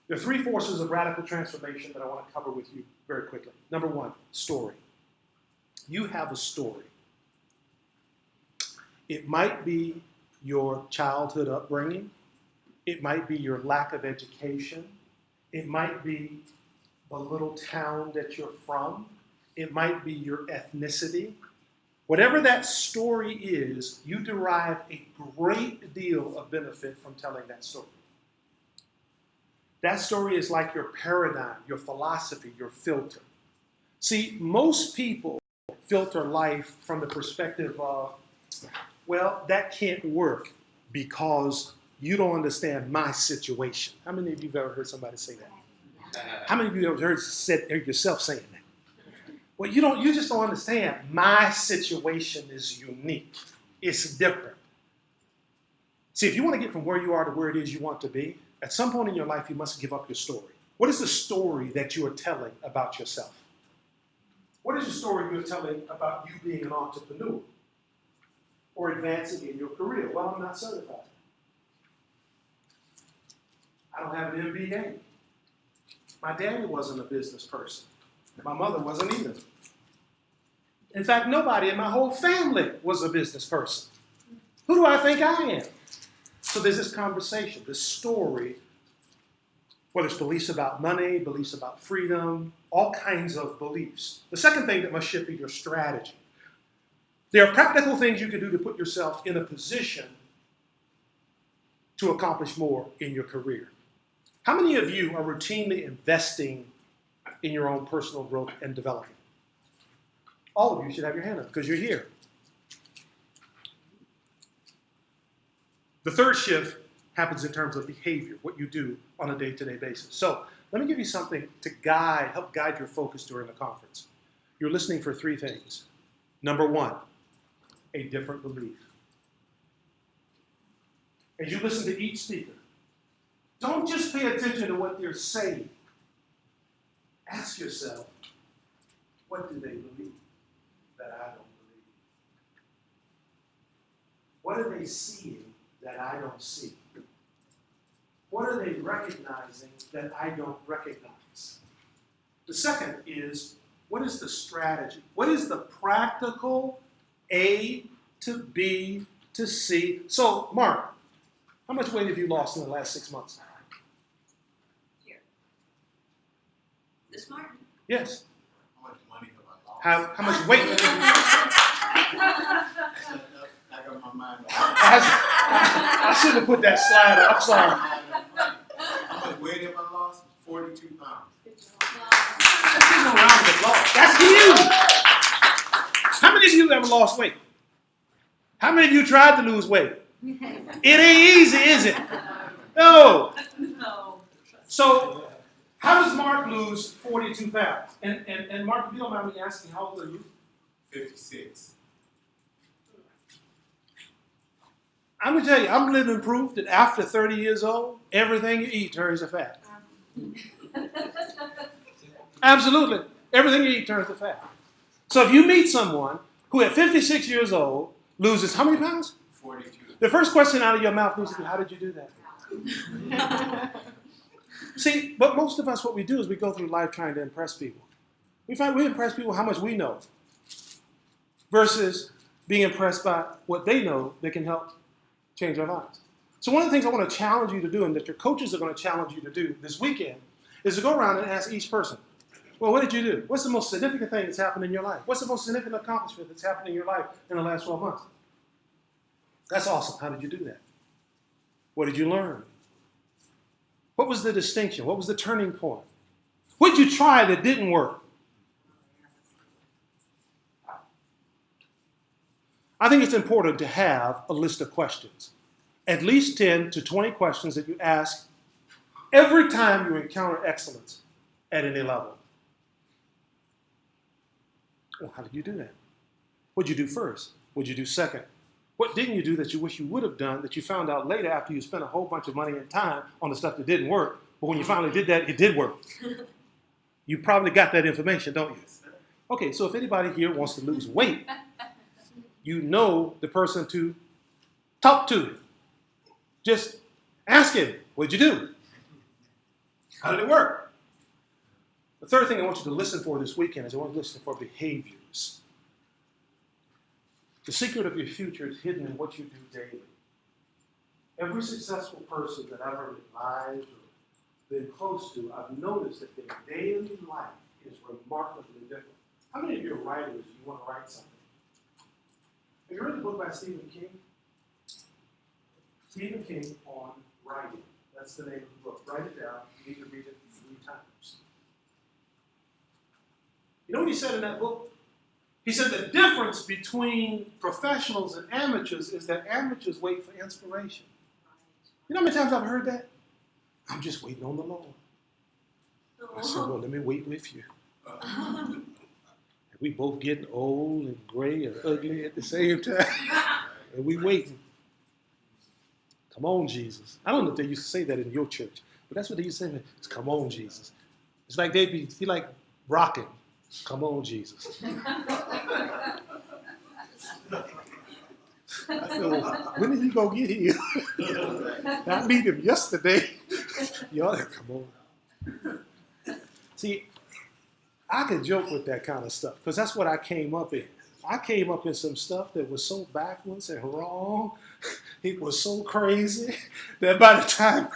There are 3 forces of radical transformation that I want to cover with you very quickly. Number 1, story. You have a story. It might be your childhood upbringing. It might be your lack of education. It might be the little town that you're from. It might be your ethnicity. Whatever that story is, you derive a great deal of benefit from telling that story. That story is like your paradigm, your philosophy, your filter. See, most people filter life from the perspective of, well, that can't work because you don't understand my situation. How many of you have ever heard somebody say that? How many of you have ever heard yourself saying that? Well, you just don't understand. My situation is unique. It's different. See, if you want to get from where you are to where it is you want to be, at some point in your life, you must give up your story. What is the story that you are telling about yourself? What is the story you're telling about you being an entrepreneur or advancing in your career? Well, I'm not certified. I don't have an MBA. My daddy wasn't a business person. My mother wasn't either. In fact, nobody in my whole family was a business person. Who do I think I am? So there's this conversation, this story, whether it's beliefs about money, beliefs about freedom, all kinds of beliefs. The second thing that must shift is your strategy. There are practical things you can do to put yourself in a position to accomplish more in your career. How many of you are routinely investing in your own personal growth and development? All of you should have your hand up because you're here. The third shift happens in terms of behavior, what you do on a day-to-day basis. So let me give you something to help guide your focus during the conference. You're listening for three things. Number one, a different belief. As you listen to each speaker, don't just pay attention to what they're saying. Ask yourself, what do they believe that I don't believe? What are they seeing that I don't see? What are they recognizing that I don't recognize? The second is, what is the strategy? What is the practical A to B to C? So, Mark, how much weight have you lost in the last 6 months? Here. This Mark? Yes. How much money have I lost? How much weight have you I got my mind on I should have put that slide up. I'm sorry. How much weight have I lost? 42 pounds. That's huge. How many of you ever lost weight? How many of you tried to lose weight? It ain't easy, is it? No. No. So, how does Mark lose 42 pounds? And Mark, if you don't mind me asking, how old are you? 56. I'm going to tell you, I'm living proof that after 30 years old, everything you eat turns to fat. Absolutely. Everything you eat turns to fat. So if you meet someone who at 56 years old loses how many pounds? 42. The first question out of your mouth needs to be, how did you do that? See, but most of us, what we do is we go through life trying to impress people. We find we impress people how much we know versus being impressed by what they know that can help change our lives. So one of the things I want to challenge you to do, and that your coaches are going to challenge you to do this weekend, is to go around and ask each person, well, what did you do? What's the most significant thing that's happened in your life? What's the most significant accomplishment that's happened in your life in the last 12 months? That's awesome. How did you do that? What did you learn? What was the distinction? What was the turning point? What did you try that didn't work? I think it's important to have a list of questions. At least 10 to 20 questions that you ask every time you encounter excellence at any level. Well, how did you do that? What did you do first? What did you do second? What didn't you do that you wish you would have done that you found out later after you spent a whole bunch of money and time on the stuff that didn't work, but when you finally did that, it did work? You probably got that information, don't you? Okay, so if anybody here wants to lose weight, you know the person to talk to. Just ask him, what'd you do? How did it work? The third thing I want you to listen for this weekend is I want you to listen for behaviors. The secret of your future is hidden in what you do daily. Every successful person that I've ever advised or been close to, I've noticed that their daily life is remarkably different. How many of you are writers? You want to write something? the book by Stephen King? Stephen King on writing. That's the name of the book. Write it down. You need to read it 3 times. You know what he said in that book? He said the difference between professionals and amateurs is that amateurs wait for inspiration. You know how many times I've heard that? I'm just waiting on the Lord. I said, well, let me wait with you. We both getting old and gray and ugly at the same time. And we waiting. Come on, Jesus. I don't know if they used to say that in your church, but that's what they used to say. It's come on, Jesus. It's like they'd be like rocking. Come on, Jesus. I said, well, when are you going to get here? I meet him yesterday. Y'all, come on. See, I could joke with that kind of stuff because that's what I came up in. I came up in some stuff that was so backwards and wrong. It was so crazy that by the time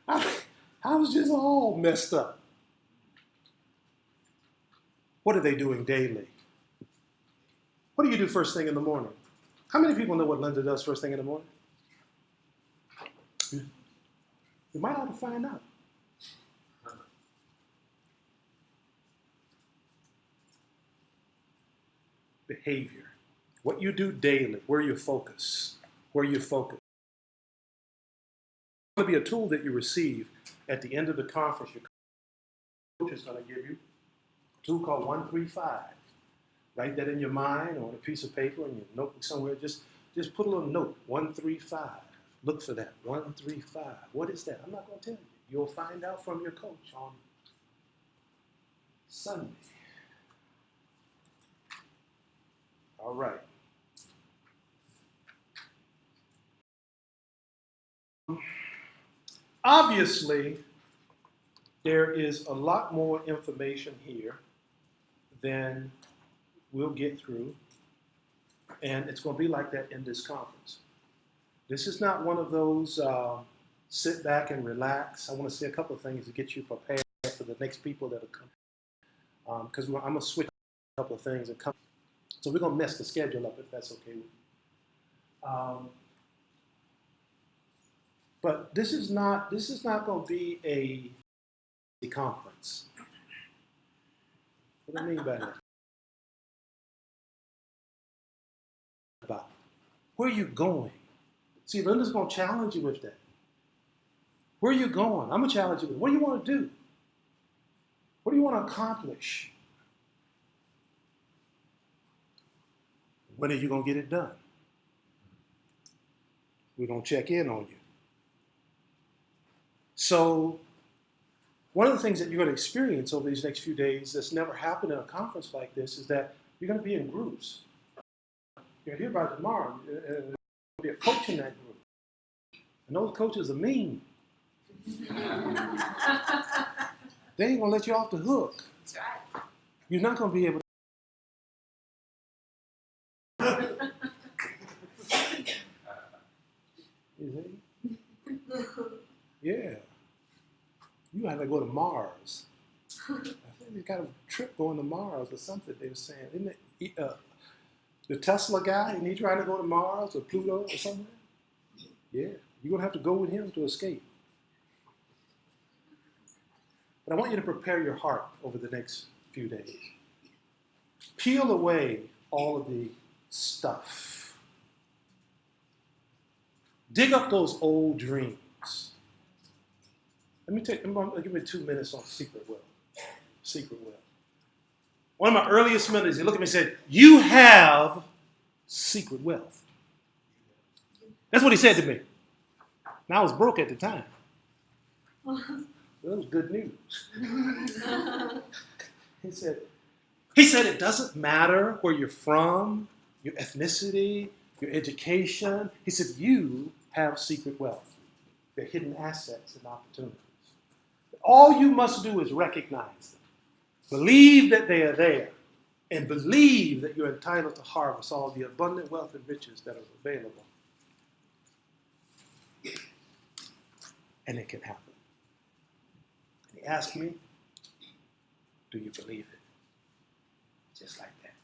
I was just all messed up. What are they doing daily? What do you do first thing in the morning? How many people know what Linda does first thing in the morning? You might ought to find out. Behavior. What you do daily, where you focus, where you focus. It's going to be a tool that you receive at the end of the conference. Your coach is going to give you a tool called 135. Write that in your mind or on a piece of paper in your notebook somewhere. Just put a little note, 135. Look for that, 135. What is that? I'm not going to tell you. You'll find out from your coach on Sunday. All right. Obviously, there is a lot more information here than we'll get through, and it's going to be like that in this conference. This is not one of those sit back and relax. I want to say a couple of things to get you prepared for the next people that are coming, because I'm going to switch a couple of things and come. So we're going to mess the schedule up if that's okay with you. But this is not going to be a conference. What do I mean by that? About where are you going? See, Linda's going to challenge you with that. Where are you going? I'm going to challenge you with what do you want to do? What do you want to accomplish? When are you going to get it done? We're going to check in on you. So one of the things that you're going to experience over these next few days that's never happened in a conference like this is that you're going to be in groups. You're here by tomorrow. There'll be a coach in that group. And those coaches are mean. They ain't going to let you off the hook. That's right. You're not going to be able to. Yeah. You have to go to Mars. I think they got a trip going to Mars or something they were saying. Isn't it the Tesla guy, isn't he trying to go to Mars or Pluto or somewhere? Yeah. You're going to have to go with him to escape. But I want you to prepare your heart over the next few days. Peel away all of the stuff. Dig up those old dreams. I'm going to give me 2 minutes on secret will. Secret will. One of my earliest mentors, he looked at me and said, you have secret wealth. That's what he said to me. Now I was broke at the time. Well, that was good news. He said it doesn't matter where you're from, your ethnicity, your education. He said you have secret wealth. They're hidden assets and opportunities. All you must do is recognize them. Believe that they are there. And believe that you're entitled to harvest all the abundant wealth and riches that are available. And it can happen. And he asked me, do you believe it? Just like that.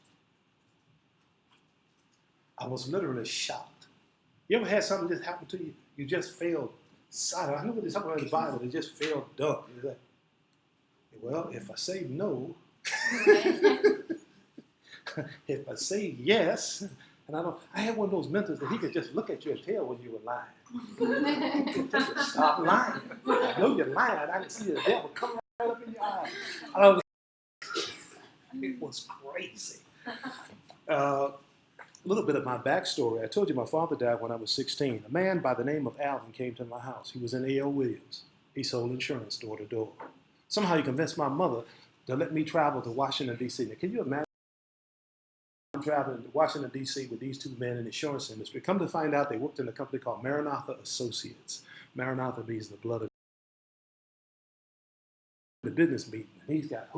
I was literally shocked. You ever had something just happen to you? You just failed silent. I know there's something in the Bible that just failed dumb. You're like, well, if I say no, if I say yes, and I had one of those mentors that he could just look at you and tell when you were lying. He could tell you, stop lying. I know you're lying. I can see the devil coming right up in your eye. It was crazy. A little bit of my backstory. I told you my father died when I was 16. A man by the name of Alvin came to my house. He was in A.L. Williams. He sold insurance door to door. Somehow he convinced my mother to let me travel to Washington, D.C. Now, can you imagine traveling to Washington, D.C. with these two men in the insurance industry? Come to find out, they worked in a company called Maranatha Associates. Maranatha means the blood of the business meeting. And he's got,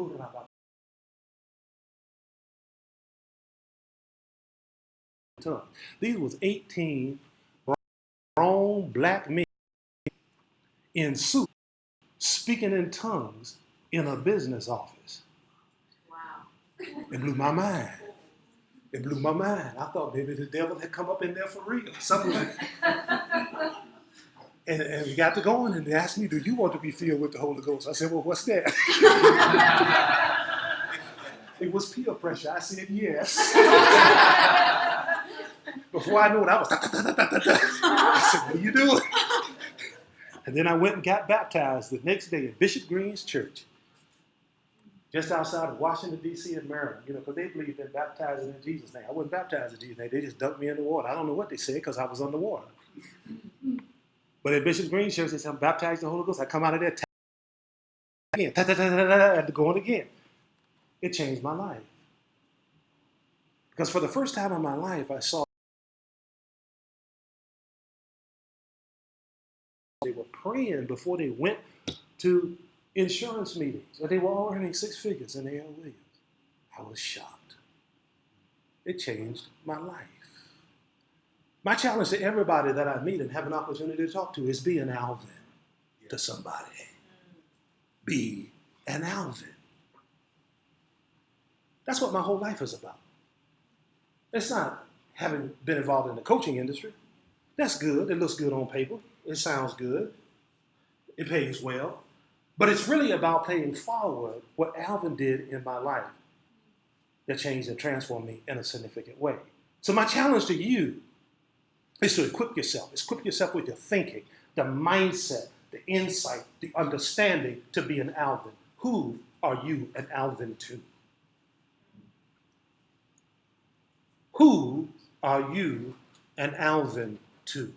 these was 18 grown black men in suits speaking in tongues in a business office. Wow. It blew my mind. It blew my mind. I thought maybe the devil had come up in there for real. And we got to going, and they asked me, do you want to be filled with the Holy Ghost? I said, well, what's that? It was peer pressure. I said, yes. Before I knew it, I was, I said, what are you doing? And then I went and got baptized the next day in Bishop Green's church, just outside of Washington, D.C. and Maryland, because they believed in baptizing in Jesus' name. I wasn't baptized in Jesus' name. They just dunked me in the water. I don't know what they said because I was on the water. But at Bishop Green's church, they said, I'm baptized in the Holy Ghost. I come out of there, again, I had to go on again. It changed my life. Because for the first time in my life, I saw they were praying before they went to insurance meetings, and they were all earning six figures in A.L. Williams. I was shocked. It changed my life. My challenge to everybody that I meet and have an opportunity to talk to is be an Alvin to somebody. Be an Alvin. That's what my whole life is about. It's not having been involved in the coaching industry. That's good. It looks good on paper. It sounds good. It pays well. But it's really about paying forward what Alvin did in my life that changed and transformed me in a significant way. So my challenge to you is to equip yourself. Equip yourself with your thinking, the mindset, the insight, the understanding to be an Alvin. Who are you an Alvin to? Who are you an Alvin to?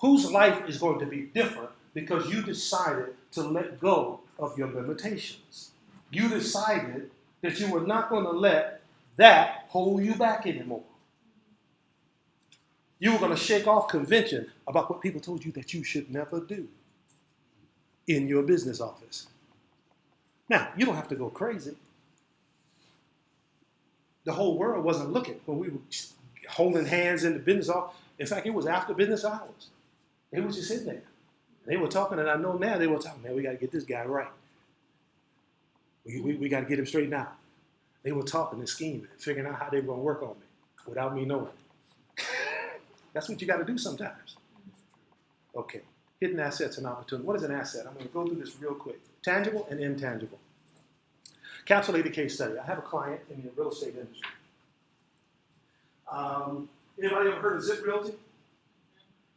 Whose life is going to be different because you decided to let go of your limitations? You decided that you were not going to let that hold you back anymore. You were going to shake off convention about what people told you that you should never do in your business office. Now, you don't have to go crazy. The whole world wasn't looking when we were holding hands in the business office. In fact, it was after business hours. They were just sitting there. They were talking, and I know now they were talking, man, we got to get this guy right. We got to get him straightened out. They were talking and scheming, figuring out how they were going to work on me without me knowing. That's what you got to do sometimes. Okay, hidden assets and opportunity. What is an asset? I'm going to go through this real quick. Tangible and intangible. Capsulated case study. I have a client in the real estate industry. Anybody ever heard of Zip Realty?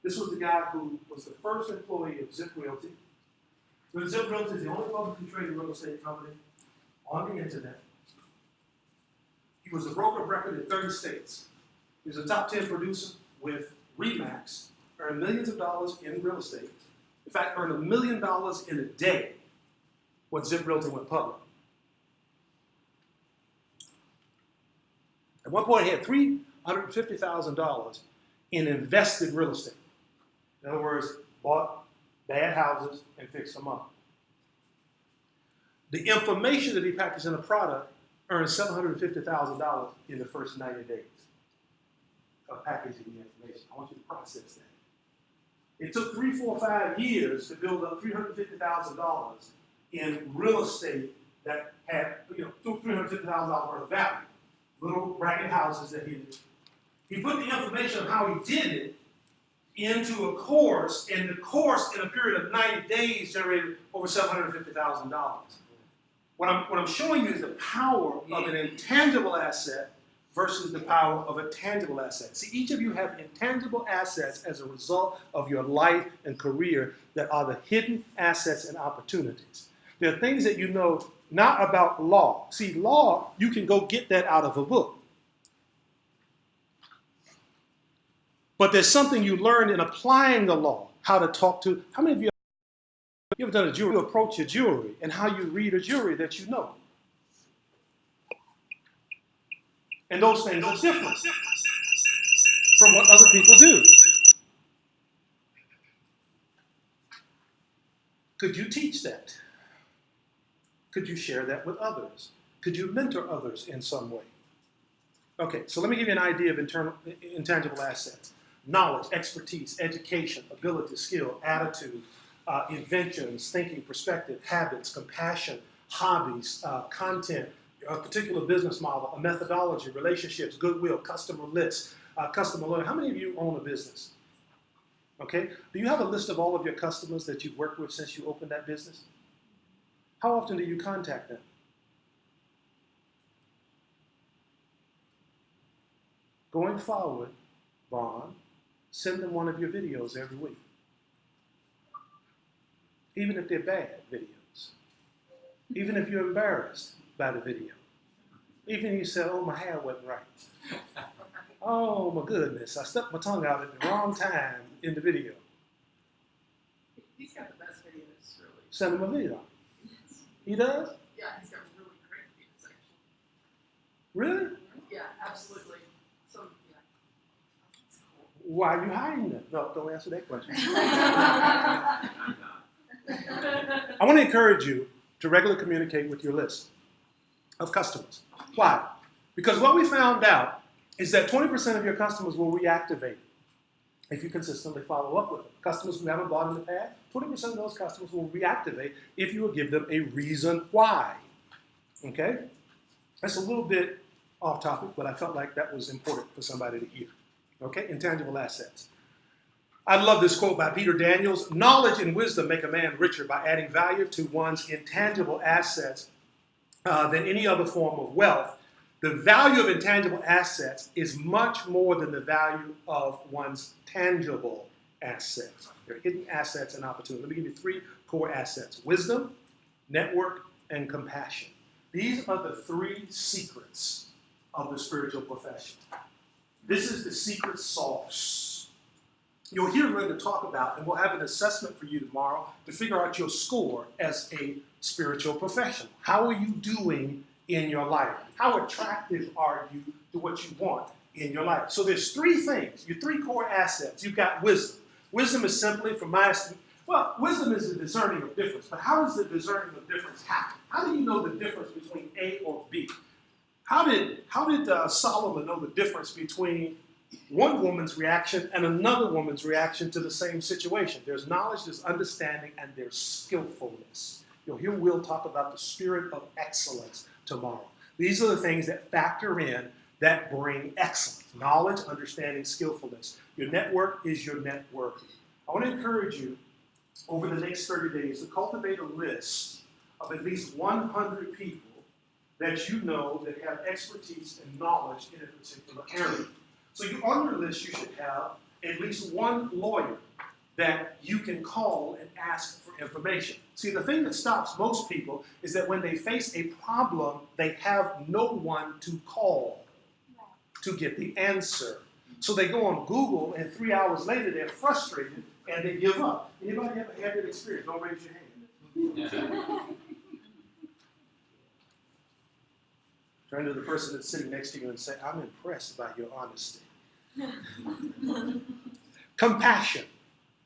This was the guy who was the first employee of Zip Realty. Zip Realty is the only publicly traded real estate company on the internet. He was a broker of record in 30 states. He was a top 10 producer with RE/MAX, earned millions of dollars in real estate. In fact, earned $1 million in a day when Zip Realty went public. At one point, he had $350,000 in invested real estate. In other words, bought bad houses and fixed them up. The information that he packaged in a product earned $750,000 in the first 90 days of packaging the information. I want you to process that. It took 3, 4, 5 years to build up $350,000 in real estate that had, $350,000 worth of value. Little ragged houses that he He put the information on how he did it into a course, and the course in a period of 90 days generated over $750,000. What I'm showing you is the power of an intangible asset versus the power of a tangible asset. See, each of you have intangible assets as a result of your life and career that are the hidden assets and opportunities. There are things that you know not about law. See, law, you can go get that out of a book. But there's something you learn in applying the law, how to talk to. How many of you have done a jury? You approach a jury and how you read a jury that you know. And those things are different from what other people do. Could you teach that? Could you share that with others? Could you mentor others in some way? Okay, so let me give you an idea of intangible assets. Knowledge, expertise, education, ability, skill, attitude, inventions, thinking, perspective, habits, compassion, hobbies, content, a particular business model, a methodology, relationships, goodwill, customer lists, customer loyalty. How many of you own a business? Okay, do you have a list of all of your customers that you've worked with since you opened that business? How often do you contact them? Going forward, Vaughn, send them one of your videos every week. Even if they're bad videos. Even if you're embarrassed by the video. Even if you say, oh, my hair wasn't right. Oh, my goodness, I stuck my tongue out at the wrong time in the video. He's got the best videos, really. Send him a video. Yes. He does? Yeah, he's got really great videos, actually. Really? Yeah, absolutely. So, yeah. That's cool. Why are you hiding them? No, don't answer that question. I want to encourage you to regularly communicate with your list of customers. Why? Because what we found out is that 20% of your customers will reactivate if you consistently follow up with them. Customers who haven't bought in the past, 20% of those customers will reactivate if you will give them a reason why. Okay? That's a little bit off topic, but I felt like that was important for somebody to hear. Okay? Intangible assets. I love this quote by Peter Daniels. Knowledge and wisdom make a man richer by adding value to one's intangible assets than any other form of wealth. The value of intangible assets is much more than the value of one's tangible assets. They're hidden assets and opportunities. Let me give you 3 core assets: wisdom, network, and compassion. These are the 3 secrets of the spiritual profession. This is the secret sauce. You'll hear Linda talk about, and we'll have an assessment for you tomorrow to figure out your score as a spiritual professional. How are you doing in your life? How attractive are you to what you want in your life? So there's 3 things, your 3 core assets. You've got wisdom. Wisdom is simply, from my estimate, well, wisdom is the discerning of difference. But how does the discerning of difference happen? How do you know the difference between A or B? How did Solomon know the difference between one woman's reaction and another woman's reaction to the same situation? There's knowledge, there's understanding, and there's skillfulness. You'll hear Will talk about the spirit of excellence tomorrow. These are the things that factor in that bring excellence. Knowledge, understanding, skillfulness. Your network is your net worth. I want to encourage you over the next 30 days to cultivate a list of at least 100 people that you know that have expertise and knowledge in a particular area. So on your list, you should have at least one lawyer that you can call and ask for information. See, the thing that stops most people is that when they face a problem, they have no one to call to get the answer. So they go on Google, and 3 hours later, they're frustrated, and they give up. Anybody ever had that experience? Don't raise your hand. Turn to the person that's sitting next to you and say, I'm impressed by your honesty. Compassion.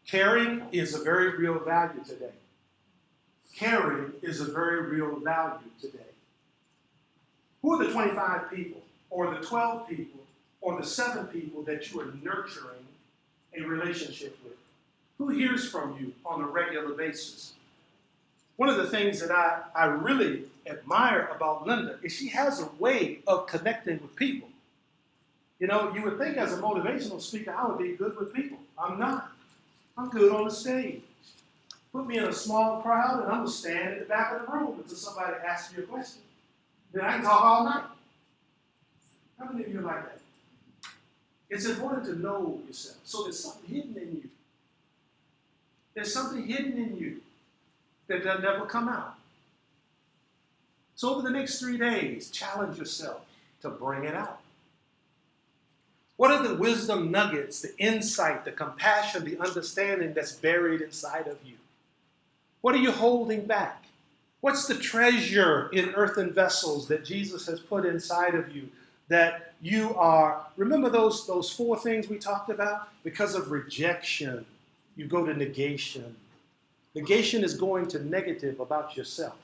Caring is a very real value today. Caring is a very real value today. Who are the 25 people, or the 12 people, or the 7 people that you are nurturing a relationship with? Who hears from you on a regular basis? One of the things that I really admire about Linda is she has a way of connecting with people. You know, you would think as a motivational speaker, I would be good with people. I'm not. I'm good on the stage. Put me in a small crowd and I'm going to stand at the back of the room until somebody asks me a question. Then I can talk all night. How many of you are like that? It's important to know yourself. So there's something hidden in you. There's something hidden in you that will never come out. So over the next 3 days, challenge yourself to bring it out. What are the wisdom nuggets, the insight, the compassion, the understanding that's buried inside of you? What are you holding back? What's the treasure in earthen vessels that Jesus has put inside of you that you are, remember those 4 things we talked about? Because of rejection, you go to negation. Negation is going to negative about yourself.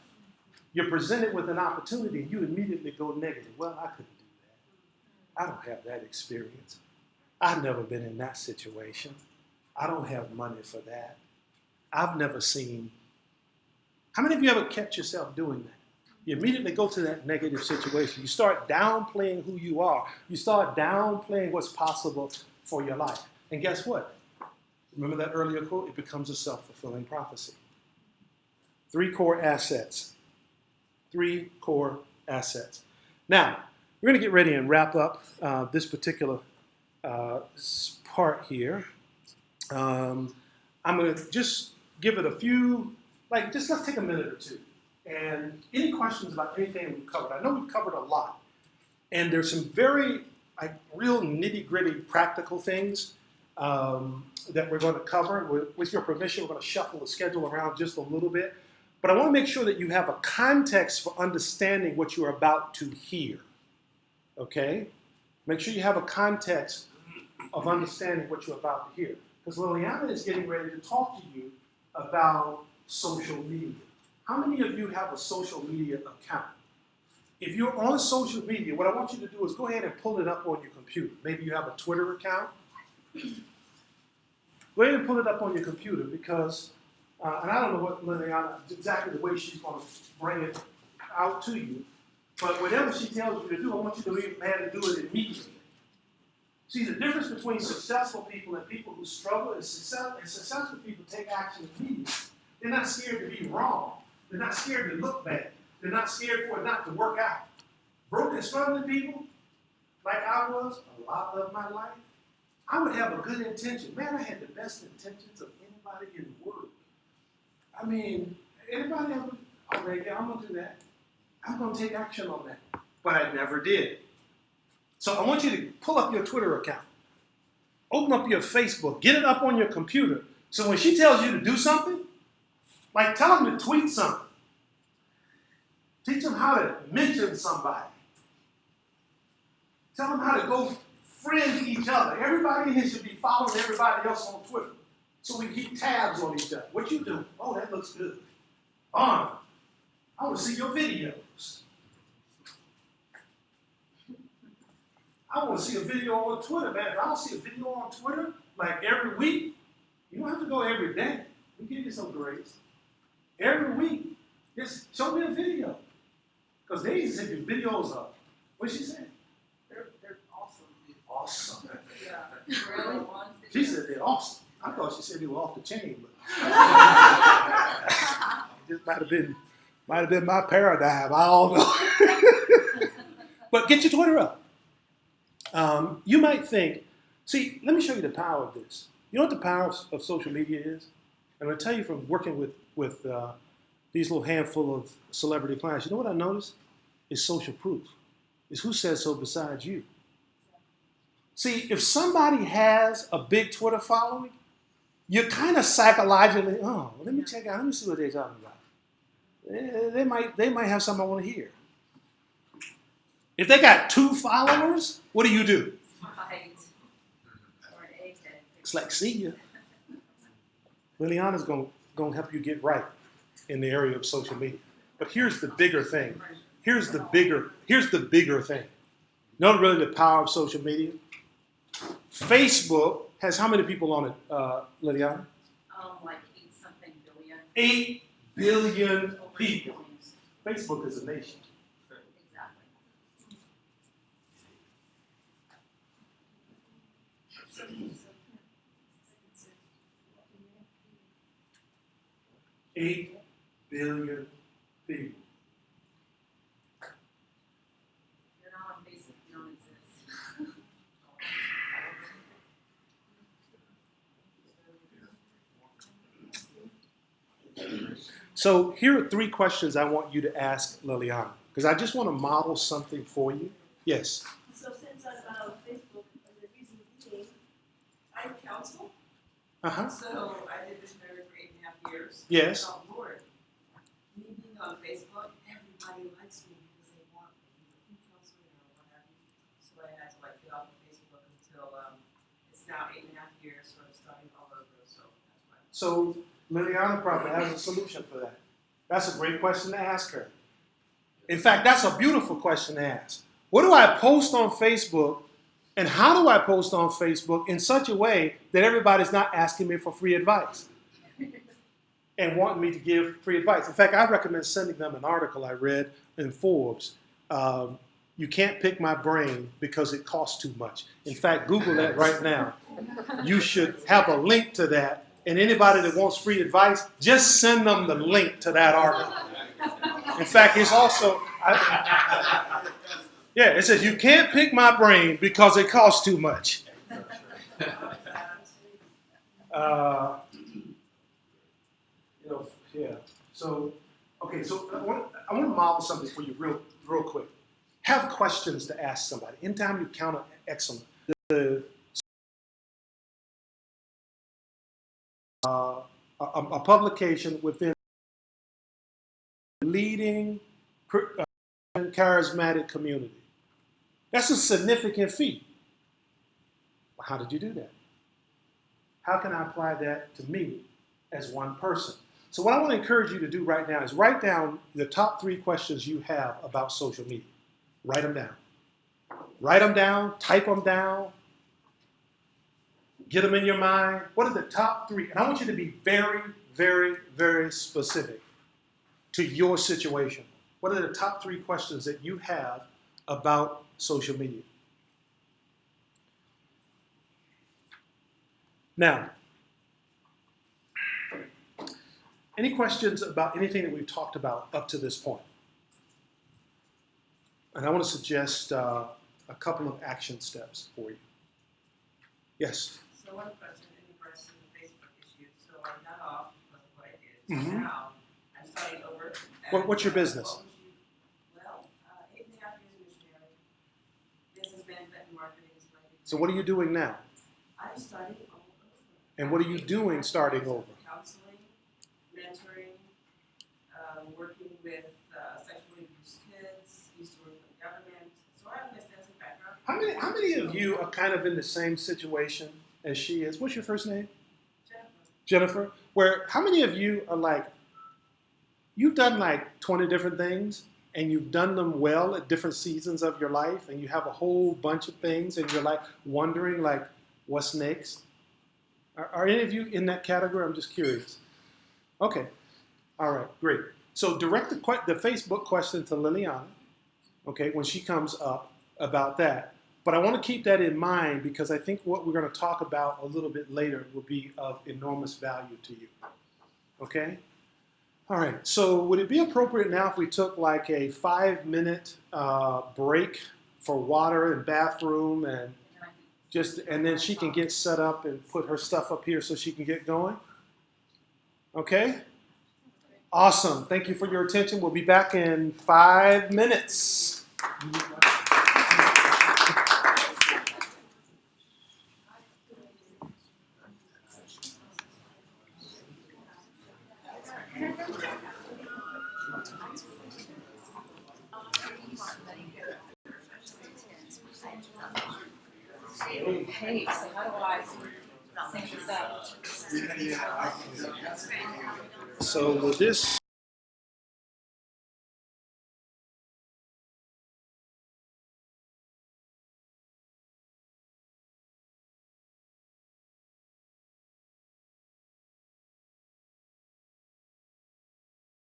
You're presented with an opportunity, you immediately go negative. Well, I couldn't do that. I don't have that experience. I've never been in that situation. I don't have money for that. I've never seen. How many of you ever catch yourself doing that? You immediately go to that negative situation. You start downplaying who you are. You start downplaying what's possible for your life. And guess what? Remember that earlier quote? It becomes a self-fulfilling prophecy. 3 core assets. 3 core assets. Now, we're going to get ready and wrap up this particular part here. I'm going to just give it a few, let's take a minute or two. And any questions about anything we've covered? I know we've covered a lot. And there's some very, real nitty-gritty practical things that we're going to cover. With your permission, we're going to shuffle the schedule around just a little bit. But I want to make sure that you have a context for understanding what you're about to hear. Okay? Make sure you have a context of understanding what you're about to hear. Because Liliana is getting ready to talk to you about social media. How many of you have a social media account? If you're on social media, what I want you to do is go ahead and pull it up on your computer. Maybe you have a Twitter account. Go ahead and pull it up on your computer because, and I don't know what Liliana, exactly the way she's going to bring it out to you, but whatever she tells you to do, I want you to be mad to do it immediately. See, the difference between successful people and people who struggle is successful people take action immediately. They're not scared to be wrong. They're not scared to look bad. They're not scared for it not to work out. Broken, struggling people, like I was a lot of my life, I would have a good intention. Man, I had the best intentions of anybody in the world. I mean, anybody ever, okay, yeah, I'm going to do that. I'm going to take action on that. But I never did. So I want you to pull up your Twitter account. Open up your Facebook. Get it up on your computer. So when she tells you to do something, like tell them to tweet something. Teach them how to mention somebody. Tell them how to go friend each other. Everybody in here should be following everybody else on Twitter. So we keep tabs on each other. What you do? Oh, that looks good. I want to see your videos. I want to see a video on Twitter, man. If I don't see a video on Twitter, like every week, you don't have to go every day. We give you some grace. Every week, just show me a video. Because they used to send you videos up. What'd she say? They're awesome. Awesome. Yeah. Really? She said they're awesome. I thought she said they were off the chain, but it might have been my paradigm. I don't know. But get your Twitter up. You might think, see, let me show you the power of this. You know what the power of social media is? I'm going to tell you from working with these little handful of celebrity clients. You know what I noticed? It's social proof. It's who says so besides you. See, if somebody has a big Twitter following, you're kind of psychologically, let me check out, let me see what they're talking about. They might have something I want to hear. If they got 2 followers, what do? Right. Or an egg head. It's like, see ya. Liliana's going to help you get right in the area of social media. But here's the bigger thing. Here's the bigger thing. You know really the power of social media? Facebook has how many people on it, Liliana? Like 8-something billion. 8 billion people. Facebook is a nation. Exactly. $8 billion people. You're not on Facebook, you don't exist. So here are 3 questions I want you to ask Liliana, because I just want to model something for you. Yes. So since I found Facebook, the reason being, I counsel. Uh-huh. So I did this for 8.5 years. Yes. I thought, Lord, me being on Facebook, everybody likes me because they want me counseling or what have you. So I had to get off of Facebook until it's now 8.5 years, sort of starting all over. So that's why. So Liliana probably has a solution for that. That's a great question to ask her. In fact, that's a beautiful question to ask. What do I post on Facebook, and how do I post on Facebook in such a way that everybody's not asking me for free advice and wanting me to give free advice? In fact, I recommend sending them an article I read in Forbes. You can't pick my brain because it costs too much. In fact, Google that right now. You should have a link to that. And anybody that wants free advice, just send them the link to that article. In fact, it's also, it says you can't pick my brain because it costs too much. So, okay, so I want to model something for you real quick. Have questions to ask somebody. Anytime you count excellent. A publication within leading charismatic community. That's a significant feat. How did you do that? How can I apply that to me as one person? So what I want to encourage you to do right now is write down the top 3 questions you have about social media. Write them down. Write them down, type them down, get them in your mind. What are the top 3? And I want you to be very, very, very specific to your situation. What are the top 3 questions that you have about social media? Now, any questions about anything that we've talked about up to this point? And I want to suggest a couple of action steps for you. Yes? So one question in regards to the Facebook issue. So I got off because of what I did. So now I'm starting over. What's your business? Well, 8.5 years missionary. Business management and marketing is my degree. So what are you doing now? I'm starting over. And what are you doing starting over? Counseling, mentoring, working with sexually abused kids, used to work with the government. So I have an extensive background. How many of you are kind of in the same situation as she is? What's your first name? Jennifer. Where how many of you are like, you've done like 20 different things and you've done them well at different seasons of your life and you have a whole bunch of things and you're like wondering like, what's next? Are any of you in that category? I'm just curious. Okay. All right, great. So direct the Facebook question to Liliana, okay, when she comes up about that. But I want to keep that in mind because I think what we're going to talk about a little bit later will be of enormous value to you. Okay? All right, so would it be appropriate now if we took like a 5-minute break for water and bathroom and then she can get set up and put her stuff up here so she can get going? Okay? Awesome. Thank you for your attention. We'll be back in 5 minutes. Hey, so how do I sync this up? So with this